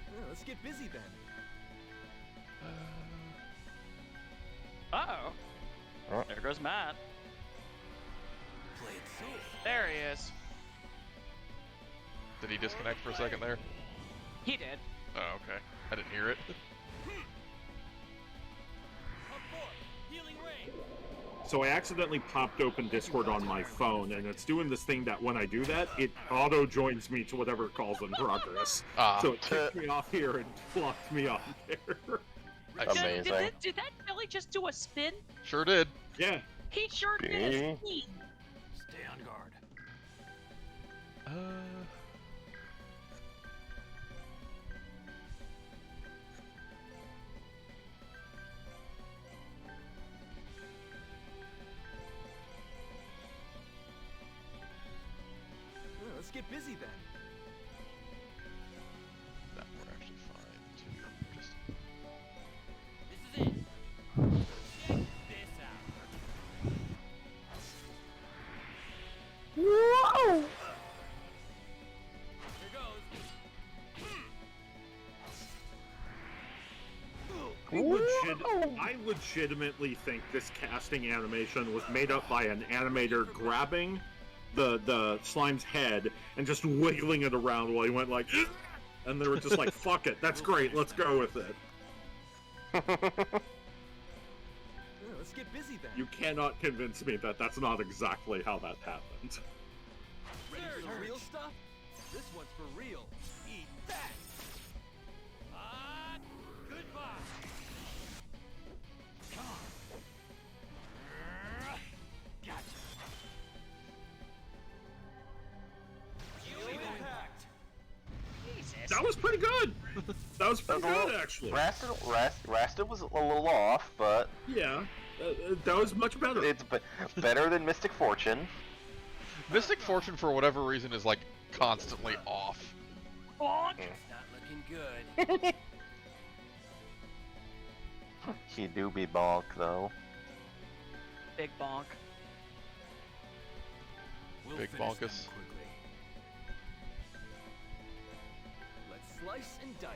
Yeah, let's get busy then. Uh-oh. Oh. There goes Matt. Play it safe. There he is. Did he disconnect for a second there? He did. Oh, okay. I didn't hear it. So I accidentally popped open Discord on my phone, and it's doing this thing that when I do that, it auto-joins me to whatever call's in progress. So it kicked me off here and flopped me on there. Amazing. Did that really just do a spin? Sure did. Yeah. He sure did. See? Stay on guard. Yeah, let's get busy then. That we're actually fine too. Just This is it. Check this out. Whoa! Here goes. I legitimately think this casting animation was made up by an animator grabbing the slime's head and just wiggling it around while he went like, and they were just like, fuck it, that's great, let's go with it. Yeah, let's get busy then. You cannot convince me that that's not exactly how that happened. Ready for the real stuff? This one's for real. Eat that! Goodbye. Come on. Gotcha. Impact. Jesus. That was pretty good! That was pretty good, actually. Rasta was a little off, but Yeah, that was much better. it's better than Mystic Fortune. Mystic Fortune, for whatever reason, is like constantly off. Bonk. It's not looking good. He do be bonk though. Big bonk. We'll Big finish them bonkus. quickly. Let's slice and dice.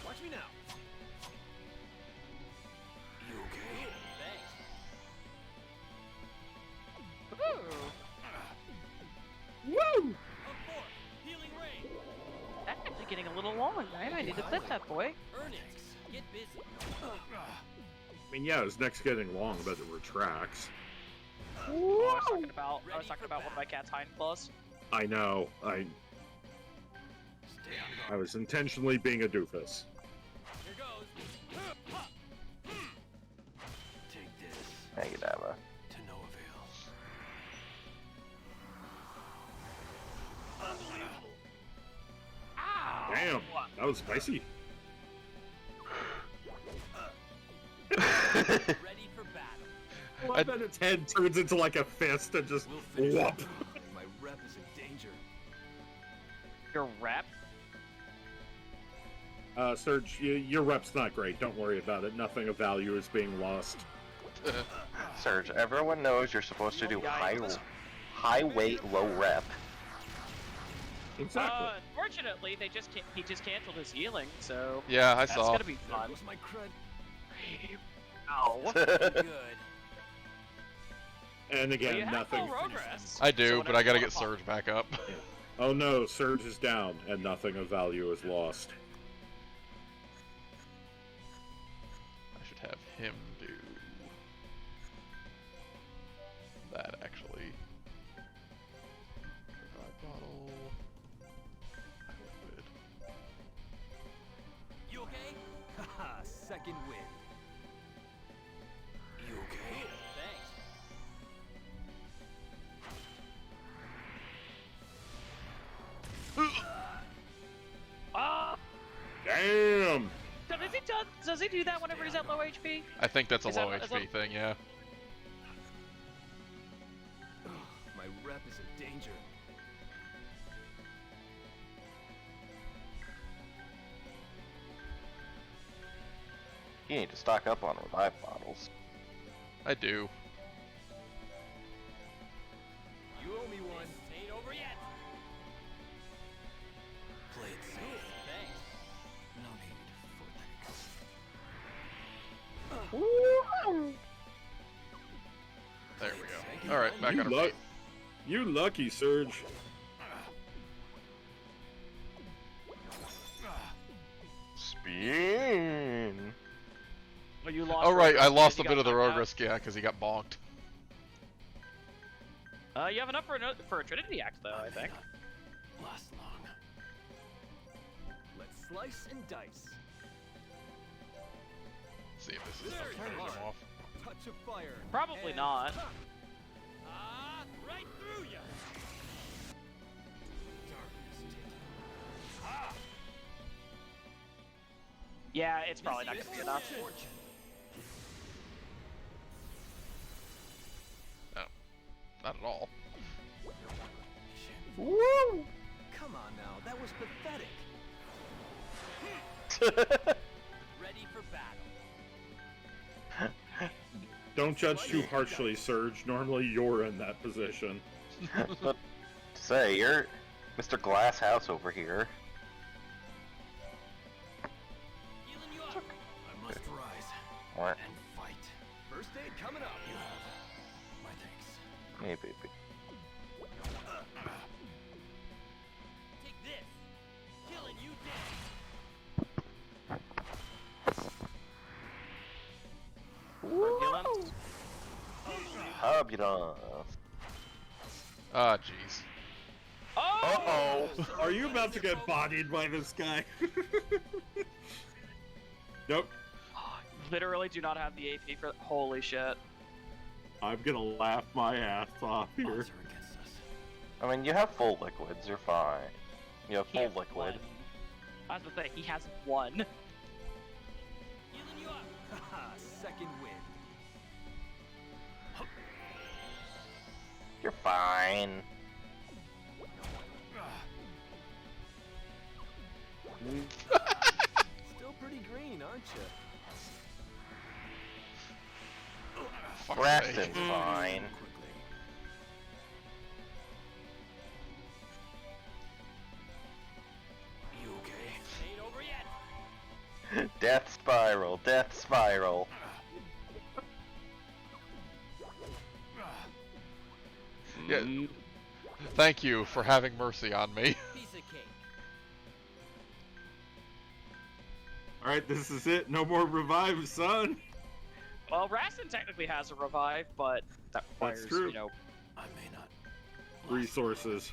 Watch me now. You okay? Thanks. Ooh. Woo! Abort. Healing ray. That's actually getting a little long. I might need to clip that boy. Ernix. Get busy. I mean, yeah, his neck's getting long, but it retracts. I was talking about one of my cat's hind claws. I know, Stay on I guard. was intentionally being a doofus. Here goes. Take this. Nagadava. To no avail. Ow! Damn, that was spicy. Ready for battle. I bet its head turns into like a fist and just We'll finish whoop. them. My rep is in danger. Your rep? Serge, your rep's not great. Don't worry about it. Nothing of value is being lost. Serge, everyone knows you're supposed to do high weight, low rep. Exactly. Unfortunately, he just canceled his healing, so Yeah, I that's saw. gonna be fun. That was my cred. Ow. Good. And Well, again, you have nothing. full progress. I do, So but whatever I gotta you get wanna Surge back up. Oh no, Surge is down, and nothing of value is lost. I should have him do that, actually. Revive bottle. Liquid. You okay? Haha, second win. You okay? Thanks. Ah! Damn! Does he do that whenever he's at low HP? I think that's a Is low that- is HP that- thing, yeah. My rep is in danger. You need to stock up on revive bottles. I do. You owe me one. Ain't over yet. Play it safe. Thanks. No need for thanks. There we go. All right, back on our feet. You lucky, Surge. Spin. Well, you lost. Oh right, I lost a because bit you of the got road knocked risk, yeah, because he got bonked. out. You have enough for a Trinity Axe, though, I think. Last long. Let's slice and dice. See if this is enough to finish him off. Touch of fire. Probably and not. Right through ya. Yeah, it's probably not gonna be enough. No, not at all. Woo! Come on now, that was pathetic. Ready for battle. Don't judge too harshly, Surge. Normally you're in that position. But say, you're Mr. Glasshouse over here. Healing you up. I must rise What? and fight. First aid coming up. You have my thanks. Hey, baby. Take this. Killing you dead. Ambulance. Ambulance. Ah, jeez. Oh! Are you about to get bodied by this guy? Nope. Literally do not have the AP for. Holy shit. I'm gonna laugh my ass off here. Odds are against us. I mean, you have full liquids, you're fine. You have He full has liquid. one. I was gonna say, he has one. Healing you up. Haha, second wind. You're fine. Still pretty green, aren't you? Raston's fine. You okay? Ain't over yet. Death spiral, death spiral. Yeah. Thank you for having mercy on me. Piece of cake. Alright, this is it. No more revives, son. Well, Rastin technically has a revive, but that requires, true. you know, I may not. Resources.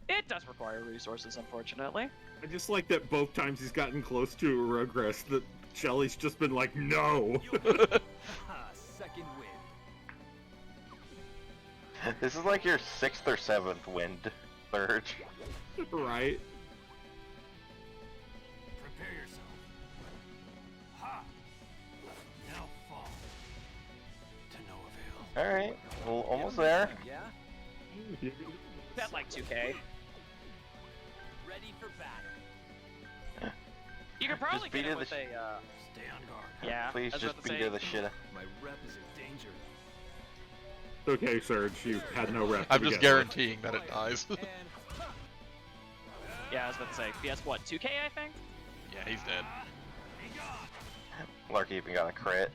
it does require resources, unfortunately. I just like that both times he's gotten close to a regress that Shelly's just been like, no. Haha, second wind. This is like your 6th or 7th wind surge. Right? Prepare yourself. Ha! Now fall. To no avail. Alright, well, almost there. Yeah? At like 2k. Ready for battle. You could probably Just get beat it it with the a, Stay on guard. yeah. Please I was just about to beat say, the shit out. My rep is in danger. It's okay, Surge. You had no rep. I'm to just begin with. guaranteeing that it dies. Yeah, I was about to say, he has what, 2k, I think? Yeah, he's dead. Lark even got a crit.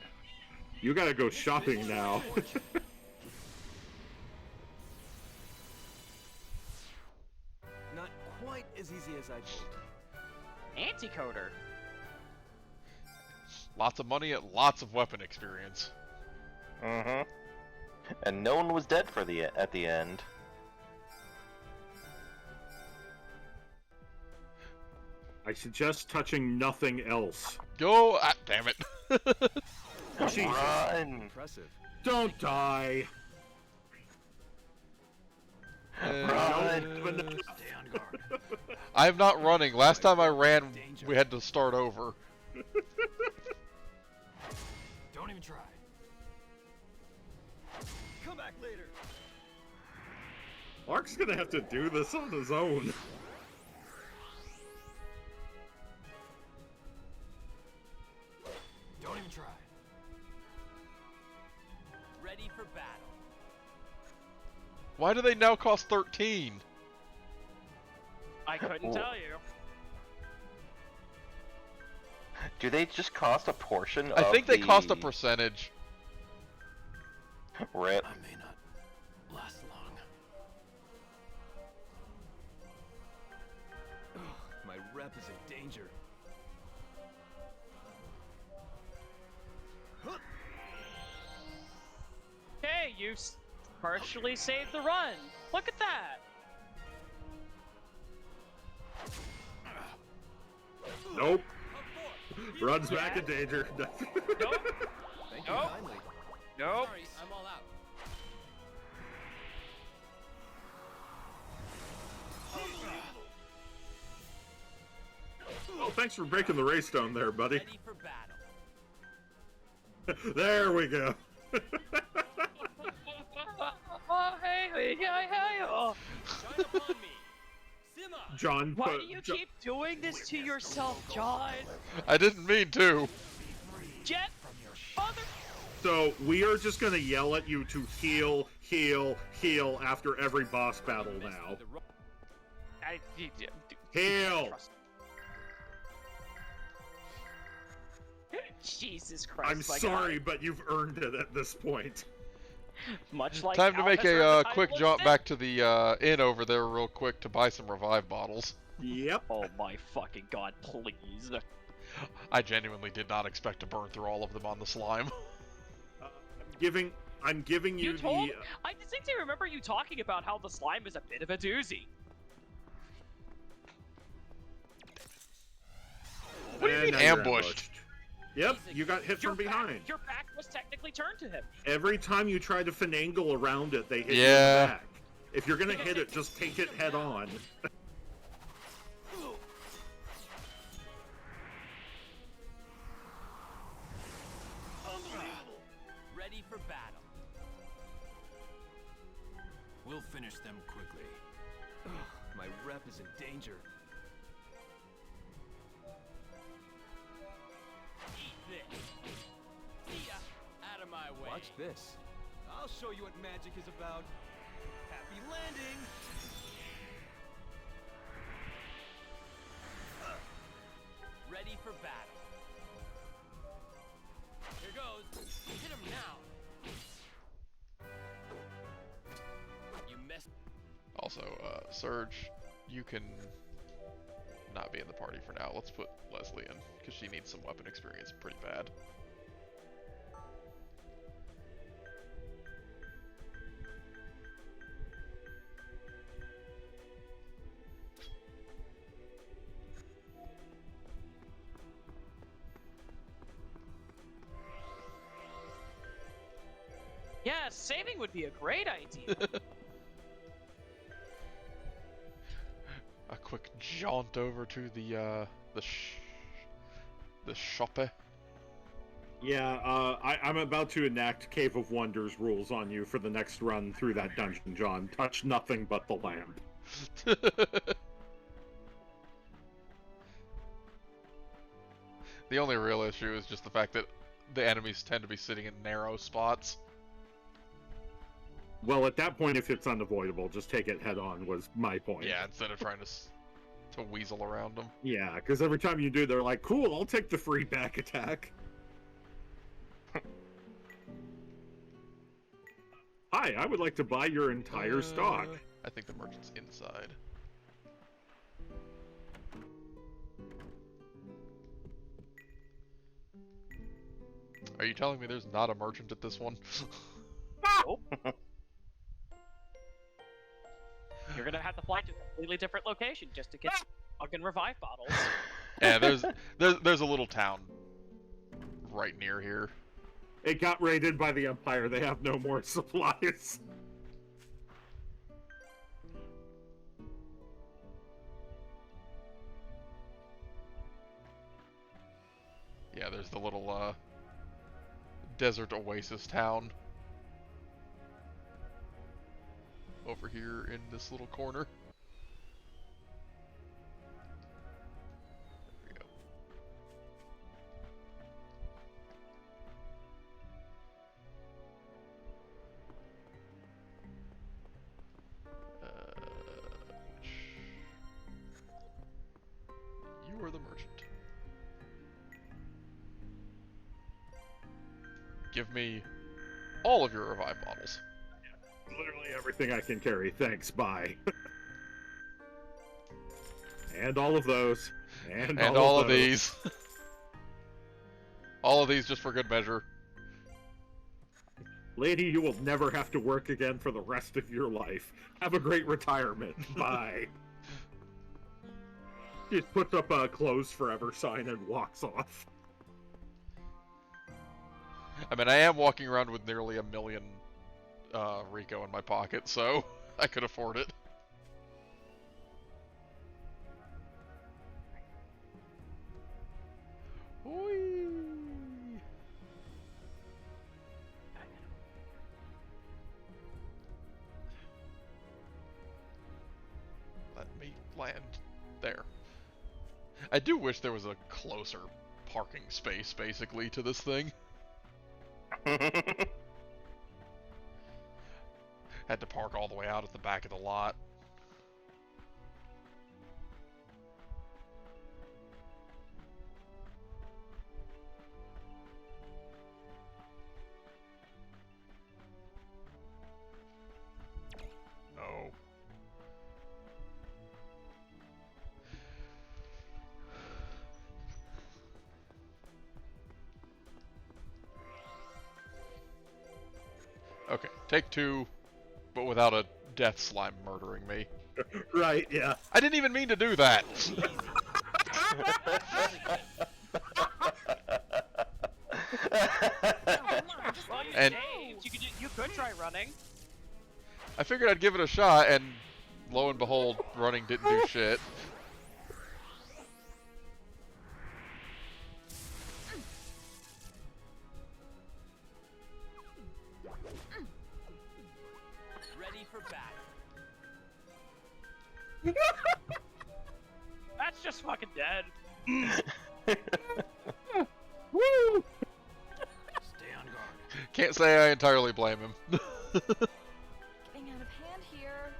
You gotta go shopping now. Not quite as easy as I'd hoped. Anticoder. Lots of money and lots of weapon experience. Mm-hmm. And no one was dead for at the end. I suggest touching nothing else. Go! Ah, damn it. Jesus. Run! Impressive. Don't die. Run! Stay on guard. I'm not running. Last time I ran, we had to start over. Don't even try. Come back later. Lark's gonna have to do this on his own. try. Ready for battle. Why do they now cost 13? I couldn't tell you. Do they just cost a portion I of think they the... cost a percentage. Rip. I may not last long. My rep is in danger. Hey, you partially saved the run. Look at that. Nope. Runs back in danger. Nope. Thank you Nope. kindly. Nope. Sorry, I'm all out. Oh, thanks for breaking the race down there, buddy. Ready for battle. There we go. Hey. Oh. Shine upon me. Simma. John, Why do you keep doing this to yourself, John? I didn't mean to. Jet, mother. So we are just gonna yell at you to heal, heal, heal after every boss battle now. Heal. Jesus Christ! I'm my sorry, God. but you've earned it at this point. Much like Time to Al make has earned a the quick title jump of back to the inn over there real quick to buy some revive bottles. Yep. Oh my fucking God, please. I genuinely did not expect to burn through all of them on the slime. I'm giving you told? the. I distinctly remember you talking about how the slime is a bit of a doozy. What do you And mean now you're ambushed? Yep, you got hit from behind. Your back was technically turned to him. Every time you try to finagle around it, they hit you in Yeah. the back. If you're gonna hit it, just take it head on. Ready for battle. We'll finish them quickly. My rep is in danger. Eat this. See ya. Out of my way. Watch this. I'll show you what magic is about. Happy landing. Ready for battle. Here goes. Hit him now. You messed. Also, Surge, you can not be in the party for now. Let's put Leslie in, because she needs some weapon experience pretty bad. Yeah, saving would be a great idea. A quick jaunt over to the shoppe. Yeah, I'm about to enact Cave of Wonders rules on you for the next run through that dungeon, John. Touch nothing but the lamp. The only real issue is just the fact that the enemies tend to be sitting in narrow spots. Well, at that point, if it's unavoidable, just take it head on, was my point. Yeah, instead of trying to weasel around them. Yeah, because every time you do, they're like, cool, I'll take the free back attack. Hi, I would like to buy your entire stock. I think the merchant's inside. Are you telling me there's not a merchant at this one? Nope. You're gonna have to fly to a completely different location just to get fucking revive bottles. Yeah, there's a little town right near here. It got raided by the Empire. They have no more supplies. Yeah, there's the little desert oasis town over here in this little corner. There we go. Give me all of your revive bottles. Literally everything I can carry. Thanks, bye. And all of those. And all of of those. these. All of these just for good measure. Lady, you will never have to work again for the rest of your life. Have a great retirement. Bye. She just puts up a clothes forever sign and walks off. I mean, I am walking around with nearly 1 million Rico in my pocket, so I could afford it. Whee! Let me land there. I do wish there was a closer parking space, basically, to this thing. Had to park all the way out at the back of the lot. No. Okay, take 2, but without a death slime murdering me. Right, yeah. I didn't even mean to do that! Well, you And- saved. You could try running. I figured I'd give it a shot, and lo and behold, running didn't do shit. Ready for battle. That's just fucking dead. Woo! Stay on guard. Can't say I entirely blame him. Getting out of hand here.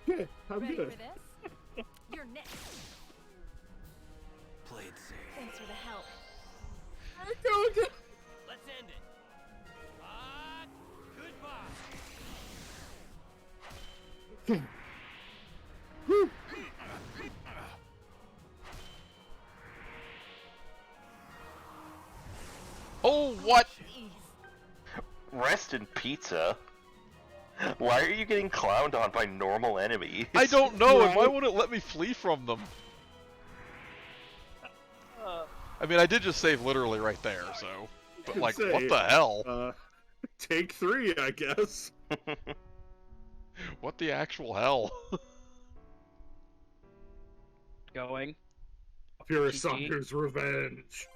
Yeah, I'm Ready good. for this? You're next. Played safe. Thanks for the help. Let's end it. Goodbye. Oh, what? Rest in pizza. Why are you getting clowned on by normal enemies? I don't know, and why won't it let me flee from them? I mean, I did just save literally right there, so... But, like, what the hell? Take 3, I guess. What the actual hell? Going. Pure Sangu's revenge.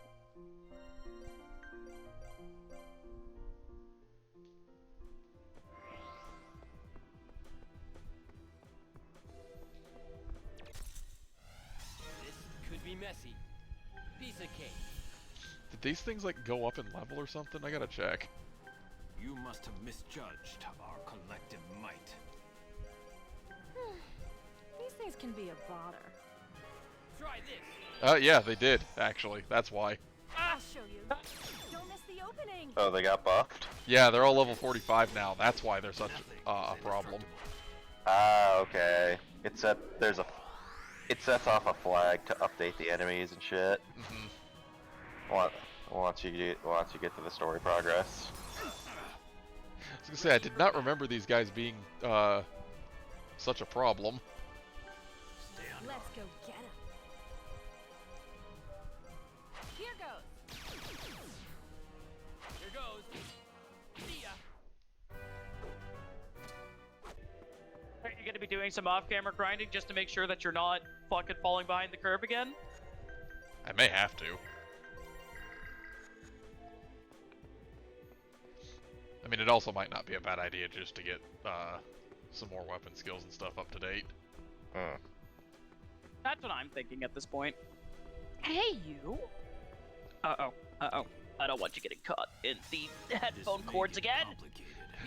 This could be messy. Piece of cake. Did these things, like, go up in level or something? I gotta check. You must have misjudged our collective might. These things can be a bother. Try this. Yeah, they did, actually. That's why. I'll show you. Don't miss the opening. Oh, they got buffed? Yeah, they're all level 45 now. That's why they're such a problem. Ah, okay. It sets off a flag to update the enemies and shit. Mm-hmm. Once you get to the story progress. I was gonna say, I did not remember these guys being such a problem. Let's go get him. Here goes. Here goes. See ya. Are you gonna be doing some off-camera grinding just to make sure that you're not fucking falling behind the curve again? I may have to. I mean, it also might not be a bad idea just to get some more weapon skills and stuff up to date. That's what I'm thinking at this point. Hey, you! Uh-oh. Uh-oh. I don't want you getting caught in the headphone cords again!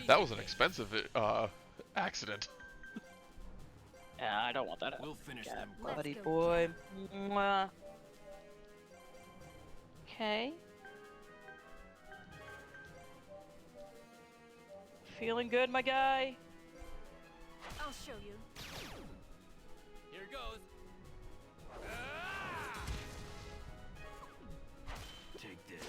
That was an expensive accident. Yeah, I don't want that. We'll finish them. Buddy boy. Mwah. Okay. Feeling good, my guy? I'll show you. Here goes. Take this.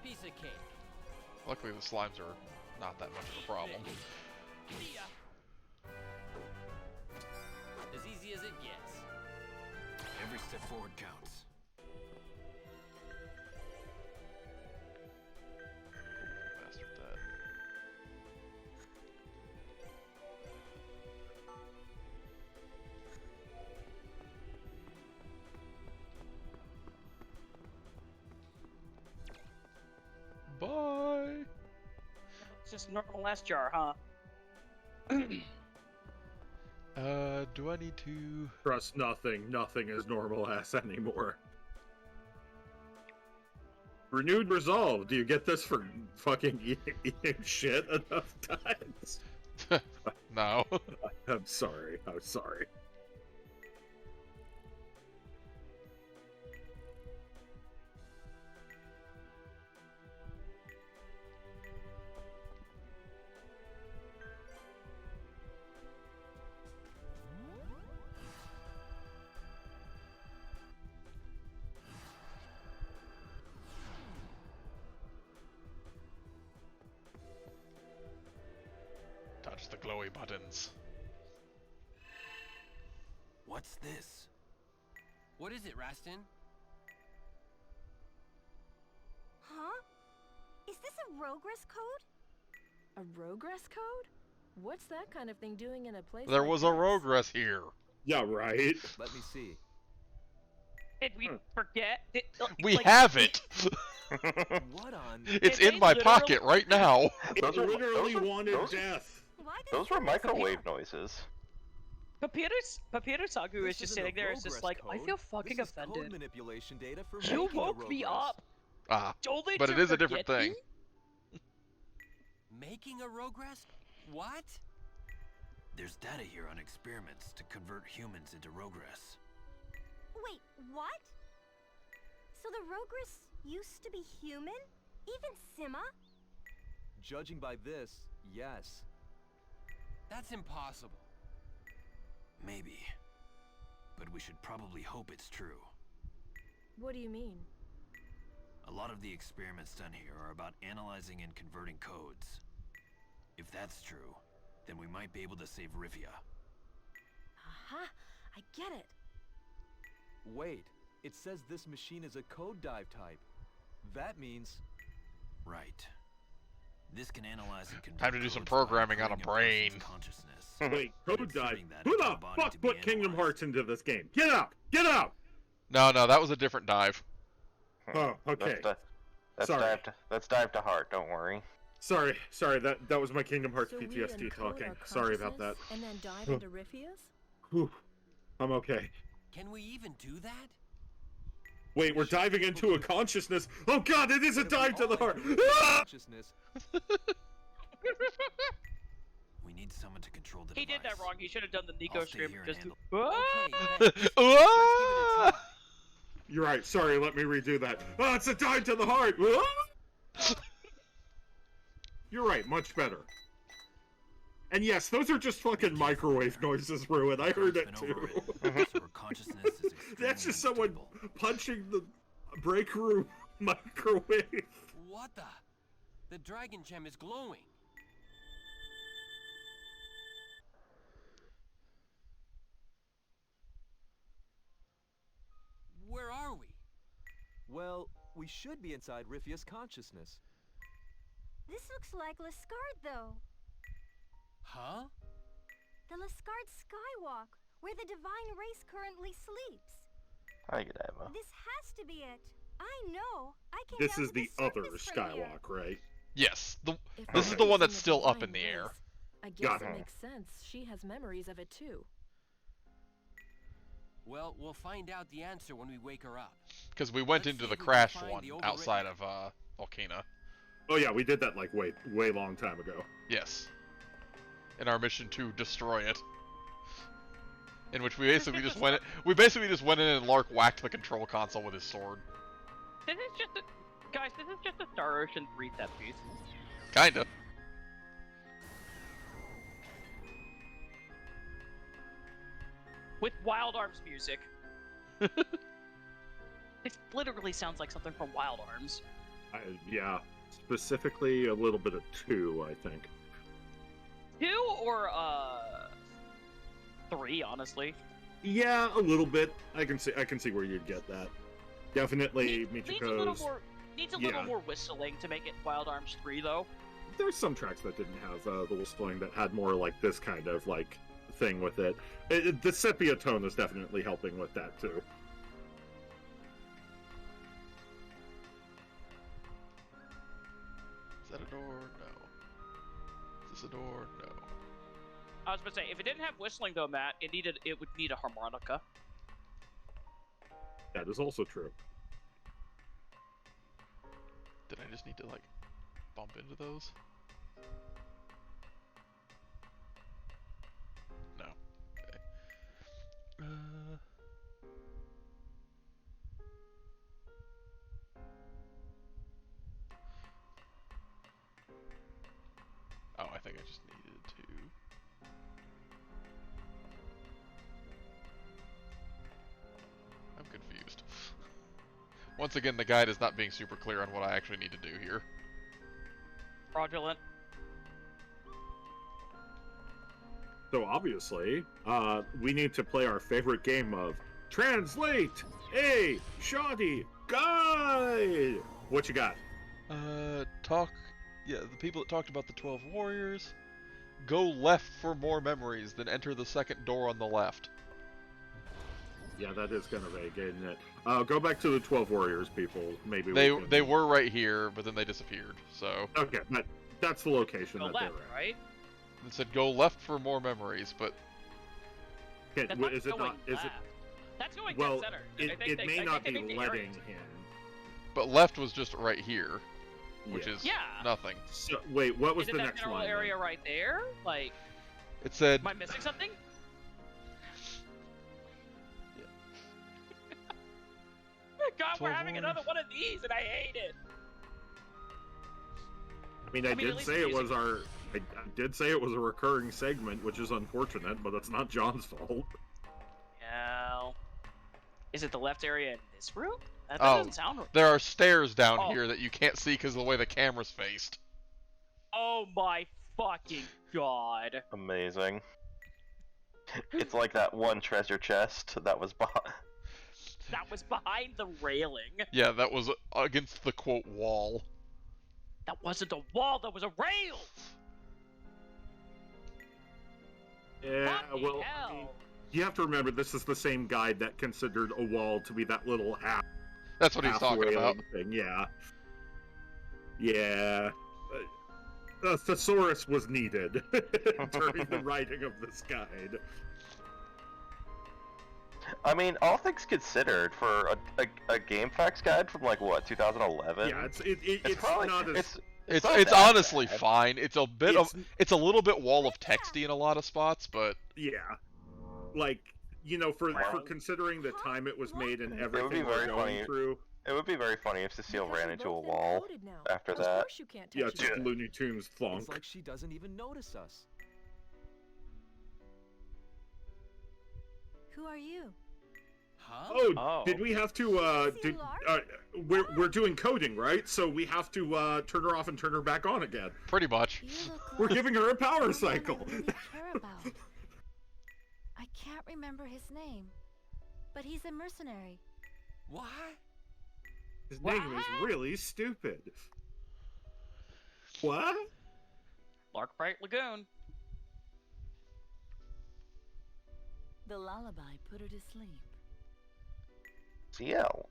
Piece of cake. Luckily, the slimes are not that much of a problem. See ya. As easy as it gets. Every step forward counts. Mastered that. Bye. It's just a normal last jar, huh? Do I need to... Trust nothing. Nothing is normal ass anymore. Renewed resolve. Do you get this for fucking eating shit enough times? No. I'm sorry. I'm sorry. Touch the glowy buttons. What's this? What is it, Rastin? Huh? Is this a Rogress code? A Rogress code? What's that kind of thing doing in a place There like was a this? Rogress here. Yeah, right. Let me see. Did we forget? We have it! What on? It's in my pocket right now. It literally wanted death. Those were microwave noises. Papyrus Sagu is just sitting there. It's just like, I feel fucking offended. Code manipulation data for You making a woke me Rogress. up. Ah, Only but to it is a different forget thing. me? Making a Rogress? What? There's data here on experiments to convert humans into Rogress. Wait, what? So the Rogress used to be human? Even Sima? Judging by this, yes. That's impossible. Maybe. But we should probably hope it's true. What do you mean? A lot of the experiments done here are about analyzing and converting codes. If that's true, then we might be able to save Rivia. Aha! I get it. Wait, it says this machine is a code dive type. That means... Right. This can analyze and convert Time to do some codes by programming on a altering brain. person's consciousness. Wait, and code dive? inserting that Who into the the body fuck to be put Kingdom analyzed. Hearts into this game? Get out! Get out! No, that was a different dive. Oh, okay. Sorry. That's dive to heart. Don't worry. Sorry. That was my Kingdom Hearts So we PTSD encode talking. our Sorry about that. consciousness and then dive into Riffia's? Whew. I'm okay. Can we even do that? Wait, we're diving into a consciousness. Oh god, it is a dive to the heart. Ah! Consciousness. We need someone to control the He device. did that wrong. He should have done the Nico I'll stay script. here and Just handle- Ah! You're right. Sorry, let me redo that. Oh, it's a dive to the heart. Ah! You're right. Much better. And yes, those are just fucking microwave noises, Ruin. I heard it too. So her consciousness is That's just someone punching the break room microwave. What the? The dragon gem is glowing. Where are we? Well, we should be inside Riffia's consciousness. This looks like Lescard, though. Huh? The Lescard Skywalk, where the divine race currently sleeps. Hi, Godiva. This has to be it. I know. I can. This is the other Skywalk, right? Yes. If This is we're the one using that's still up divine in the air. race, I guess Got it it. makes sense. She has memories of it too. Well, we'll find out the answer when we wake her up. Because we went Let's into see the if we can crashed find one the overwritten- outside of Volcano. Oh yeah, we did that like way long time ago. Yes. In our mission to destroy it. in which we basically just went in and Lark whacked the control console with his sword. This is just a... Guys, this is just a Star Ocean 3 set piece. Kinda. With Wild Arms music. It literally sounds like something from Wild Arms. Yeah, specifically a little bit of 2, I think. 2 or 3, honestly. Yeah, a little bit. I can see where you'd get that. Definitely Michiko's. Needs a little more whistling to make it Wild Arms 3, though. There's some tracks that didn't have the whistling that had more like this kind of like thing with it. The sepia tone is definitely helping with that too. Is that a door? No. Is this a door? No. I was gonna say, if it didn't have whistling though, Matt, it would need a harmonica. That is also true. Did I just need to like bump into those? No. Okay. Oh, I think I just needed to... I'm confused. Once again, the guide is not being super clear on what I actually need to do here. Fraudulent. So obviously, we need to play our favorite game of Translate a Shoddy Guide! What you got? Yeah, the people that talked about the 12 warriors. Go left for more memories, then enter the second door on the left. Yeah, that is kind of vague, isn't it? Go back to the 12 warriors, people. Maybe they were right here, but then they disappeared. So okay, that's the location Go that left, they're at. right? It said go left for more memories, but Okay, That's not is it going not? Is left. it? That's going Well, dead center. it may not be letting him. but left was just right here, which is nothing. So wait, what was Isn't the that next general line? area right there? Like, It said. am I missing something? God, we're having another one of these, and I hate it. I mean, I at did least say the it was music- our. I did say it was a recurring segment, which is unfortunate, but that's not John's fault. Yeah. Is it the left area in this room? That Oh, doesn't sound right. there are stairs down Oh. here that you can't see because of the way the camera's faced. Oh my fucking god. Amazing. It's like that one treasure chest that was behind. That was behind the railing. Yeah, that was against the quote wall. That wasn't a wall, that was a rail! Yeah, well, hell. I mean, you have to remember this is the same guide that considered a wall to be that little half. That's what he's talking about. Thing. Yeah. Yeah. A thesaurus was needed during the writing of this guide. I mean, all things considered, for a GameFAQs guide from like what 2011. Yeah, it's probably not as It's honestly fine. It's a bit it's a little bit wall of texty in a lot of spots, but yeah, like for considering the time it was made and It would be everything we're very going funny. through. It would be very funny if Cecile ran into a wall after that. Yeah, it's just Looney Tunes thonk. It's like she doesn't even notice us. Who are you? Huh? Oh, did we have to? We're doing coding, right? So we have to turn her off and turn her back on again. Pretty much. We're giving her a power cycle. Care about. I can't remember his name, but he's a mercenary. What? His name is really stupid. What? Lark Bright Lagoon. The lullaby put her to sleep. CL.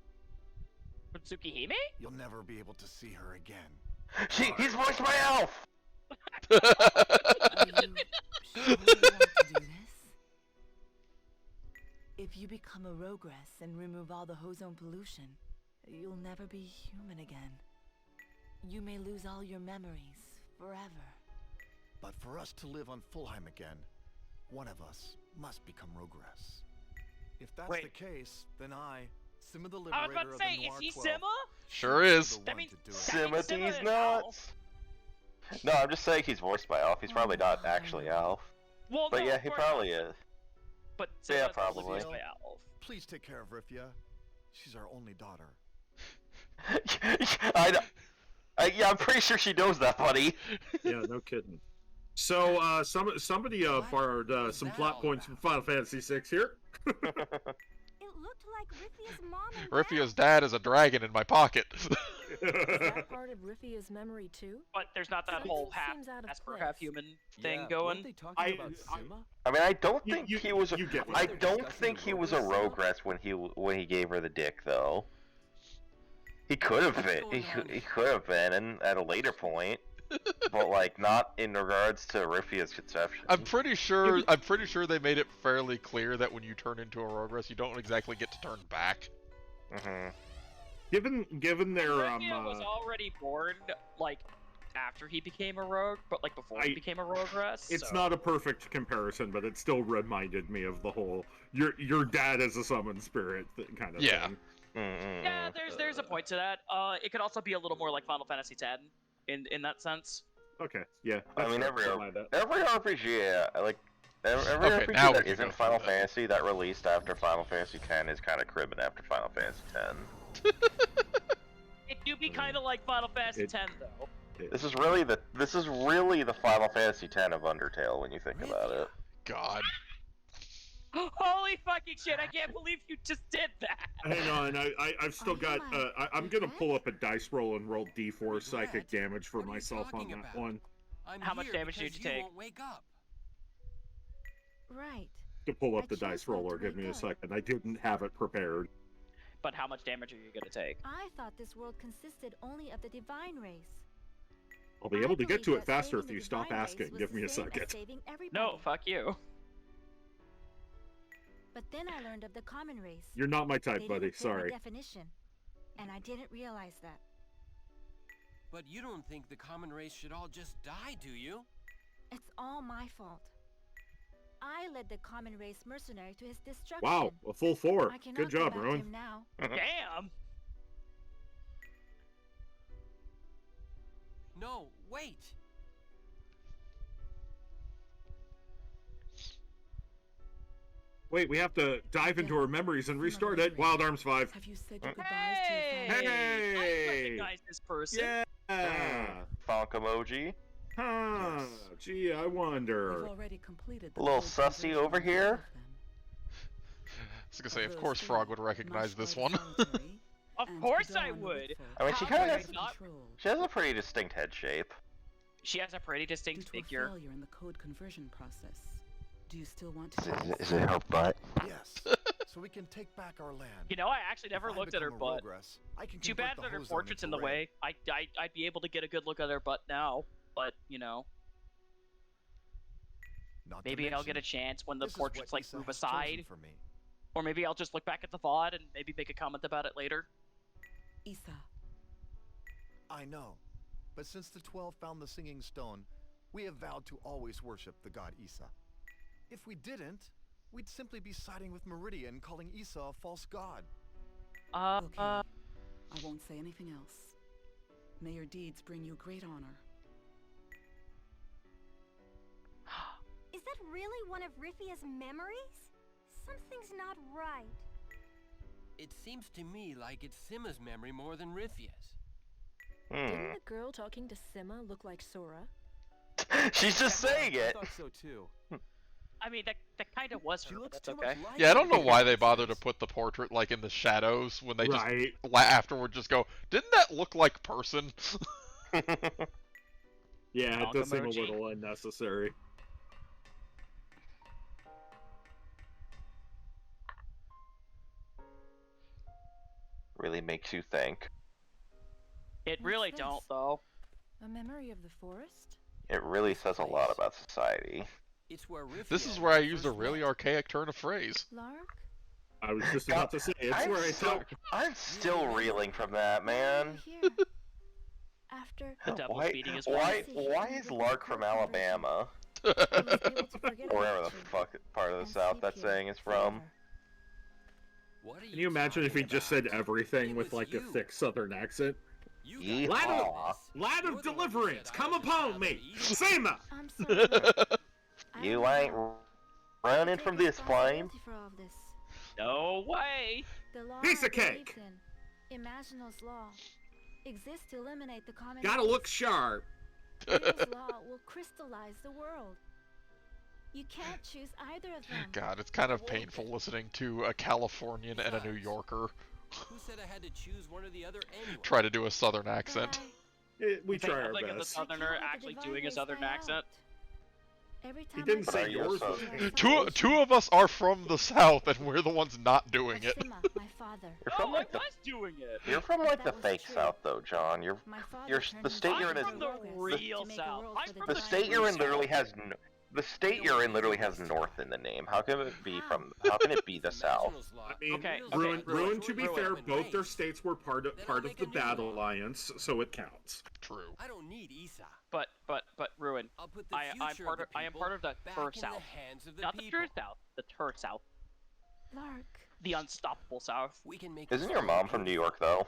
Tsukihime? You'll never be able to see her again. He's voiced by Elf! Are you sure you want to do this? If you become a Rogress and remove all the ozone pollution, you'll never be human again. You may lose all your memories forever. But for us to live on Fulheim again, one of us must become Rogress. If that's Wait. the case, then Sima the I was Liberator about to say, of the is Noir he 12, Sima? Sure is. the That one means to do it. Sima Sima is D's nuts. No, I'm just saying he's voiced by Alf. He's probably not actually Alf. Well, But no, yeah, of he course probably not. is. But Yeah, Sima's totally probably. voiced by Alf. Please take care of Rifia. She's our only daughter. I know. Yeah, I'm pretty sure she knows that, buddy. Yeah, no kidding. So, somebody borrowed some plot points from Final Fantasy VI here. It looked like Riffia's mom and Riffia's dad is a dragon in my pocket. Is that part of Riffia's memory too? But there's not that Something whole half seems out of Esper, place. half human thing Yeah, going. weren't they talking about Sima? I mean, I don't think you- he was. you get what I they're don't discussing think he was a Rogress, Rogress when he gave her the dick, though. He could have been. He could have been at a later point, but like not in regards to Riffia's conception. I'm pretty sure they made it fairly clear that when you turn into a Rogress, you don't exactly get to turn back. Mm-hmm. Given their Rifia was already born, like, after he became a rogue, but like before he became a Rogress. it's so. not a perfect comparison, but it still reminded me of the whole your dad is a summoned spirit kind of thing. Yeah, there's a point to that. It could also be a little more like Final Fantasy X in that sense. Okay, yeah. I mean, that's every fair. RPG, yeah, like every Okay, RPG now we that can isn't go Final through that. Fantasy that released after Final Fantasy X is kind of cribbing after Final Fantasy X. It do be kind of like Final Fantasy X though. This is really the Final Fantasy X of Undertale when you think about it. God. Holy fucking shit! I can't believe you just did that. Hang on, I've still got. I'm gonna pull up a dice roll and roll D4 psychic damage for myself on that one. How much damage did you take? Won't wake up. Right. To pull up I the dice just want roller, to give me a wake up. second. I didn't have it prepared. But how much damage are you gonna take? I thought this world consisted only of the divine race. I'll be able to get to believe it that faster saving if the you stop divine race asking. was Give the me a same as second. saving everybody. No, fuck you. But then I learned of the common race. You're not my type, They buddy. didn't fit my Sorry. definition, and I didn't realize that. But you don't think the common race should all just die, do you? It's all my fault. I led the common race mercenary to his destruction. Wow, a full 4. I cannot Good go job, back to Rowan. him now. Damn. No, wait. Wait, we have to dive into our memories and restart it. Wild Arms 5. Have you said your goodbyes Hey! to your I Hey! recognize this person. Yeah! Fonk emoji. Huh. Gee, I wonder. We've already completed A little sussy over here. I was gonna say, of course Frog would recognize this one. Of course I would. I mean, she How kind could of I not? she has a pretty distinct head shape. She has a pretty distinct figure. failure in the code conversion process. Do you still want Is it her butt? Yes. So we can take back our land. You know, I actually never If I looked at her become a butt. Rogress, I can Too convert bad the that her Hozone portrait's in into the red. way. I'd be able to get a good look at her butt now, but you know, Not to maybe I'll get a mention, chance when the this is portraits what like Issa move has chosen aside, for me. or maybe I'll just look back at the VOD and maybe make a comment about it later. Issa? I know, but since the 12 found the Singing Stone, we have vowed to always worship the god Issa. If we didn't, we'd simply be siding with Meridian, calling Issa a false god. Okay. I won't say anything else. May your deeds bring you great honor. Is that really one of Riffia's memories? Something's not right. It seems to me like it's Sima's memory more than Riffia's. Didn't the girl talking to Sima look like Sora? She's just saying I it. thought so too. I mean, that kind of was her. But looks that's too much okay. like Yeah, I don't know her. why they bother to put the portrait like in the shadows when they Right. just afterward just go, didn't that look like person? Yeah, it does seem a Emoji. little unnecessary. Really makes you think. It What's really this? don't though. A memory of the forest? It really says a lot about society. It's where Riffia This is where I and used a first really met. archaic turn of phrase. Lark? I was just about to say, it's I'm where I still, talk. I'm still reeling from that, man. Here. After The devil's Why, beating his why, wife. why is Lark from Alabama? Wherever the fuck part of the South that saying is from. Can you imagine if he just said everything with like a thick Southern accent? Yeehaw. Lad of deliverance, come upon me! Sema! I'm sorry. You ain't running from this flame. For all of this. No way! The law Piece of I believed cake. in, Imaginal's law, exists to eliminate the common. Gotta look sharp. Real's law will crystallize the world. You can't choose either of them. God, it's kind of painful listening to a Californian and a New Yorker Who said I had to choose one or the other anyway? try to do a Southern accent. We try our Nothing of the best. Southerner actually doing a Southern accent. Every He time didn't I say see yours you, was I Two of us are from the South, and we're the ones not doing it. Sima, my father. You're from like the doing it. You're from like the That was fake true. South though, John. You're the state you're in is I'm from the real South. I'm from the state you're in literally has the state you're in literally has North in the name. How can it be from? How can it be the South? I mean, Okay, Ruin, to be Ruin. fair, both their states were part of the Battle Alliance, so it counts. True. I don't need Isa. But Ruin. I'll put the I am future part of the I am people part of the back Tur in the South. hands of the Not the people. True South. The Tur South. Lark. The unstoppable South. We can make Isn't your mom from New York though?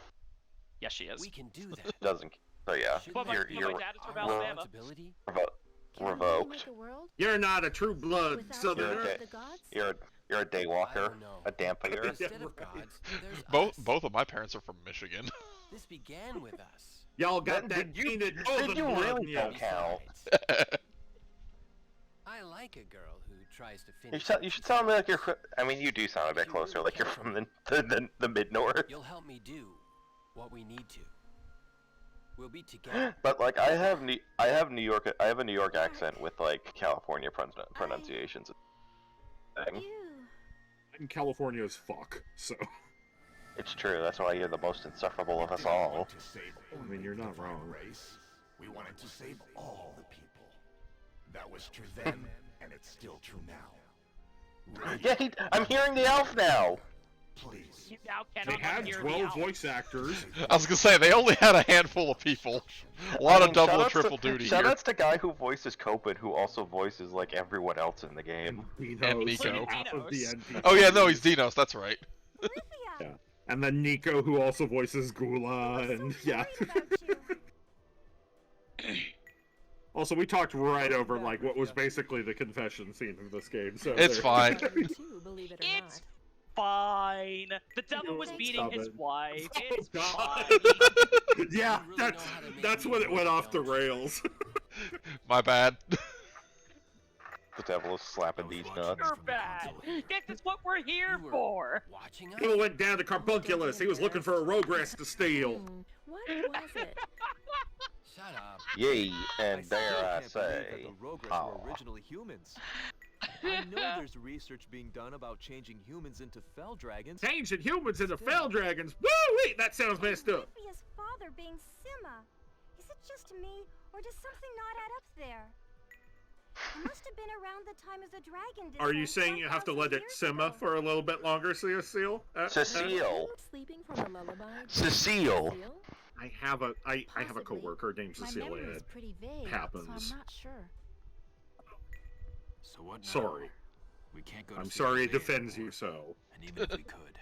Yes, she is. We can do that. Doesn't. So yeah, But my you're dad is from Our Alabama. responsibility? Can we revoked. make a world You're not a true blood without Southerner. the gods? You're a daywalker, a dampier. Instead of gods, there's us. Both of my parents are from Michigan. This began with us. Y'all got Then that tainted then northern you blood really in ya. don't count. I like a girl who tries to You finish. should sound like you're. I mean, you do sound a bit closer, like you're from the mid north. You'll help me do what we need to. We'll be together. But like, I have a New York accent with like California pronunciations. Thing. And California is fuck, so. It's true. That's why you're the most insufferable of us all. I mean, you're not wrong. We wanted to save all the people. That was true then, and it's still true now. Yeah, I'm hearing the elf now. Please. You now They cannot had hear 12 the owl. voice actors. I was gonna say they only had a handful of people. A lot of double and triple duty here. Shoutouts to guy who voices Copen, who also voices like everyone else in the game. And Nico. Half of the NPCs. Oh yeah, no, he's Dinos. That's right. Yeah. And then Nico, who also voices Gula, and yeah. Also, we talked right over like what was basically the confession scene of this game. So It's fine. Believe it or It's fine. The devil was beating his wife. It's God. fine. Yeah, that's when it went off the rails. My bad. The devil is slapping these nuts. You're bad. This is what we're here for. Watching us? He went down to Carbunculus. He was looking for a rogress to steal. What was it? Shut up. Yea, I and still dare I can't believe say, that the Rogress aw. were originally humans. I know there's research being done about changing humans into fell dragons. Changing humans into fell dragons. Woo wait, that sounds messed up. Riphia's father being Sima. Is it just me, or does something not add up there? It must have been around the time of the dragon. Are you descent saying you have to 1,000 let it years simmer ago. for a little bit longer, Cecile? Cecile. Sleeping from a lullaby? Cecile. I have a Possibly. coworker named My Cecilia. memory is It pretty vague, happens. so I'm not sure. So what now? Sorry. We can't go to I'm see sorry it Hosea defends anymore. you so. And even if we could,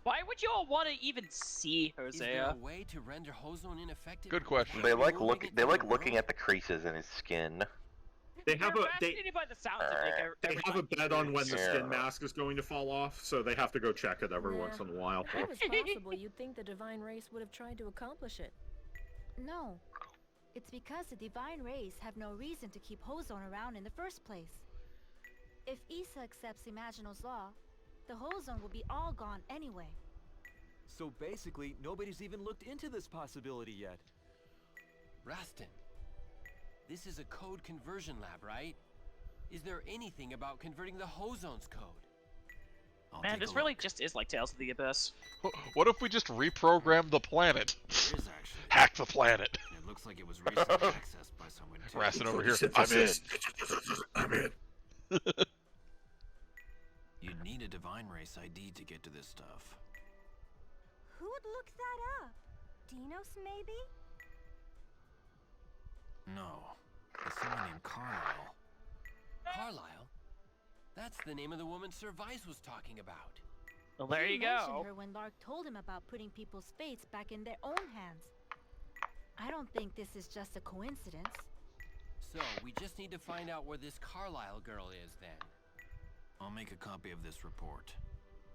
Why would you all want to even see Is there Hosea? a way to render Hozone ineffective? Good question. They like removing look. it They from like the looking world? at the creases in his skin. They have You're a they fascinated by the sounds of like they every have a time he bet on when the Yeah. skin mask is going to fall off, so they have to go check it every Yeah. once in a while. If it was possible, you'd think the divine race would have tried to accomplish it. No. It's because the divine race have no reason to keep Hozone around in the first place. If Issa accepts Imaginal's law, the Hozone will be all gone anyway. So basically, nobody's even looked into this possibility yet. Rastin, this is a code conversion lab, right? Is there anything about converting the Hozone's code? I'll Man, take this a really look. just is like Tales of the Abyss. What if we just reprogram the planet? There is actually. Hack the planet. And it looks like it was recently accessed by someone too. Rastin over here. I'm in. I'm in. You'd need a divine race ID to get to this stuff. Who would look that up? Dinos, maybe? No. It's someone named Carlisle. Carlisle? That's the name of the woman Sir Vice was talking about. Well, there He you mentioned go. her when Lark told him about putting people's fates back in their own hands. I don't think this is just a coincidence. So, we just need to find out where this Carlisle girl is then. I'll make a copy of this report.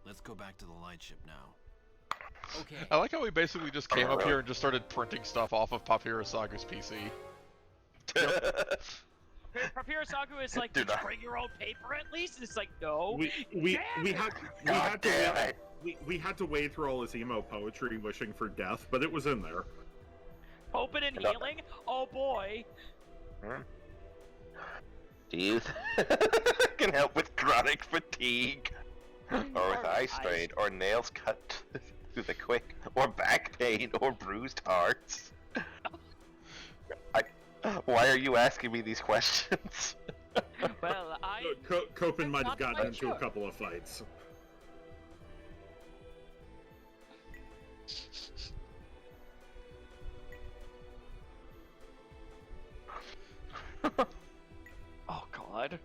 Let's go back to the lightship now. Okay. I like how we basically just came up here and just started printing stuff off of Papyrus Sagu's PC. Papyrus Sagu is like, did you bring your own paper at least? It's like, no. We had to wade through all his emo poetry wishing for death, but it was in there. Open and healing? Oh boy. Do you can help with chronic fatigue, or with eye strain, or nails cut through the quick, or back pain, or bruised hearts? Why are you asking me these questions? Well, Copen might have not gotten quite into sure. a couple of fights. Oh god.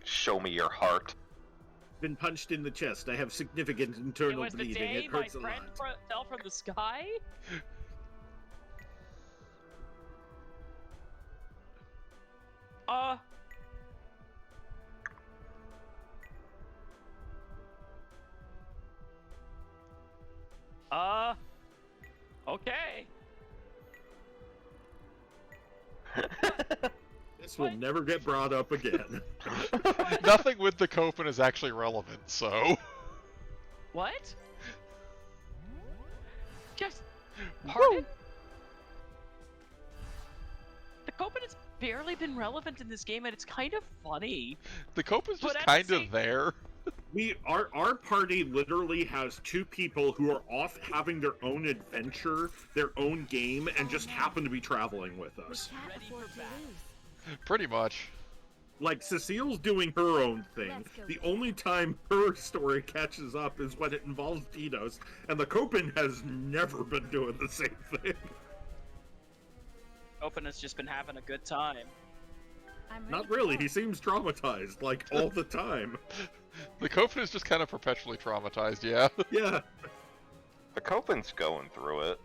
Show me your heart. Been punched in the chest. I have significant It internal was the bleeding. day It my hurts a friend lot. fell from the sky? Okay. This will never get brought up again. Nothing with the Copen is actually relevant, so. What? Just pardon? The Copen has barely been relevant in this game, and it's kind of funny. The Copen's But just at the Oh, kind same- of there. Our party literally has two people who are off having their own adventure, their own game, and just happen to be traveling with us. Can't afford to lose. Pretty much. Like, Cecile's doing her own thing. Let's go. The only time her story catches up is when it involves Dinos, and the Copen has never been doing the same thing. Copen has just been having a good time. I'm ready Not to really, go. he seems traumatized, like, all the time. The Copen is just kind of perpetually traumatized, yeah. Yeah. The Copen's going through it.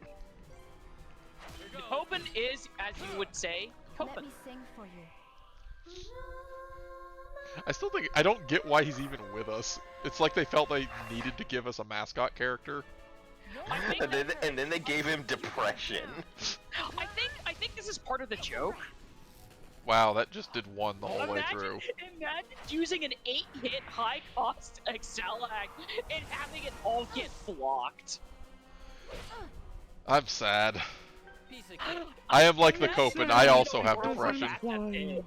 The Copen is, as you would say, Let Copen. me sing for you. I still think, I don't get why he's even with us. It's like they felt they needed to give us a mascot character. I think And then they gave him depression. I think this is part of the joke. Wow, that just did one the whole way Imagine through. using an 8-hit high-cost Excelag and having it all get blocked. I'm sad. Piece of cake. I am like the Yes, Copen, sir. I also have We're depression. back to pig.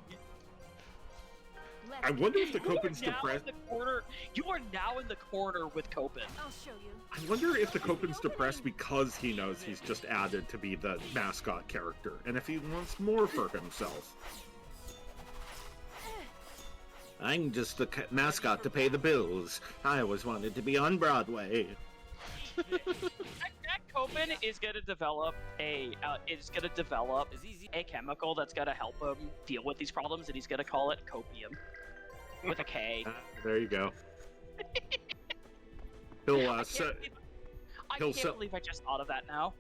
I wonder if the You are Copen's now depressed. in the corner. You are now in the corner with Copen. I'll show you. I wonder if the Copen's depressed because he knows he's just added to be the mascot character, and if he wants more for himself. I'm just the mascot to pay the bills. I always wanted to be on Broadway. That Copen is gonna develop a a chemical that's gonna help him deal with these problems, and he's gonna call it copium with a K. There you go. He'll I se- I he'll can't sell- believe I just thought of that now.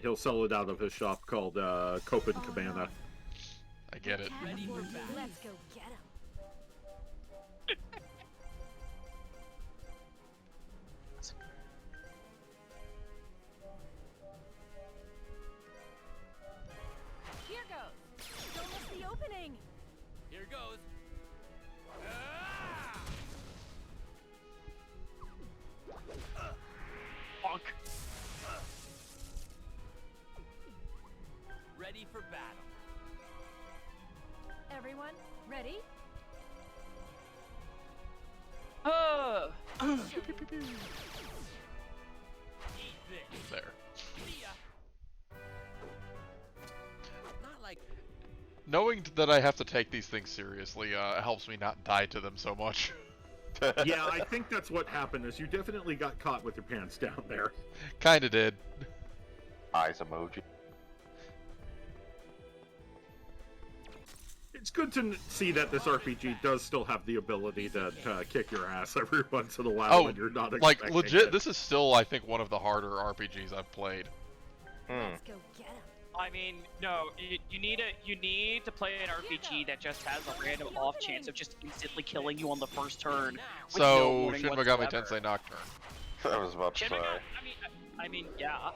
he'll sell it out of his shop called Copen Cabana. I get it. Can't afford to lose. Let's go get him. Here goes. Don't miss the opening. Here goes. Bonk. Ready for battle. Everyone, ready? Eat this. There. See ya. Not like Knowing that I have to take these things seriously helps me not die to them so much. Yeah, I think that's what happened, is you definitely got caught with your pants down there. Kinda did. Eyes emoji. it's good to see that this RPG does still have the ability to kick your ass every once in a while when you're not expecting like legit, it. this is still, I think, one of the harder RPGs I've played. Let's go get him. I mean, no, you need to play an RPG that just has a random off chance of just instantly killing you on the first turn. With no So, warning Shin Megami whatsoever. Tensei Nocturne. I was about to Shin say. Megami, I mean, yeah.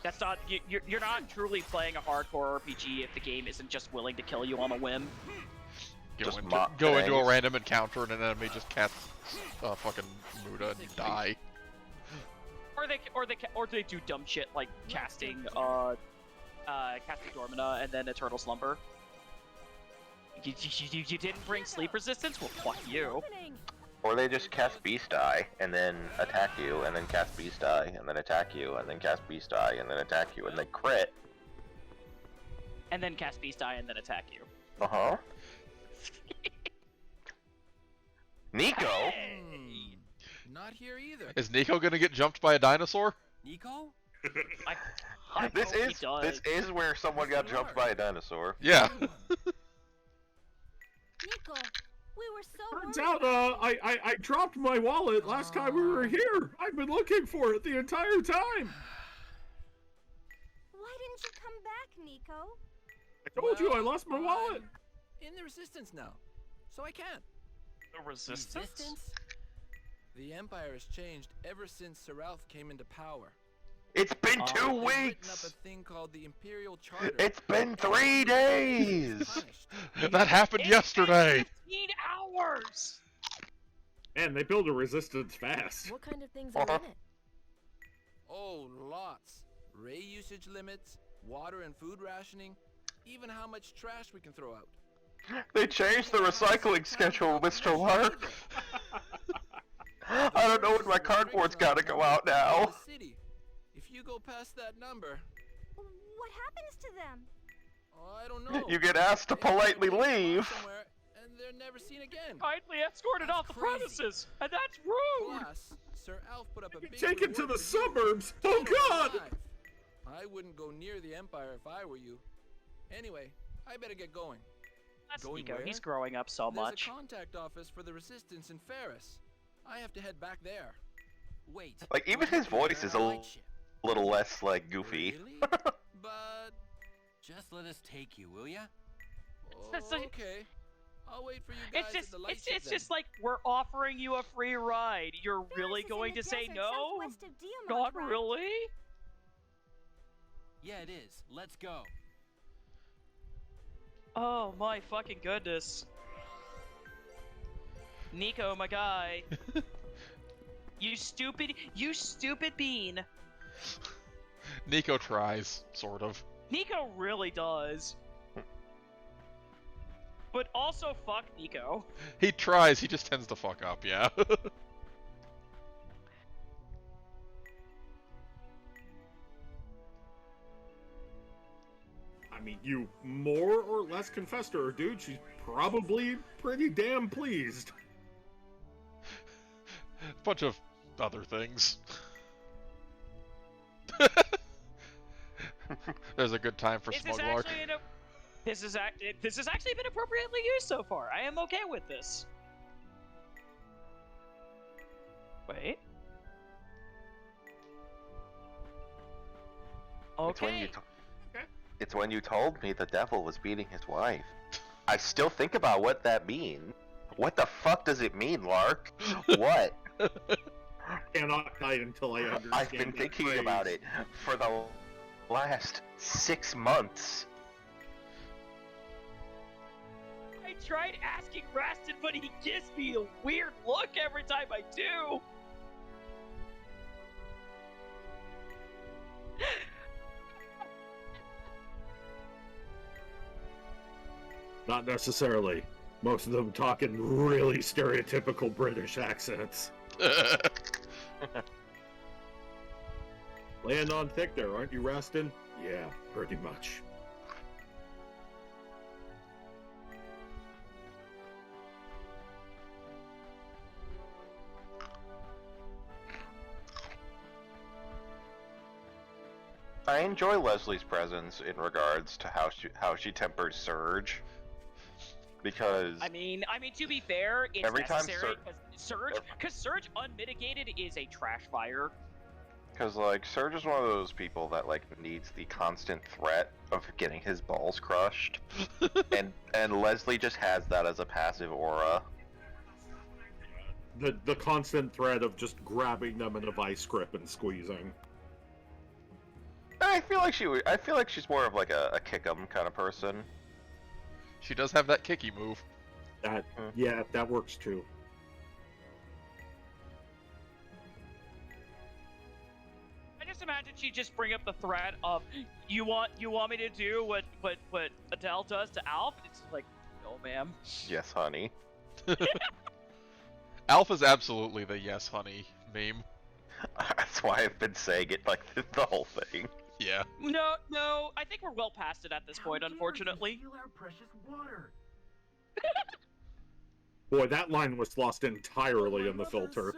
That's not you're not truly playing a hardcore RPG if the game isn't just willing to kill you on a whim. Go into a random encounter and an enemy just casts fucking Muda and you die. Or they do dumb shit like casting Dormina and then Eternal Slumber. You didn't bring sleep resistance? Well, fuck you. Or they just cast Beast Eye and then attack you, and then cast Beast Eye and then attack you, and then cast Beast Eye and then attack you, and then crit. And then cast Beast Eye and then attack you. Uh-huh. Nico? Not here either. Is Nico gonna get jumped by a dinosaur? Nico? This is where someone got jumped by a dinosaur. Yeah. Nico, we were so Turns out, I dropped my wallet last time we were here. I've been looking for it the entire time. Why didn't you come back, Nico? I told you I lost my wallet. In the Resistance now, so I can't. The Resistance? The Empire has changed ever since Sir Ralph came into power. It's been 2 They've written weeks! up a thing called the Imperial Charter. It's been 3 days! That happened yesterday! 15 hours! And they build a resistance fast. What kind of things are in it? Oh, lots. Ray usage limits, water and food rationing, even how much trash we can throw out. They changed the recycling schedule, Mr. Lark. I don't know when my cardboard's gotta go out now. City. If you go past that number, What happens to them? oh, I don't know. You get asked to politely leave. Somewhere, and they're never seen again. Kindly escorted off the premises, and that's rude. Plus, Sir Alf put up a big Taken to reward the for you. suburbs. Oh God! I wouldn't go near the Empire if I were you. Anyway, I better get going. That's Going Nico. where? He's growing up so There's much. a contact office for the Resistance in Ferris. I have to head back there. Wait. Like, even his voice is a little less, like, goofy. But Just let us take you, will ya? okay. I'll wait for you guys It's just, at the light it's ship just like we're offering you a free ride. You're really going to say no? Not really? Yeah, it is. Let's go. Oh my fucking goodness. Nico, my guy. you stupid bean. Nico tries, sort of. Nico really does. But also fuck Nico. He tries, he just tends to fuck up, yeah. I mean, you more or less confessed to her, dude. She's probably pretty damn pleased. Bunch of other things. There's a good time for Smuglark. This has actually been appropriately used so far. I am okay with this. Wait. Okay. It's when you told me the devil was beating his wife. I still think about what that means. What the fuck does it mean, Lark? What? Cannot die until I understand. I've been thinking about it for the last 6 months. I tried asking Rastin, but he gives me a weird look every time I do. Not necessarily. Most of them talking really stereotypical British accents. Laying on thick there, aren't you, Rastin? Yeah, pretty much. I enjoy Leslie's presence in regards to how she tempers Surge, because I mean, to be fair, it's every time necessary because Surge unmitigated is a trash fire. Because, like, Surge is one of those people that, like, needs the constant threat of getting his balls crushed. and Leslie just has that as a passive aura. The constant threat of just grabbing them in a vice grip and squeezing. I feel like she's more of like a kick 'em kind of person. She does have that kicky move. Yeah, that works too. I just imagine she'd just bring up the threat of, you want me to do what Adele does to Alf? It's like, no, ma'am. Yes, honey. Alf is absolutely the yes, honey meme. That's why I've been saying it like the whole thing. Yeah. No, I think we're well past it at this point, unfortunately. Our precious water. Boy, that line was lost entirely in the filter.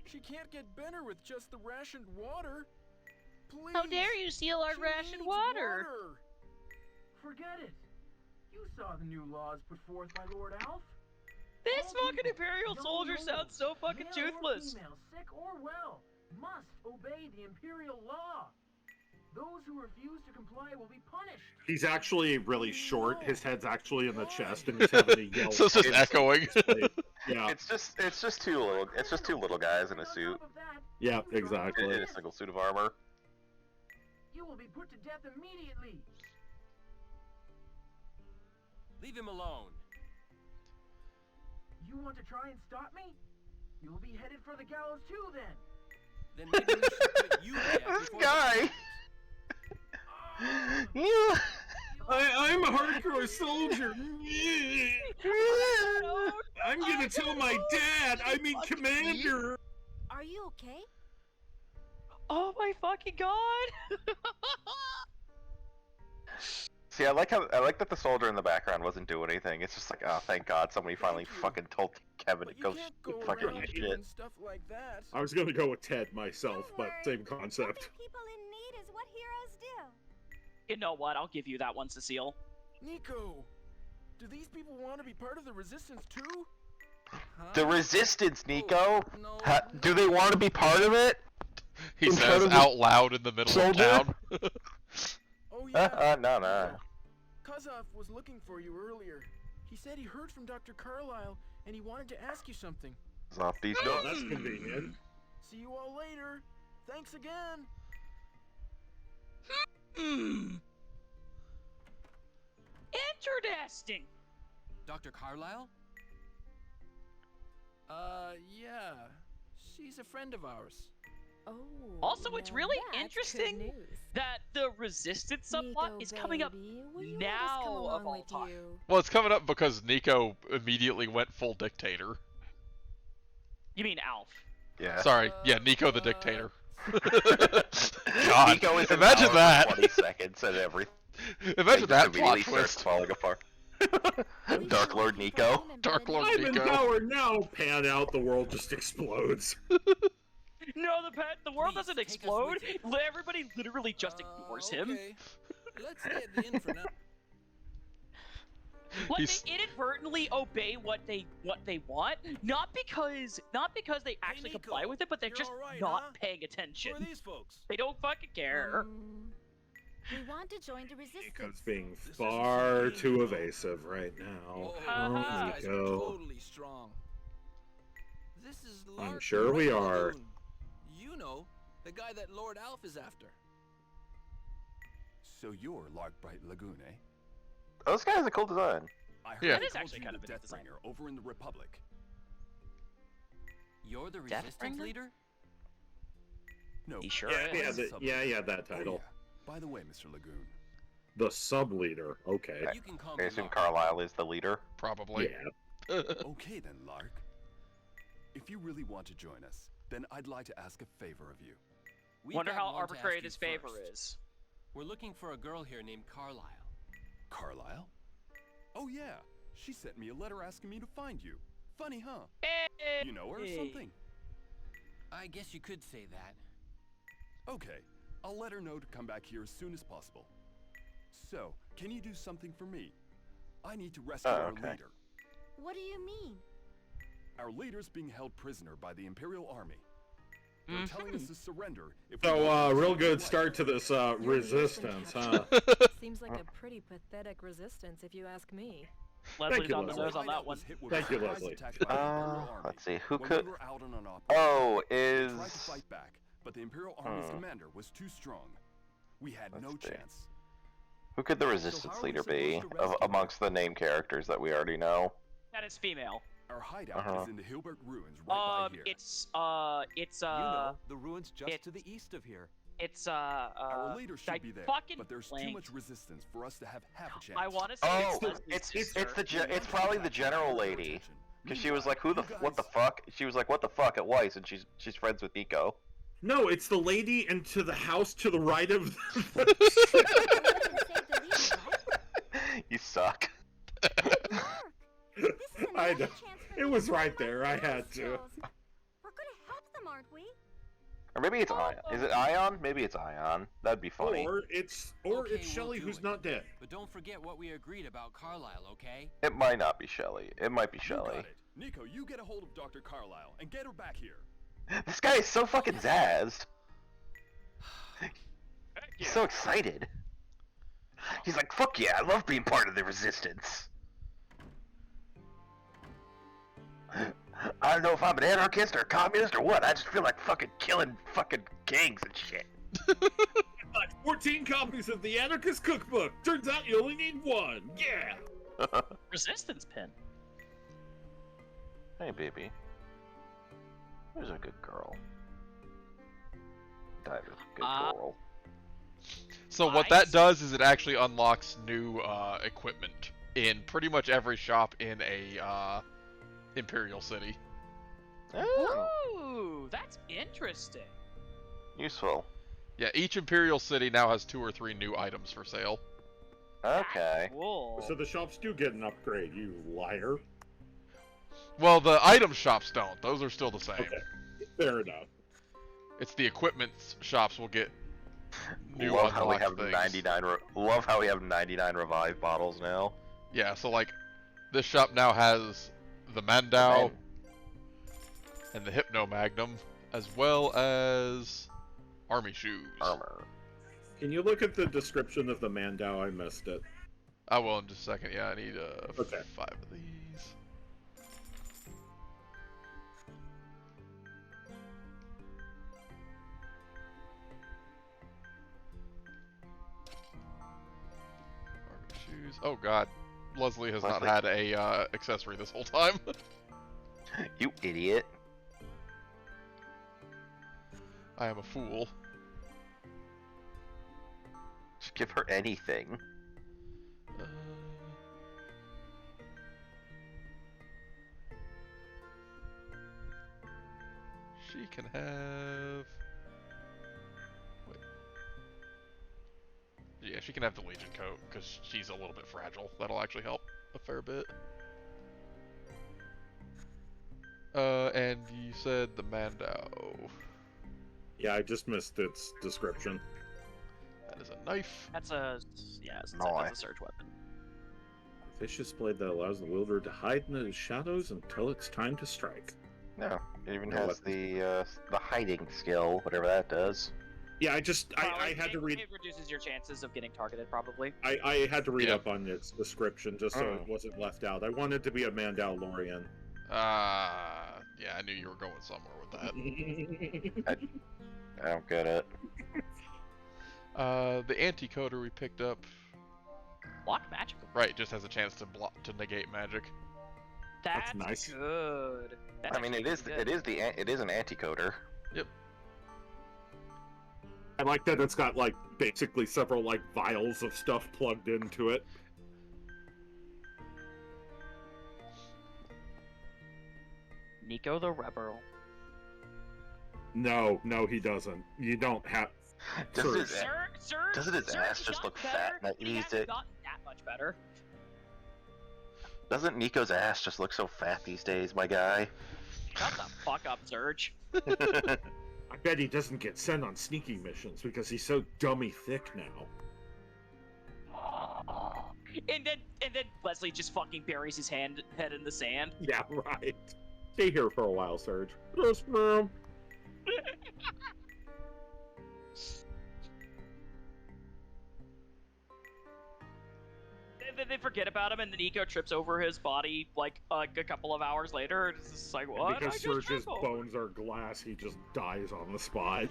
She can't get better with just the rationed water. Please. How dare you steal our rationed water? Forget it. You saw the new laws put forth by Lord Alf. This fucking Imperial soldier sounds so fucking male toothless. Or female, sick or well, must obey the Imperial law. Those who refuse to comply will be punished. He's actually really short. His head's actually in the chest, and he's having to yell. So it's just echoing. Yeah. It's just two little guys in a suit. Yeah, exactly. In a single suit of armor. You will be put to death immediately. Leave him alone. You want to try and stop me? You will be headed for the gallows too, then. Then maybe we should put you there This before guy. I'm a hardcore soldier. I'm gonna tell my dad. I mean, Commander. Are you okay? Oh my fucking god! See, I like that the soldier in the background wasn't doing anything. It's just like, oh, thank God, somebody finally fucking told Kevin to go fucking eat shit. Stuff like that. I was gonna go with Ted myself, but same concept. People in need is what heroes do. You know what? I'll give you that one, Cecile. Nico, do these people want to be part of the resistance too? The resistance, Nico. Do they want to be part of it? He says out loud in the middle of town. Oh yeah. No. Kazaf was looking for you earlier. He said he heard from Dr. Carlisle and he wanted to ask you something. Off these Oh, that's convenient. See you all later. Thanks again. Interesting. Dr. Carlisle? Yeah. She's a friend of ours. Oh. Also, it's really that's interesting good news. that the resistance subplot Nico, is coming up baby, will you let us come now of along all with time. you? Well, it's coming up because Nico immediately went full dictator. You mean Alf? Yeah. Sorry, yeah, Nico the dictator. God, Nico is in imagine power that. for 20 seconds and everything. Imagine just that plot immediately starts twist. falling apart. Dark Lord Nico. Dark Lord I'm in Nico. power now. Pan out. The world just explodes. No, the world Please, doesn't take us explode. with you. Everybody literally just ignores him. Okay. Let's stay at the inn for now. Like He's- they inadvertently obey what they want, not because they actually Nico, comply with it, but they're you're just all right, not huh? paying Who attention. are these folks? They don't fucking care. We want to join the resistance. Nico's being This far isn't too Nico. evasive right now. Uh-huh. These guys are Nico. totally strong. This is Lark the sure we Red are. Lagoon. You know, the guy that Lord Alf is after. So you're Lark Bright Lagoon, eh? Oh, this guy has a cool design. I heard Yeah. That is they actually called kind of you a the design. Deathbringer over in the Republic. You're the resistance Deathbringer? leader? No. He sure Yeah, is. yeah, that Oh, title. yeah. By the way, Mr. Lagoon, The sub leader. Okay. You can call I me assume Lark. Carlisle is the leader. Probably. Yeah. okay then, Lark. If you really want to join us, then I'd like to ask a favor of you. We've Wonder got how one to arbitrary ask you this favor first. is. We're looking for a girl here named Carlisle. Carlisle? Oh yeah, she sent me a letter asking me to find you. Funny, huh? You know her or something? I guess you could say that. Okay, I'll let her know to come back here as soon as possible. So, can you do something for me? I need to rescue our leader. What do you mean? Our leader's being held prisoner by the Imperial Army. They're telling us to surrender if we So, real good start to this resistance, huh? Seems like a pretty pathetic resistance, if you ask me. Leslie's on the nose on that one. Thank you, Leslie. Let's see, who When could... we were out on an operation, Oh, we is... tried to fight back, but the Imperial Army's commander was too strong. We had no chance. Who could the resistance how are we leader be supposed to rescue amongst the name characters that we already know? That is female. Our hideout is in the Hilbert Ruins right by here. It's You know, the ruins just to the east of here. It's Our leader should be there, fucking but there's too much resistance for us to have half a chance. I want to say Oh, Leslie's it's probably the general lady, because she was like, what the fuck? She was like, what the fuck at Weiss, and she's friends with Nico. No, it's the lady into the house to the right of. You suck. I know. It was right there. I had to. We're gonna help them, aren't we? Or maybe it's Ion. Is it Ion? Maybe it's Ion. That'd be funny. Or it's Shelly who's not dead. But don't forget what we agreed about Carlisle, okay? It might not be Shelly. It might be You got Shelly. it. Nico, you get a hold of Dr. Carlisle and get her back here. This guy is so fucking zazzed. He's so excited. He's like, fuck yeah, I love being part of the resistance. I don't know if I'm an anarchist or a communist or what. I just feel like fucking killing fucking kings and shit. Like 14 copies of the Anarchist Cookbook. Turns out you only need one. Yeah. resistance pin. Hey, baby. Who's a good girl? That is a good girl. So what that does is it actually unlocks new equipment in pretty much every shop in a Imperial City. Ooh, that's interesting. Useful. Yeah, each Imperial City now has 2 or 3 new items for sale. Okay. Cool. So the shops do get an upgrade, you liar. Well, the item shops don't. Those are still the same. Okay, fair enough. It's the equipment shops will get new Love how we unlocked have things. 99. Love how we have 99 revive bottles now. Yeah, so like this shop now has the Mandau and the Hypno Magnum, as well as army shoes. Armor. Can you look at the description of the Mandau? I missed it. I will in just a second. Yeah, I need 5 of these. Shoes. Oh god, Leslie has not had a accessory this whole time. You idiot. I am a fool. Just give her anything. She can have... Wait. Yeah, she can have the Legion coat, because she's a little bit fragile. That'll actually help a fair bit. And you said the Mandau. Yeah, I just missed its description. That is a knife. That's a that's a search weapon. A vicious blade that allows the wielder to hide in the shadows until it's time to strike. No, it even has the hiding skill, whatever that does. Yeah, I had to read. It reduces your chances of getting targeted, probably. I had to read up on its description just so it wasn't left out. I wanted to be a Mandalorian. Yeah, I knew you were going somewhere with that. I don't get it. The anticoder we picked up. Block magic. Right, just has a chance to negate magic. That's nice. Good. That's I mean, it is an anticoder. Yep. I like that it's got like basically several like vials of stuff plugged into it. Nico the Rebel. No, he doesn't. You don't have. Doesn't his ass just look fat these days? Not that much better. Doesn't Nico's ass just look so fat these days, my guy? Shut the fuck up, Surge. I bet he doesn't get sent on sneaky missions because he's so dummy thick now. And then Leslie just fucking buries his head in the sand. Yeah, right. Stay here for a while, Serge. Yes, ma'am. Then they forget about him, and then Nico trips over his body like a couple of hours later. It's just like, what? And because I just Serge's tripped over. bones are glass, he just dies on the spot.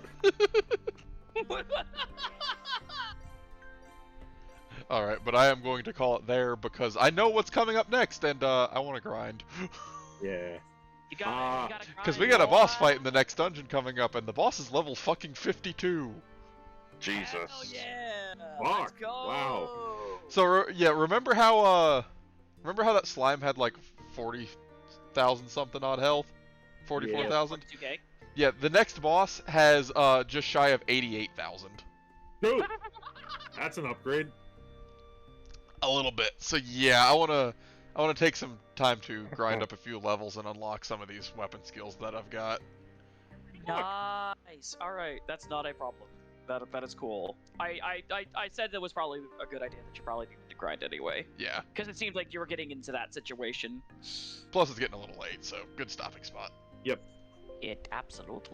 Alright, but I am going to call it there because I know what's coming up next, and I want to grind. Yeah. You gotta grind. Because we got a boss fight in the next dungeon coming up, and the boss is level fucking 52. Jesus. Hell yeah! Fuck. Let's go! Wow. So, yeah, remember how that slime had like 40,000 something odd health? 44,000? Yeah, 42K. Yeah, the next boss has just shy of 88,000. Dude, that's an upgrade. A little bit. So yeah, I wanna take some time to grind up a few levels and unlock some of these weapon skills that I've got. Nice. All right, that's not a problem. That is cool. I said that was probably a good idea that you probably needed to grind anyway. Yeah. Because it seemed like you were getting into that situation. Plus, it's getting a little late, so good stopping spot. Yep. It absolutely